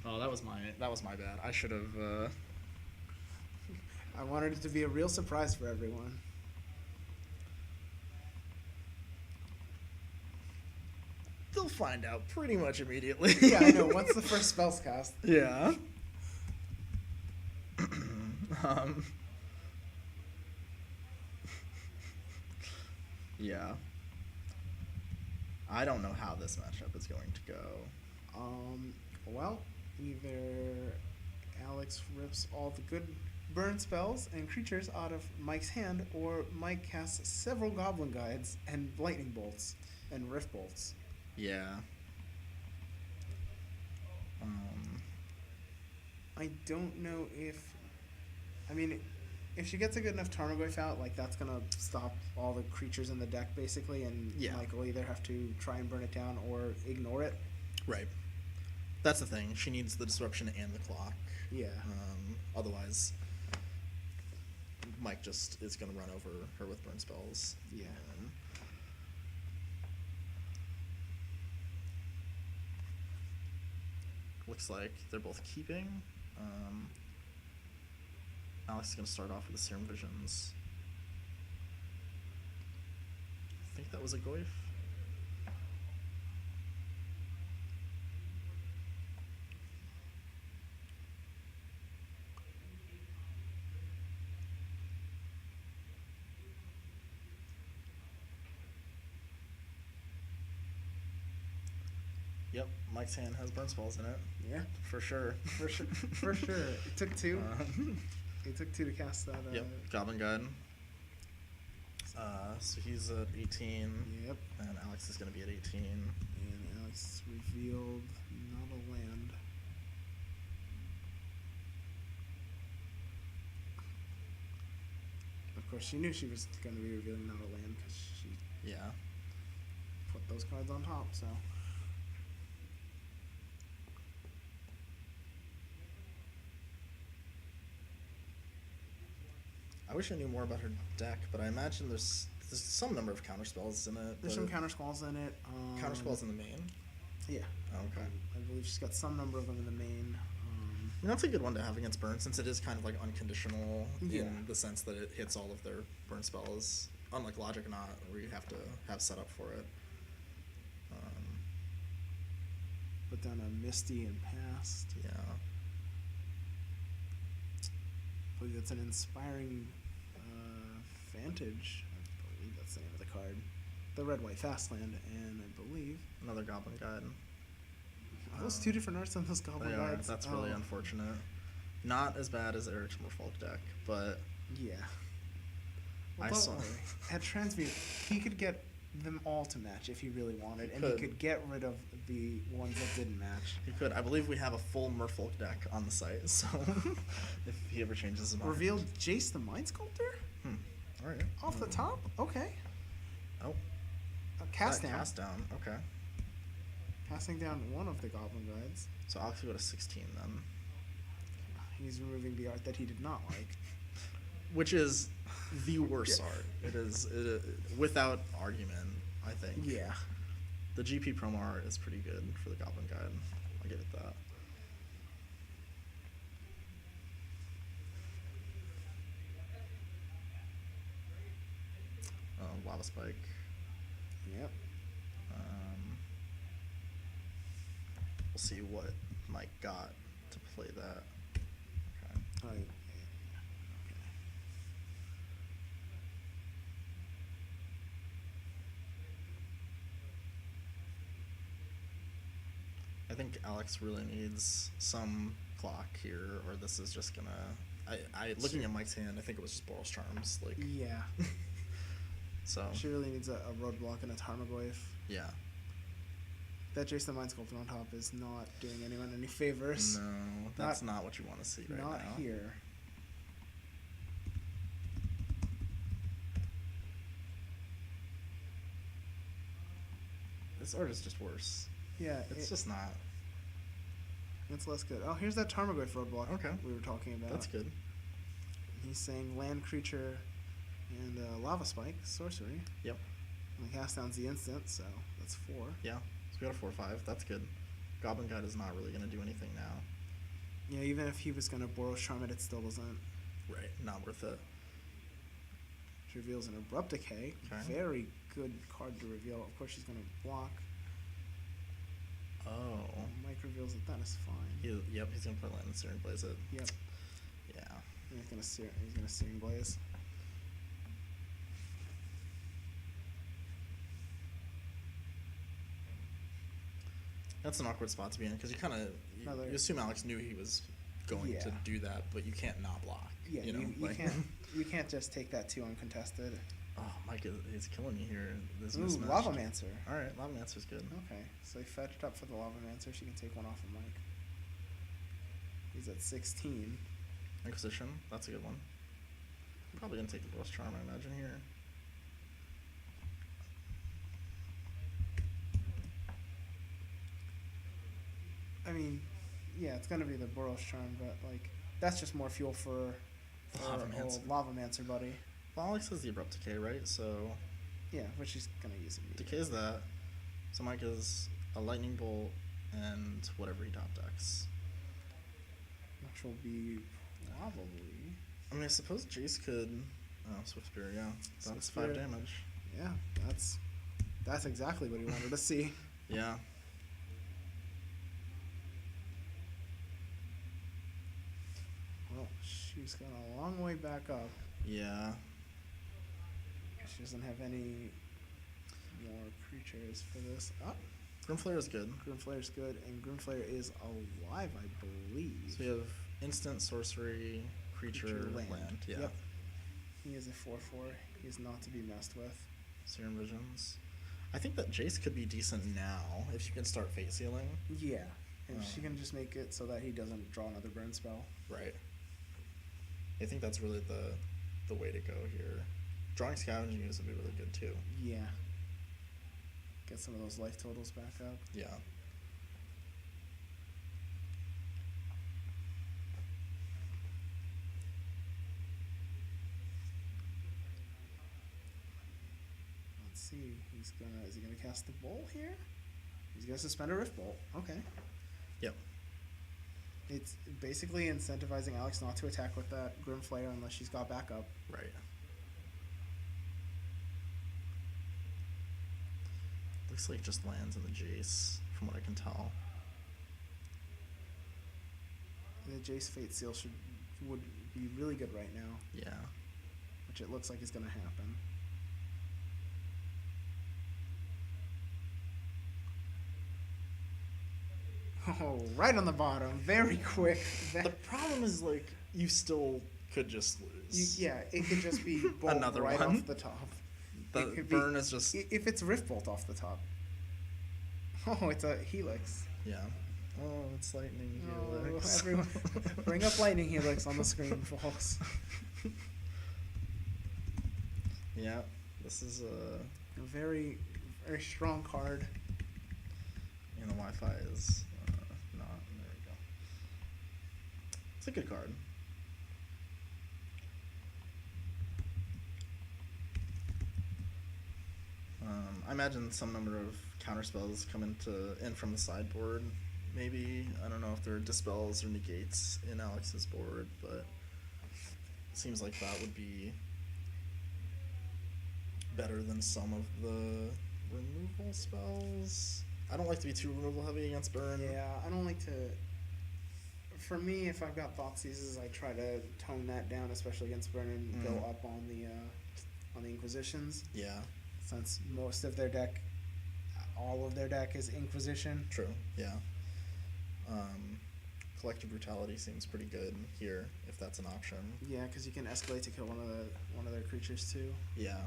Oh, that was my bad. I should have. I wanted it to be a real surprise for everyone. They'll find out pretty much immediately. Yeah, I know. Once the first spell's cast. Yeah. Yeah. I don't know how this matchup is going to go. Well, either Alex rips all the good burn spells and creatures out of Mike's hand, or Mike casts several Goblin Guides and Lightning Bolts and Rift Bolts. Yeah. I don't know if... I mean, if she gets a good enough Tarmogoyf out, like, that's gonna stop all the creatures in the deck, basically, and Yeah. Mike will either have to try and burn it down or ignore it. Right. That's the thing. She needs the disruption and the clock. Yeah. Otherwise, Mike just is going to run over her with burn spells. Yeah. Looks like they're both keeping. Alex is going to start off with the Serum Visions. I think that was a Goyf. Yep, Mike's hand has burn spells in it. Yeah. For sure. For sure. For sure. It took 2. Um, It took 2 to cast that. Yep, Goblin Guide. So he's at 18. Yep. And Alex is going to be at 18. And Alex revealed not a land. Of course, she knew she was going to be revealing not a land because she Yeah. put those cards on top, so. I wish I knew more about her deck, but I imagine there's some number of counterspells in it. There's but some counter squalls in it. counterspells in the main. Yeah. Oh, okay. I believe she's got some number of them in the main. I mean, that's a good one to have against burn, since it is kind of like unconditional Yeah. in the sense that it hits all of their burn spells, unlike Logic Knot, where you have to have setup for it. Put down a Misty and Past. Yeah. I believe that's an Inspiring Vantage. I believe that's the name of the card. The red-white fastland, and I believe Another Goblin Guide. those 2 different arts on those Goblin They are. Guides. That's really Oh, unfortunate. Not as bad as Eric's Merfolk deck, but Yeah. I Well, saw. don't worry. At Transmute, he could get them all to match if he really wanted, and could. he could get rid of the ones that didn't match. He could. I believe we have a full Merfolk deck on the site, so if he ever changes his mind. Revealed Jace the Mind Sculptor All right. off the top. Okay. Oh, Cast down. Cast down. Okay. Casting down one of the Goblin Guides. So Alex will go to 16 then, He's removing the art that he did not like. which is the worst art. It is without argument. I think. Yeah. The GP promo art is pretty good for the Goblin Guide. I'll give it that. Lava Spike. Yep. We'll see what Mike got to play that. Okay. Okay. I think Alex really needs some clock here, or this is just gonna I looking at Mike's hand, I think it was just Boros Charms. Like, Yeah. so She really needs a roadblock and a Tarmogoyf. yeah. That Jason Mind Sculptor on top is not doing anyone any favors. No, that's not what you want to see right Not now. here. This art is just worse. Yeah, It's just not. it's less good. Oh, here's that Tarmogoyf roadblock Okay. we were talking about. That's good. He's saying land creature and lava spike, sorcery. Yep. And he cast down the instant, so that's 4. Yeah. So we got a 4/5. That's good. Goblin Guide is not really going to do anything now. Yeah, even if he was going to Boros Charm it still doesn't. Right. Not worth it. She reveals an Abrupt Decay. Okay. Very good card to reveal. Of course, she's going to block. Oh. Mike reveals that is fine. Yep. He's going to play land and Searing Blaze it. Yep. Yeah. And he's gonna Searing Blaze. That's an awkward spot to be in because you kind of Another- you assume Alex knew he was going to Yeah. do that, but you can't not block. Yeah, you know, you can't just take that 2 uncontested. Oh, Mike is killing me here. This Ooh, mismatch. Lavamancer. All right, Lavamancer's good. Okay, so he fetched up for the Lavamancer. She can take 1 off of Mike. He's at 16. Inquisition, that's a good one. Probably gonna take the Boros Charm, I imagine here. I mean, yeah, it's gonna be the Boros Charm, but like that's just more fuel for Lavamancer. old Lavamancer buddy. Well, Alex has the Abrupt Decay, right? So Yeah, which he's gonna use immediately. decays that. So Mike is a Lightning Bolt and whatever he top decks. Which will be probably. I mean, I suppose Jace could. Oh, Swift Spear, yeah. Swift That's Spear. 5 damage. Yeah, that's exactly what he wanted to see. Yeah. Well, she's gone a long way back up. Yeah. She doesn't have any more creatures for this. Oh, Grimflare is good. Grimflare's good, and Grimflare is alive, I believe. So we have instant, sorcery, creature, land. Yeah. Yep. He is a 4/4. He is not to be messed with. Serum Visions. I think that Jace could be decent now if you can start Fate Sealing. Yeah, and she Um, can just make it so that he doesn't draw another burn spell. Right. I think that's really the way to go here. Drawing Scavenging Ooze would be really good too. Yeah. Get some of those life totals back up. Yeah. Let's see. Is he gonna cast the bolt here? He's gonna suspend a Rift Bolt. Okay. Yep. It's basically incentivizing Alex not to attack with that Grimflare unless she's got backup. Right. Looks like just lands in the Jace, from what I can tell. The Jace Fate Seal would be really good right now, Yeah. which it looks like is gonna happen. Oh, right on the bottom, very quick. The problem is, like, you still could just lose. Yeah, it could just be bolt Another right one? off the top. The It could be- burn is just. If it's Rift Bolt off the top. Oh, it's a Helix. Yeah. Oh, it's lightning Oh, helix. everyone, bring up Lightning Helix on the screen, folks. Yeah, this is A very, very strong card. and the Wi-Fi is not. There we go. It's a good card. I imagine some number of counter spells come in from the sideboard. Maybe I don't know if there are dispels or negates in Alex's board, but it seems like that would be better than some of the removal spells. I don't like to be too removal heavy against burn. Yeah, I don't like to. For me, if I've got Thoughtseizes, I try to tone that down, especially against burn, and go up on the Inquisitions. Yeah. Since most of their deck, all of their deck is Inquisition. True. Yeah. Collective Brutality seems pretty good here, if that's an option. Yeah, because you can escalate to kill one of their creatures too. Yeah.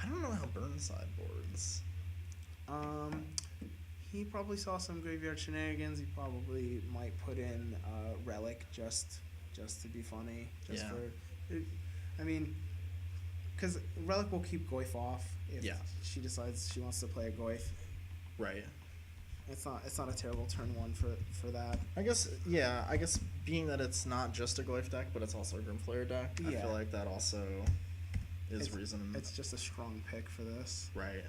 I don't know how Burn sideboards. He probably saw some graveyard shenanigans. He probably might put in Relic just to be funny. Just Yeah. for, I mean, because Relic will keep Goyf off if Yeah. she decides she wants to play a Goyf. Right. It's not a terrible turn one for that. I guess being that it's not just a Goyf deck, but it's also a Grimflayer deck, I Yeah. feel like that also is reason. It's just a strong pick for this. Right.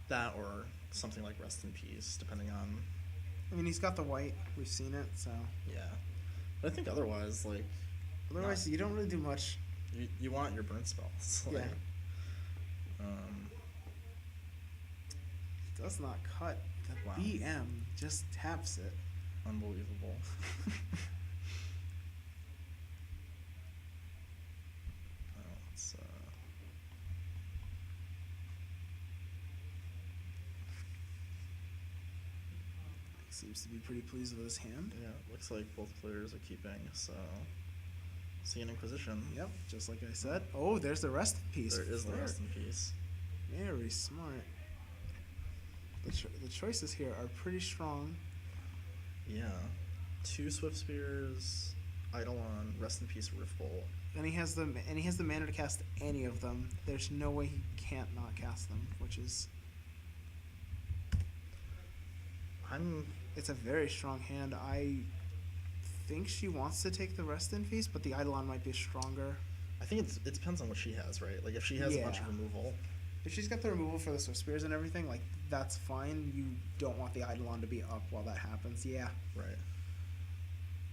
That or something like Rest in Peace, depending on. I mean, he's got the white. We've seen it, so. Yeah. But I think otherwise, like. Otherwise, you don't really do much. You want your burn spells. Like, Yeah. Does not cut. The Wow. BM just taps it. Unbelievable. Let's, Seems to be pretty pleased with his hand. yeah, looks like both players are keeping, so. See an Inquisition. Yep, just like I said. Oh, there's the rest piece. There is the There. Rest in Peace. Very smart. The choices here are pretty strong. Yeah. 2 Swift Spears, Eidolon, Rest in Peace, Riftbolt. And he has the mana to cast any of them. There's no way he can't not cast them, which is it's a very strong hand. I think she wants to take the Rest in Peace, but the Eidolon might be stronger. I think it depends on what she has, right? Like if she has a bunch of Yeah. removal. If she's got the removal for the Swift Spears and everything, like that's fine. You don't want the Eidolon to be up while that happens. Yeah. Right.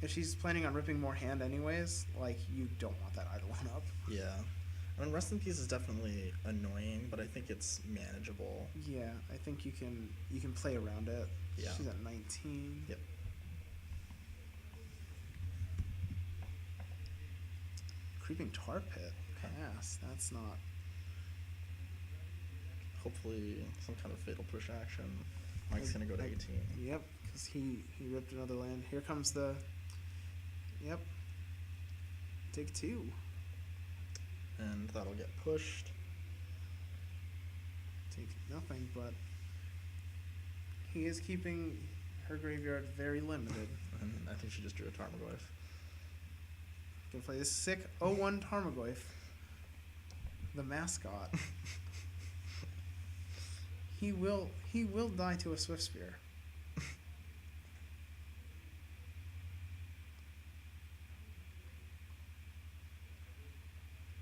If she's planning on ripping more hand anyways, like you don't want that Eidolon up. Yeah. I mean, Rest in Peace is definitely annoying, but I think it's manageable. Yeah, I think you can play around it. Yeah. She's at 19. Yep. Creeping Tar Pit. Pass. That's not. Hopefully some kind of fatal push action. Mike's gonna go to 18. Yep, because he ripped another land. Here comes the. Yep. Take 2. And that'll get pushed. Take nothing, but he is keeping her graveyard very limited. And I think she just drew a Tarmogoyf. Can play this sick 0-1 Tarmogoyf, the mascot. He will die to a Swift Spear.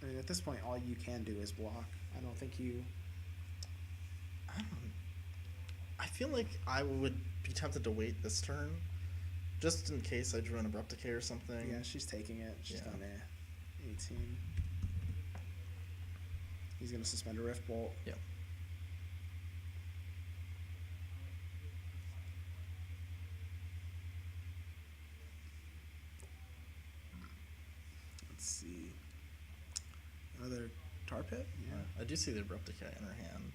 I mean, at this point, all you can do is block. I don't think you. I feel like I would be tempted to wait this turn, just in case I drew an Abrupt Decay or something. Yeah, she's taking it. She's Yeah. done 18. He's gonna suspend a Rift Bolt. Yep. Let's see. Another Tar Pit? Yeah. I do see the Abrupt Decay in her hand.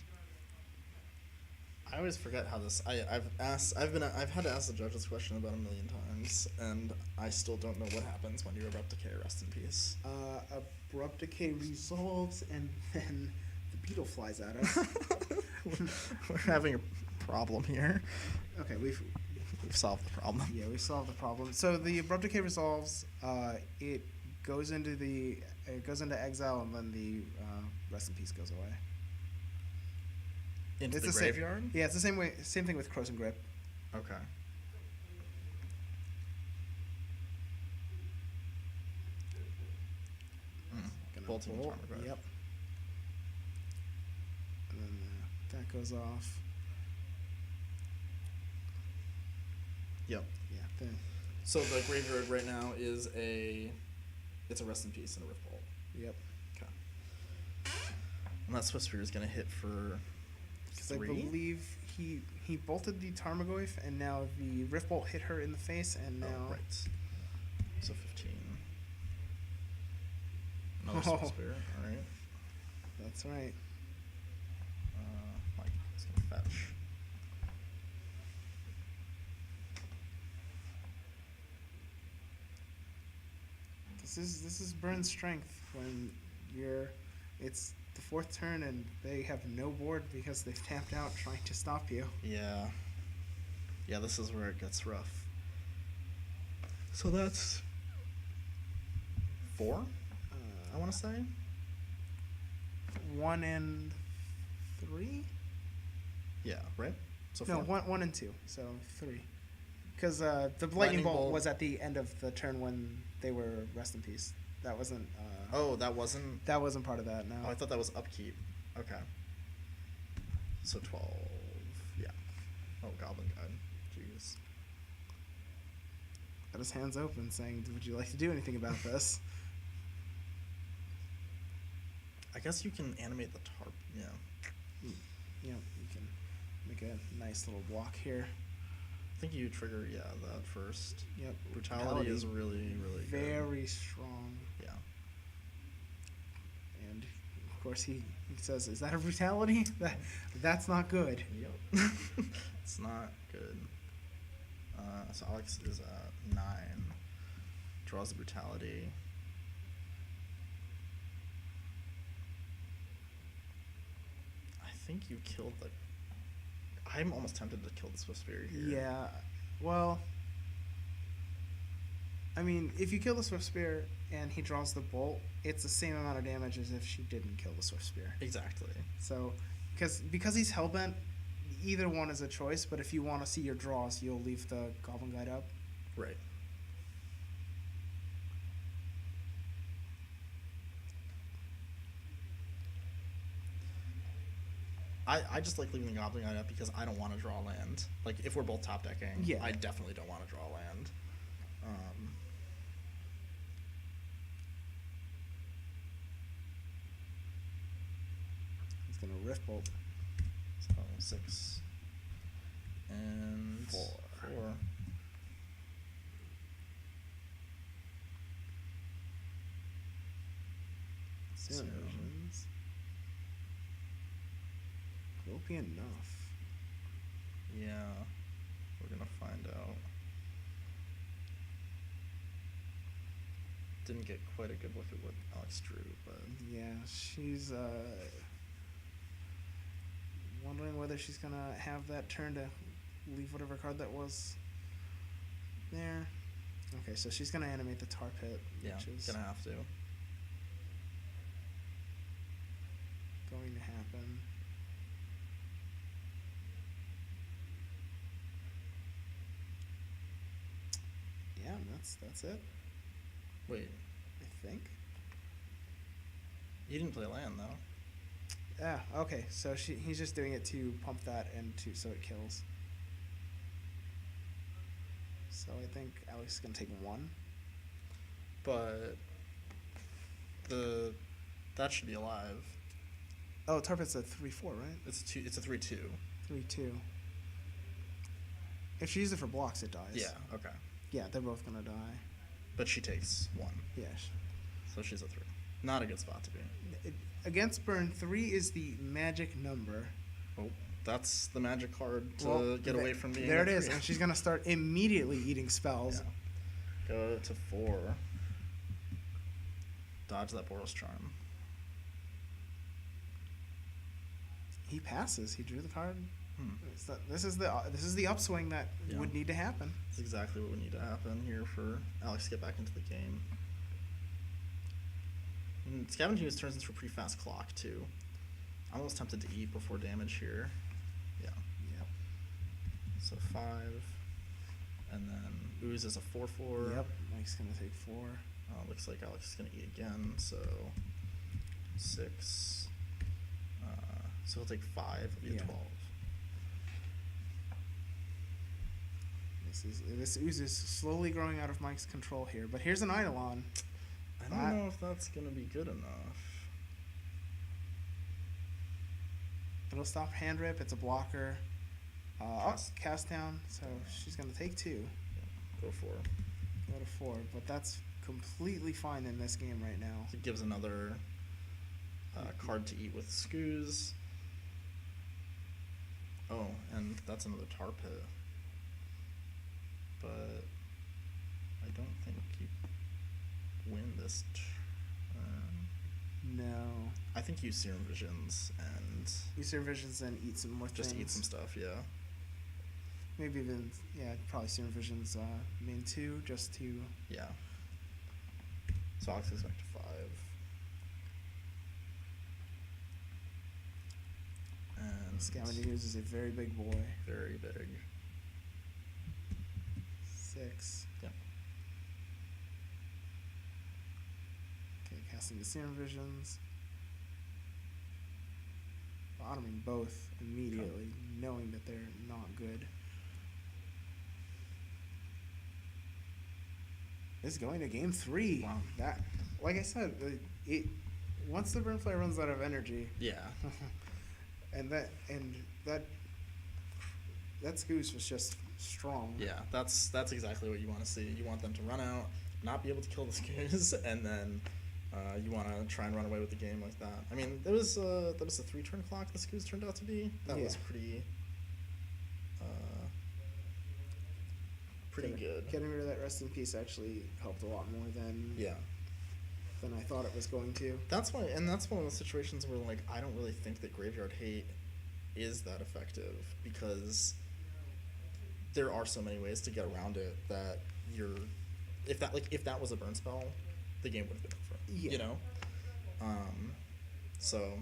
I always forget how this. I've had to ask the judge this question about 1,000,000 times, and I still don't know what happens when you Abrupt Decay. Rest in Peace. Abrupt Decay resolves, and then the beetle flies at us. We're having a problem here. Okay, we've solved the problem. Yeah, we solved the problem. So the Abrupt Decay resolves. It goes into exile, and then the Rest in Peace goes away. Into It's the the same- graveyard? Yeah, it's the same thing with Crows and Grip. Okay. Gonna Bolting bolt. Tarmogoyf. Yep. And then that goes off. Yep. Yeah. Then So the graveyard right now is it's a Rest in Peace and a Rift Bolt. yep. Okay. And that Swift Spear is gonna hit for Because I 3? believe he bolted the Tarmogoyf, and now the Rift Bolt hit her in the face, and now. Oh, right. So 15. Another Oh. Swift Spear. All right. That's right. Mike is gonna fetch. This is Burn's strength when it's the 4th turn and they have no board because they've tapped out trying to stop you. Yeah. Yeah, this is where it gets rough. So that's 4, I want to say. 1 and 3? Yeah, right? So No, 4. 1 and 2, so 3. Because the lightning bolt was at the end of the turn when they were rest in peace. That wasn't. Oh, that wasn't. That wasn't part of that. No. Oh, I thought that was upkeep. Okay. So 12. Yeah. Oh, Goblin Guide. Jeez. Got his hands open, saying, "Would you like to do anything about this?" I guess you can animate the tarp. Yeah. You can make a nice little block here. I think you trigger, that first. Yep. Brutality is really, really good. Very strong. Yeah. And of course he says, "Is that a brutality? That's not good." Yep. It's not good. So Alex is at 9. Draws the brutality. I think you killed the. I'm almost tempted to kill the Swift Spear here. Yeah. Well, I mean, if you kill the Swift Spear and he draws the bolt, it's the same amount of damage as if she didn't kill the Swift Spear. Exactly. So, because he's hellbent, either one is a choice. But if you want to see your draws, you'll leave the Goblin Guide up. Right. I just like leaving the Goblin Guide up because I don't want to draw land. Like, if we're both top decking, Yeah. I definitely don't want to draw land. He's gonna Rift Bolt. So 6 and 4. Zero visions. Will be enough. Yeah, we're gonna find out. Didn't get quite a good look at what Alex drew, but Yeah, she's wondering whether she's gonna have that turn to leave whatever card that was there. Okay, so she's gonna animate the tar pit, yeah, which is gonna have to. going to happen. Yeah, that's it. Wait, I think. he didn't play land though. Yeah. Okay. So he's just doing it to pump that and so it kills. So I think Alex is gonna take 1. But that should be alive. Oh, Tarpit's a 3/4, right? It's a 3/2. 3/2. If she uses it for blocks, it dies. Yeah. Okay. Yeah, they're both gonna die. But she takes 1, Yes. so she's a 3. Not a good spot to be. Against Burn, 3 is the magic number. Oh, that's the magic card to Well, get away from being. There a it is, 3. and she's gonna start immediately eating spells. Yeah. Go to 4. Dodge that Boros Charm. He passes. He drew the card. Hmm. This is the upswing that Yeah. would need to happen. That's exactly what would need to happen here for Alex to get back into the game. And Scavenging Ooze turns into a pretty fast clock too. I'm almost tempted to eat before damage here. Yeah. Yep. So 5, and then Ooze is a 4/4. Yep. Mike's gonna take 4. Looks like Alex is gonna eat again. So 6. So he'll take 5. It'll be a Yeah. 12. This ooze is slowly growing out of Mike's control here. But here's an Eidolon. I don't know if that's gonna be good enough. It'll stop hand rip. It's a blocker. Cast down. So she's gonna take 2. Go for. Go to 4. But that's completely fine in this game right now. It gives another card to eat with Skoos. Oh, and that's another tar pit. But I don't think you win this turn. No. I think use Serum Visions and Use your visions and eat some more just things. eat some stuff, yeah. Maybe even, yeah, probably Serum Visions main 2 just to... Yeah. So Alex goes back to 5. And Scavengers is a very big boy. very big. 6. Yep. Okay, casting the Serum Visions. Bottoming both immediately, knowing that they're not good. It's going to game 3. Wow. That, like I said, it once the Burnfly runs out of energy, Yeah. and that Scoose was just strong. Yeah, that's exactly what you want to see. You want them to run out, not be able to kill the Scoos, and then you want to try and run away with the game like that. I mean, that was a 3-turn clock the Scoos turned out to be. That was pretty good. Getting rid of that Rest in Peace actually helped a lot more than Yeah. I thought it was going to. That's why, and that's one of the situations where, like, I don't really think that Graveyard Hate is that effective, because there are so many ways to get around it that if that was a burn spell, the game would have been over. Yeah. You know? So,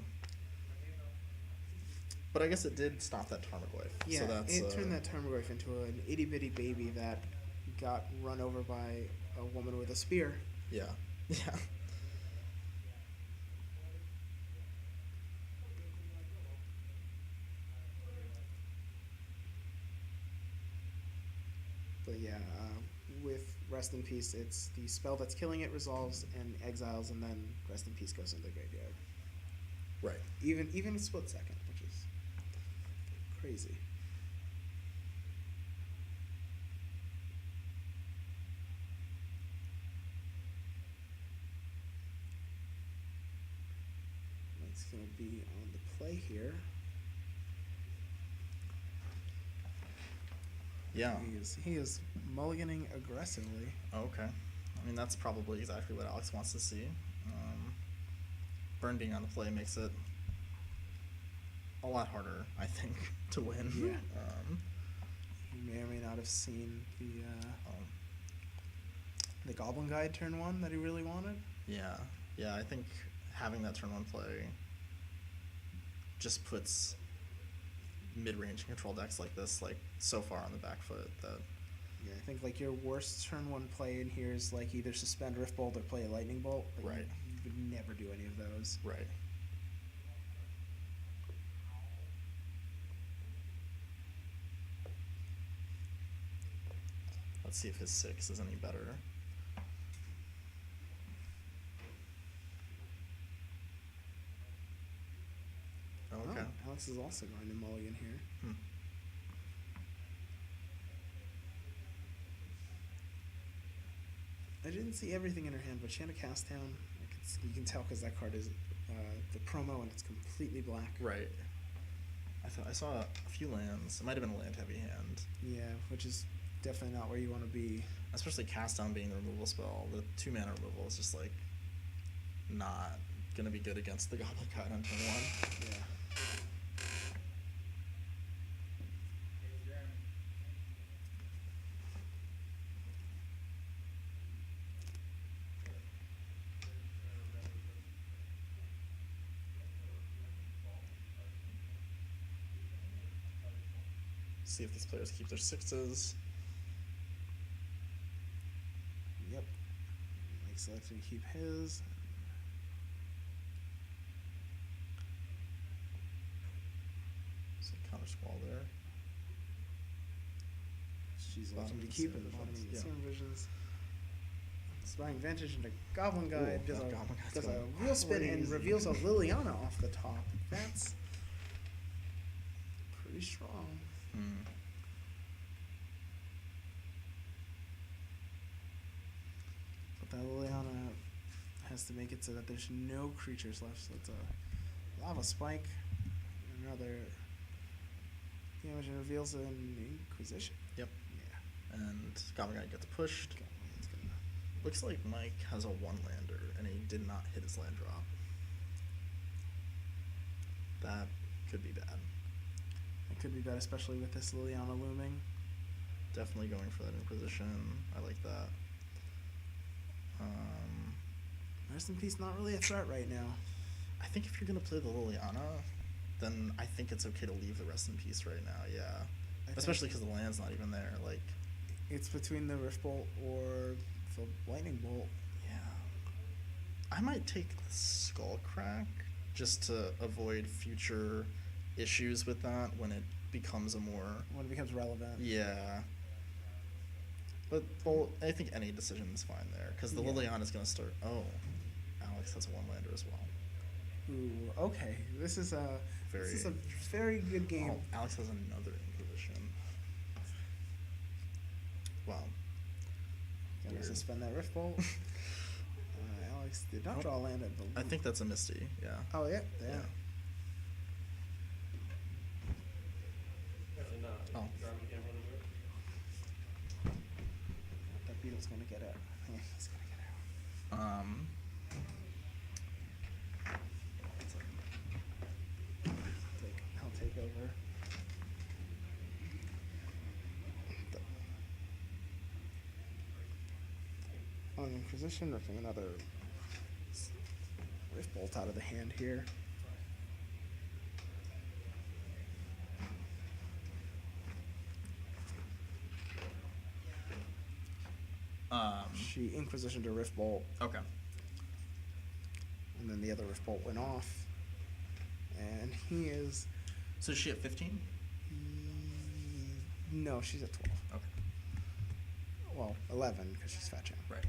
but I guess it did stop that Tarmogoyf. Yeah, so that's, it turned that Tarmogoyf into an itty-bitty baby that got run over by a woman with a spear. Yeah. Yeah. But yeah, with Rest in Peace, it's the spell that's killing it resolves and exiles, and then Rest in Peace goes into the graveyard. Right. Even a split second, which is crazy. That's gonna be on the play here. Yeah. He is mulliganing aggressively. Okay. I mean, that's probably exactly what Alex wants to see. Burn being on the play makes it a lot harder, I think, to win. Yeah. You may or may not have seen the Goblin Guide turn 1 that he really wanted. Yeah. Yeah, I think having that turn 1 play just puts mid-range control decks like this, like, so far on the back foot that... Yeah, I think, like, your worst turn 1 play in here is, like, either suspend Rift Bolt or play a Lightning Bolt. Like, Right. You would never do any of those. Right. Let's see if his 6 is any better. Oh, okay. Oh, Alex is also going to mulligan here. Hmm. I didn't see everything in her hand, but she had a cast down. You can tell because that card is the promo and it's completely black. Right. I saw a few lands. It might have been a land-heavy hand. Yeah, which is definitely not where you want to be. Especially cast down being the removal spell. The 2-mana removal is just, like, not gonna be good against the Goblin Guide on turn 1. Yeah. See if these players keep their 6s. Yep. Mike selecting to keep his. So counter squall there. She's Bottom electing to of the keep Serum it. Bottom Visions, of the yeah. Serum Visions. Spying Vantage into Goblin Guide. Ooh, Does that a, Goblin Guide's does going a wheel spin and crazy. reveals a Liliana off the top. That's pretty strong. Hmm. But that Liliana has to make it so that there's no creatures left. So it's a Lava Spike. Another damage and reveals an Inquisition. Yep. Yeah. And Goblin Guide gets pushed. It's gonna Looks like Mike has a 1-lander, and he did not hit his land drop. That could be bad. It could be bad, especially with this Liliana looming. Definitely going for that Inquisition. I like that. Rest in Peace, not really a threat right now. I think if you're going to play the Liliana, then I think it's okay to leave the Rest in Peace right now, yeah. Especially because the land's not even there, like... It's between the Rift Bolt or the Lightning Bolt. Yeah. I might take the Skull Crack just to avoid future issues with that when it becomes a more... When it becomes relevant. Yeah. But, well, I think any decision is fine there, because the Liliana's going to start... Oh, Alex has a 1-lander as well. Ooh, okay. This is a very good game. Oh, Alex has another Inquisition. Wow. Gonna Weird. suspend that Rift Bolt. Alex did not draw a land, I believe. I think that's a Misty, yeah. Oh, yeah. Yeah. Oh. That Beetle's gonna get it. Yeah, he's gonna get it. I'll take over. On Inquisition, ripping another Rift Bolt out of the hand here. She Inquisition to Rift Bolt, Okay. and then the other Rift Bolt went off. And he is... So is she at 15? No, she's at 12. Okay. Well, 11, because she's fetching. Right.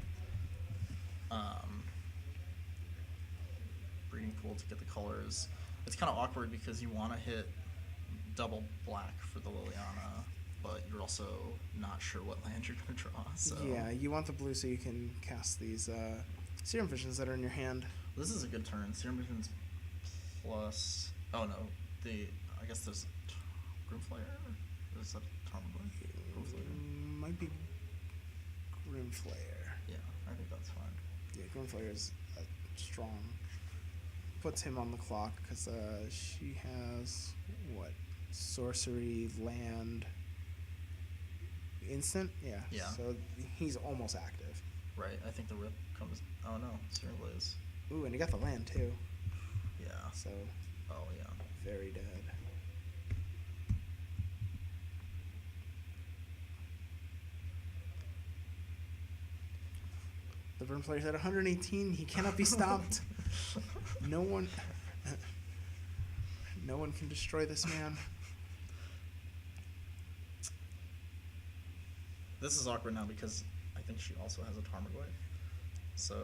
Breeding pool to get the colors. It's kind of awkward because you want to hit double black for the Liliana, but you're also not sure what land you're going to draw. So Yeah, you want the blue so you can cast these Serum Visions that are in your hand. this is a good turn. Serum Visions plus. Oh no, I guess there's Grimflayer. Is that Tarmogoyf? Grimflayer. Might be Grimflayer. Yeah, I think that's fine. Yeah, Grimflayer is strong. Puts him on the clock because she has what? Sorcery, land, instant. Yeah. Yeah. So he's almost active. Right. I think the rip comes. Oh no, Serum Blaze. Ooh, and he got the land too. Yeah. So Oh yeah. very dead. The burn player's at 118. He cannot be stopped. No one can destroy this man. This is awkward now because I think she also has a Tarmogoyf. So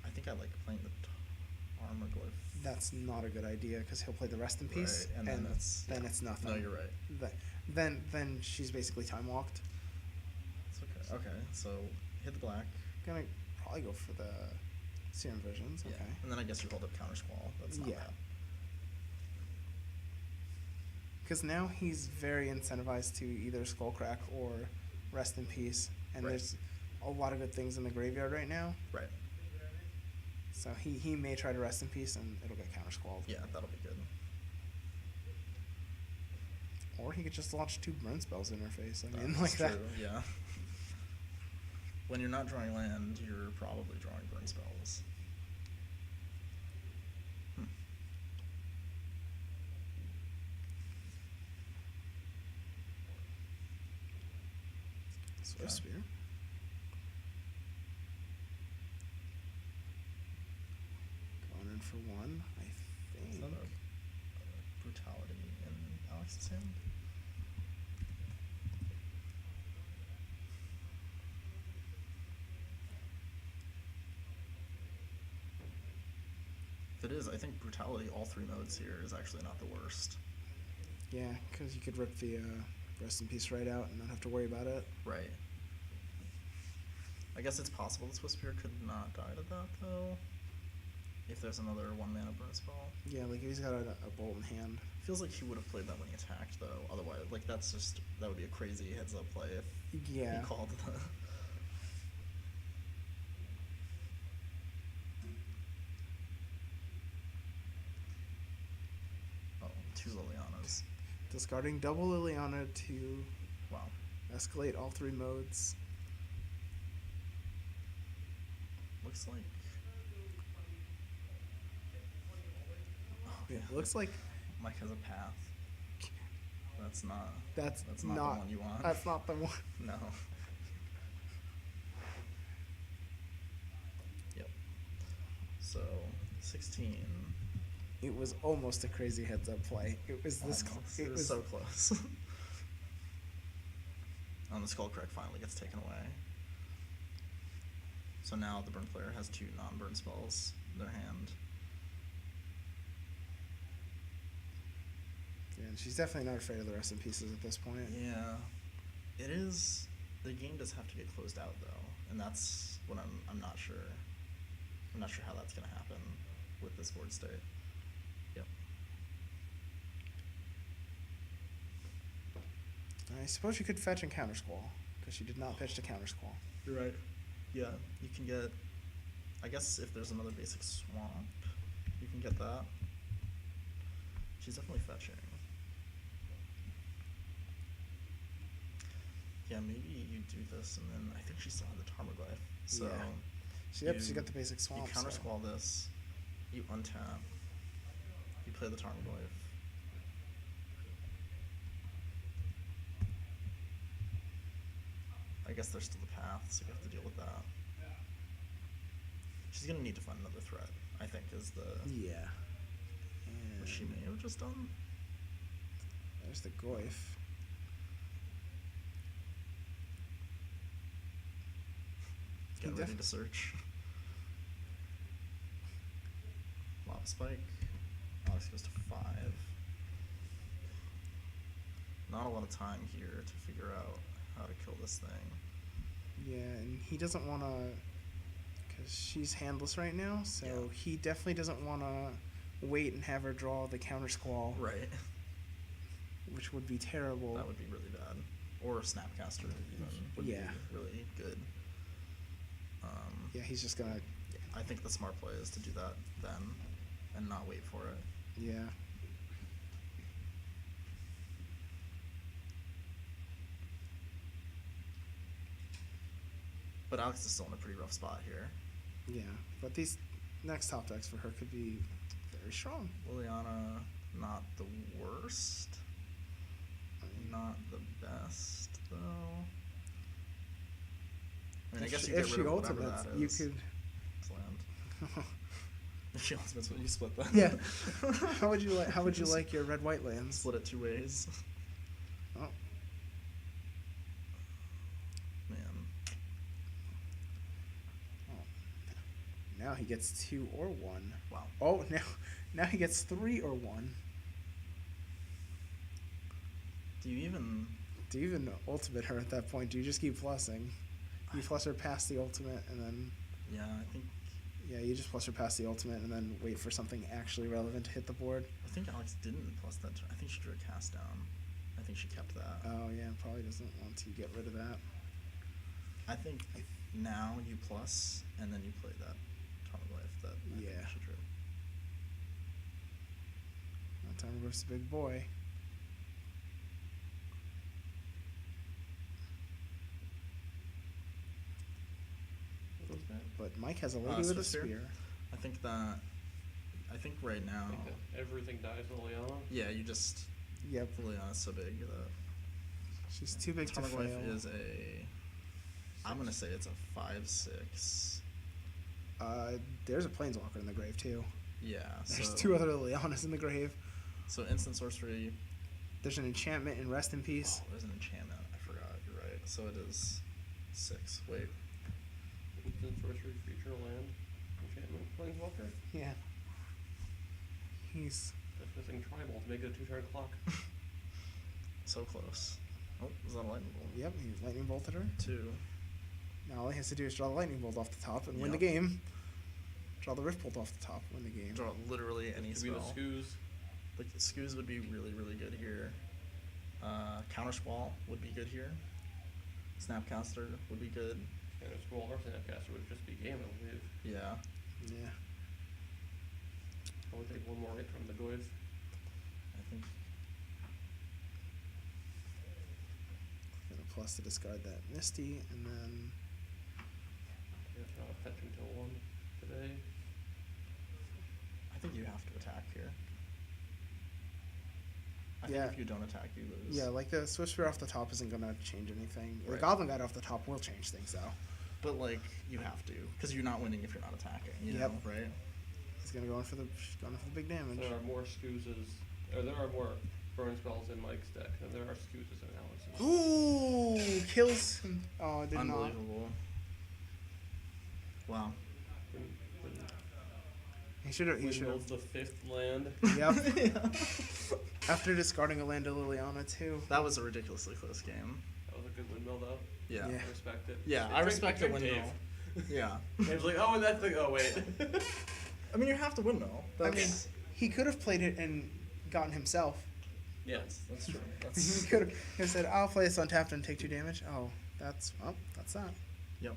I think I like playing the Tarmogoyf. That's not a good idea because he'll play the Rest in Peace, Right, and then it's nothing. nothing. No, you're right. Then she's basically time walked. It's okay. Okay, so hit the black. Gonna probably go for the Serum Visions. Okay. Yeah. And then I guess you hold up Counter Squall. That's not Yeah. bad. Because now he's very incentivized to either Skullcrack or Rest in Peace, and Right. there's a lot of good things in the graveyard right now. Right. So he may try to Rest in Peace, and it'll get Counter Squalled. Yeah, that'll be good. Or he could just launch 2 burn spells in her face. I mean, That's like that. true, yeah. When you're not drawing land, you're probably drawing burn spells. Swift Okay. Spear. Going in for 1, I Is think. that a brutality in Alex's hand? If it is, I think brutality, all 3 modes here, is actually not the worst. Yeah, because you could rip the Rest in Peace right out and not have to worry about it. Right. I guess it's possible the Swiss Spear could not die to that, though. If there's another 1-mana burn spell. Yeah, like if he's got a bolt in hand. Feels like he would have played that when he attacked, though. Otherwise, like, that would be a crazy heads-up play if Yeah. he called the... 2 Lilianas. Discarding double Liliana to Wow. escalate all 3 modes. Looks like. Oh, It yeah. looks like Mike has a path. That's not. that's not the one you want. That's not the one. No. Yep. So 16. It was almost a crazy heads-up play. It was this. Almost. It It was was so close. The Skull Crack finally gets taken away. So now the burn player has 2 non-burn spells in their hand. Yeah, and she's definitely not afraid of the rest in pieces at this point. Yeah, it is. The game does have to get closed out though, and that's what I'm not sure. I'm not sure how that's gonna happen with this board state. Yep. I suppose you could fetch and counter squall because she did not pitch to counter squall. You're right. Yeah, you can get. I guess if there's another basic swamp, you can get that. She's definitely fetching. Yeah, maybe you do this, and then I think she still has the Tarmogoyf. So Yeah. She got the basic swamp. You counter squall this, you untap, you play the Tarmogoyf. I guess there's still the path, so you have to deal with that. She's gonna need to find another threat, I think, is the. Yeah. Which she may have just done. There's the Goyf. Get ready to search. Lava Spike. Alex goes to 5. Not a lot of time here to figure out how to kill this thing. Yeah, and he doesn't want to, because she's handless right now, so Yeah. he definitely doesn't want to wait and have her draw the counter squall, Right. which would be terrible. That would be really bad. Or Snapcaster even would Yeah. be really good. Yeah, he's just going to, I think the smart play is to do that then and not wait for it. yeah. But Alex is still in a pretty rough spot here. Yeah, but these next top decks for her could be very strong. Liliana, not the worst. Not the best, though. I mean, I guess you get if rid she of whatever ultimates, that you is. could. It's land. If she ultimates, you split that. Yeah. How would you like? How would you like your red white lands? Split it 2 ways. Oh, Man. now he gets 2 or 1. Wow. Oh, now he gets 3 or 1. Do you even... Do you even ultimate her at that point? Do you just keep plussing? You plus her past the ultimate, and then Yeah, I think... yeah, you just plus her past the ultimate, and then wait for something actually relevant to hit the board. I think Alex didn't plus that. I think she drew a cast down. I think she kept that. Oh yeah, probably doesn't want to get rid of that. I think now you plus, and then you play that Tarmogoyf that I think Yeah. she drew. Now time versus big boy. What was that? But Mike has a lady with a Sphere? spear. I think that... I think right now... I think that everything dies with Liliana. Yeah, you just... Yep, Liliana's so big that... she's too big to fail. Tarmogoyf is a... I'm gonna say it's a 5/6. There's a planeswalker in the grave too. Yeah, There's so... 2 other Lilianas in the grave. So instant sorcery... There's an enchantment in Rest in Peace. Oh, there's an enchantment. I forgot. You're right. So it is 6. Wait. Instant sorcery, creature, land, enchantment, planeswalker. Yeah. He's Just missing tribal to make it a 2-turn clock. So close. Oh, is that a lightning bolt? yep. He lightning bolted her. 2. Now all he has to do is draw the lightning bolt off the top and win the Yep. game. Draw the rift bolt off the top, win the game. Draw literally any Could be the spell. Skoos. Like, Skoos would be really, really good here. Counter Squall would be good here. Snapcaster would be good. And a scroll or Snapcaster would just be game, I believe. Yeah. Yeah. I would take one more hit from the Goyf. I Gonna plus to discard that Misty, and then Guess I'll fetch until 1 today. I think you have to attack here. I think Yeah. if you don't attack, you lose. yeah, like the Swift Spear off the top isn't gonna change anything. The Right. Goblin Guide off the top will change things though. But like you have to, because you're not winning if you're not attacking. You Yep. know, right? He's gonna go in for the big damage. There are more scoozes, or there are more burn spells in Mike's deck than there are scoozes in Alex's. Ooh, kills him. Oh, it did not. Unbelievable. Wow. He should have. He should Windmill's have. the 5th land. Yep. After discarding a land to Liliana too. That was a ridiculously close game. That was a good windmill, though. Yeah. Yeah. I respect it. Yeah, It I tricked- respect it it tricked when Dave. Yeah. Dave's like, oh, and that's the. Oh, wait. I mean, you have to windmill. I mean, he could have played it and gotten himself. Yes. that's true. He That's could have said, "I'll play this untapped and take 2 damage." Oh, that's that. yep.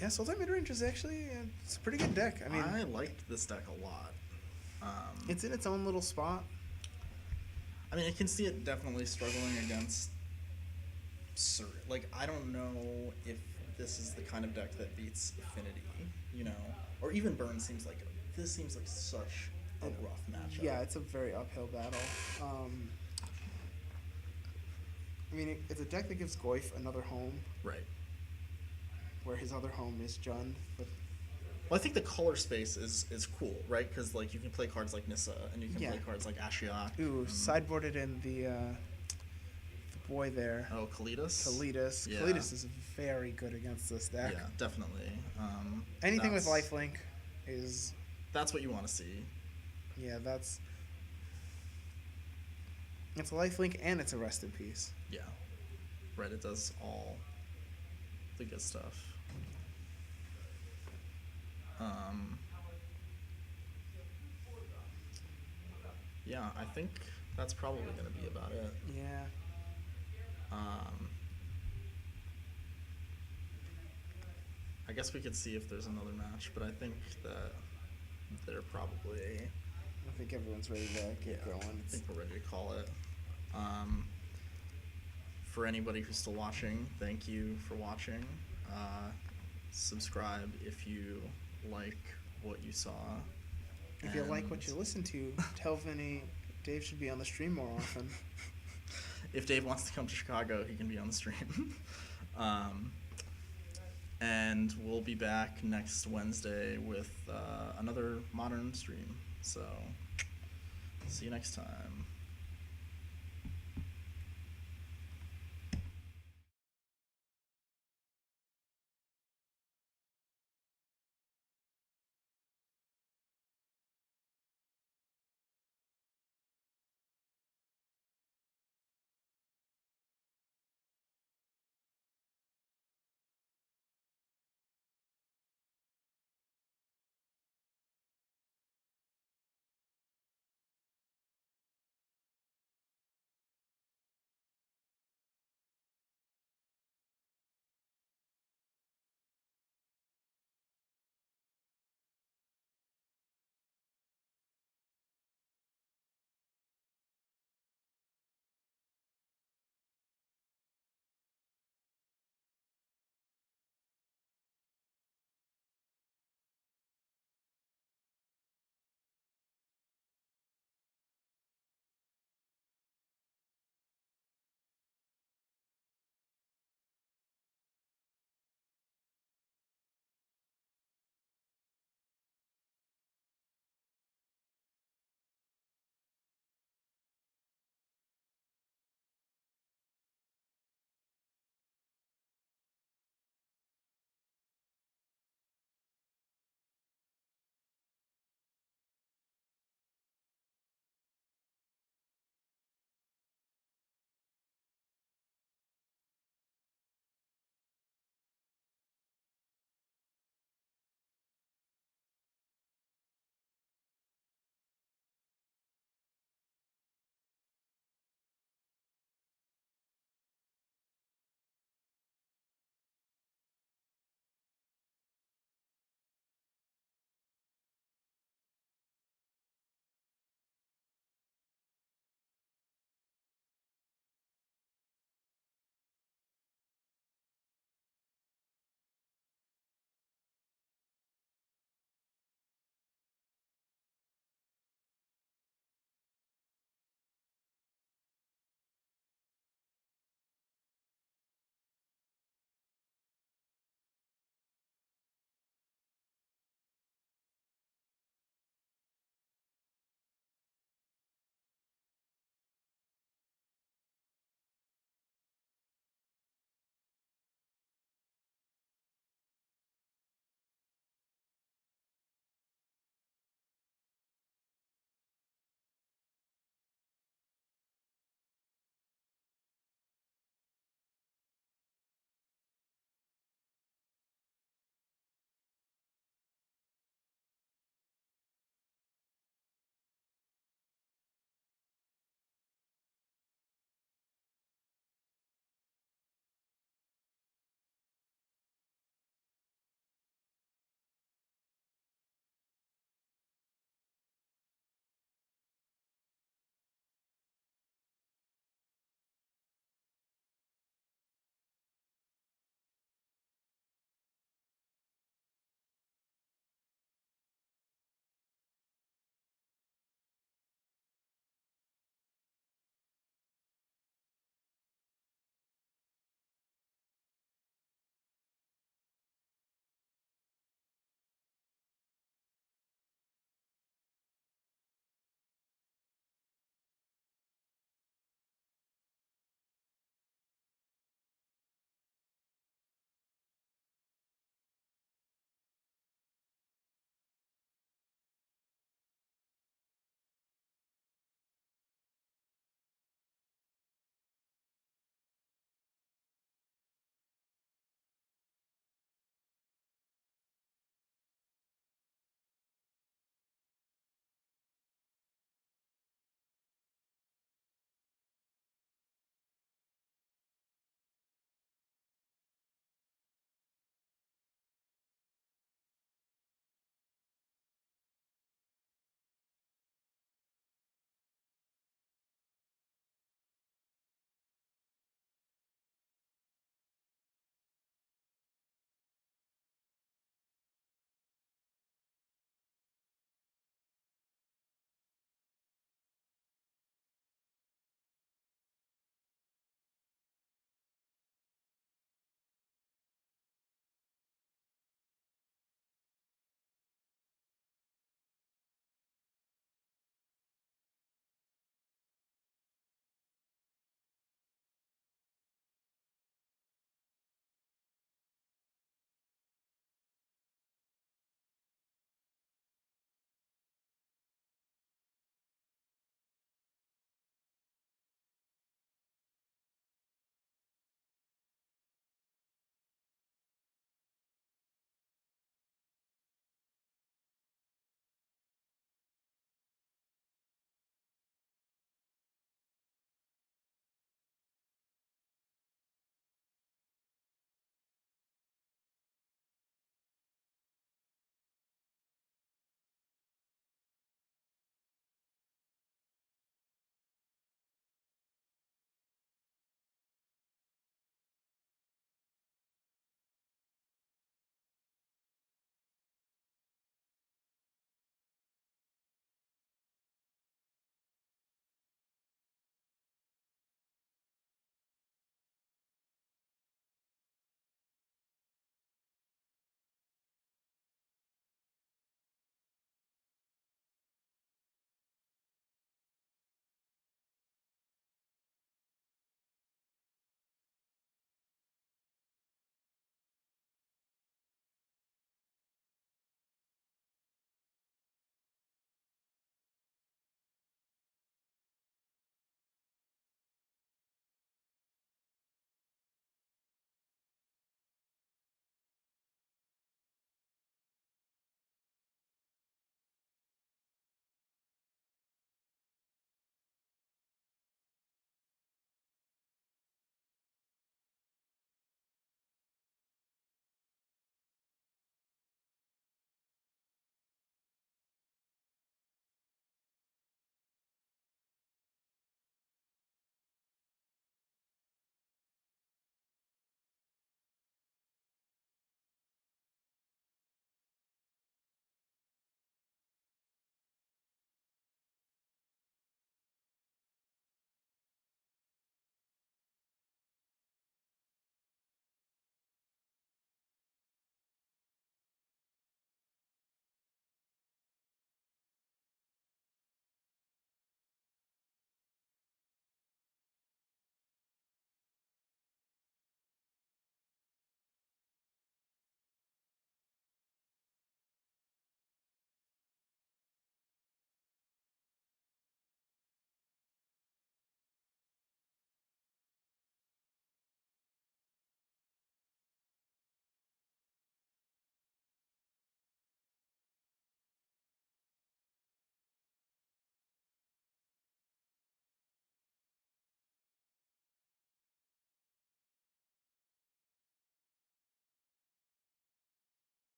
Yeah, Sultai midrange is actually it's a pretty good deck. I mean, I liked this deck a lot. it's in its own little spot. I mean, I can see it definitely struggling against certain. Like, I don't know if this is the kind of deck that beats Affinity, you know, or even Burn seems like this seems like such a rough matchup. Yeah, it's a very uphill battle. I mean, it's a deck that gives Goyf another home, Right. where his other home is Jund. But Well, I think the color space is cool, right? Because like you can play cards like Nissa, and you can Yeah. play cards like Ashiok. ooh, and- sideboarded in the boy there, Oh, Kalidas. Kalidas. Yeah. Kalidas is very good against this deck. Yeah, definitely. Anything with that's- lifelink is That's what you want to see. yeah, that's it's a lifelink and it's a rest in peace. Yeah. Right. It does all the good stuff. Yeah, I think that's probably going to be about it. Yeah. I guess we could see if there's another match, but I think that they're probably. I think everyone's ready to get going. I think we're ready to call it. For anybody who's still watching, thank you for watching. Subscribe if you like what you saw. If you like what And you listen to, tell Vinny Dave should be on the stream more often. if Dave wants to come to Chicago, he can be on the stream. And we'll be back next Wednesday with another Modern stream. So, see you next time.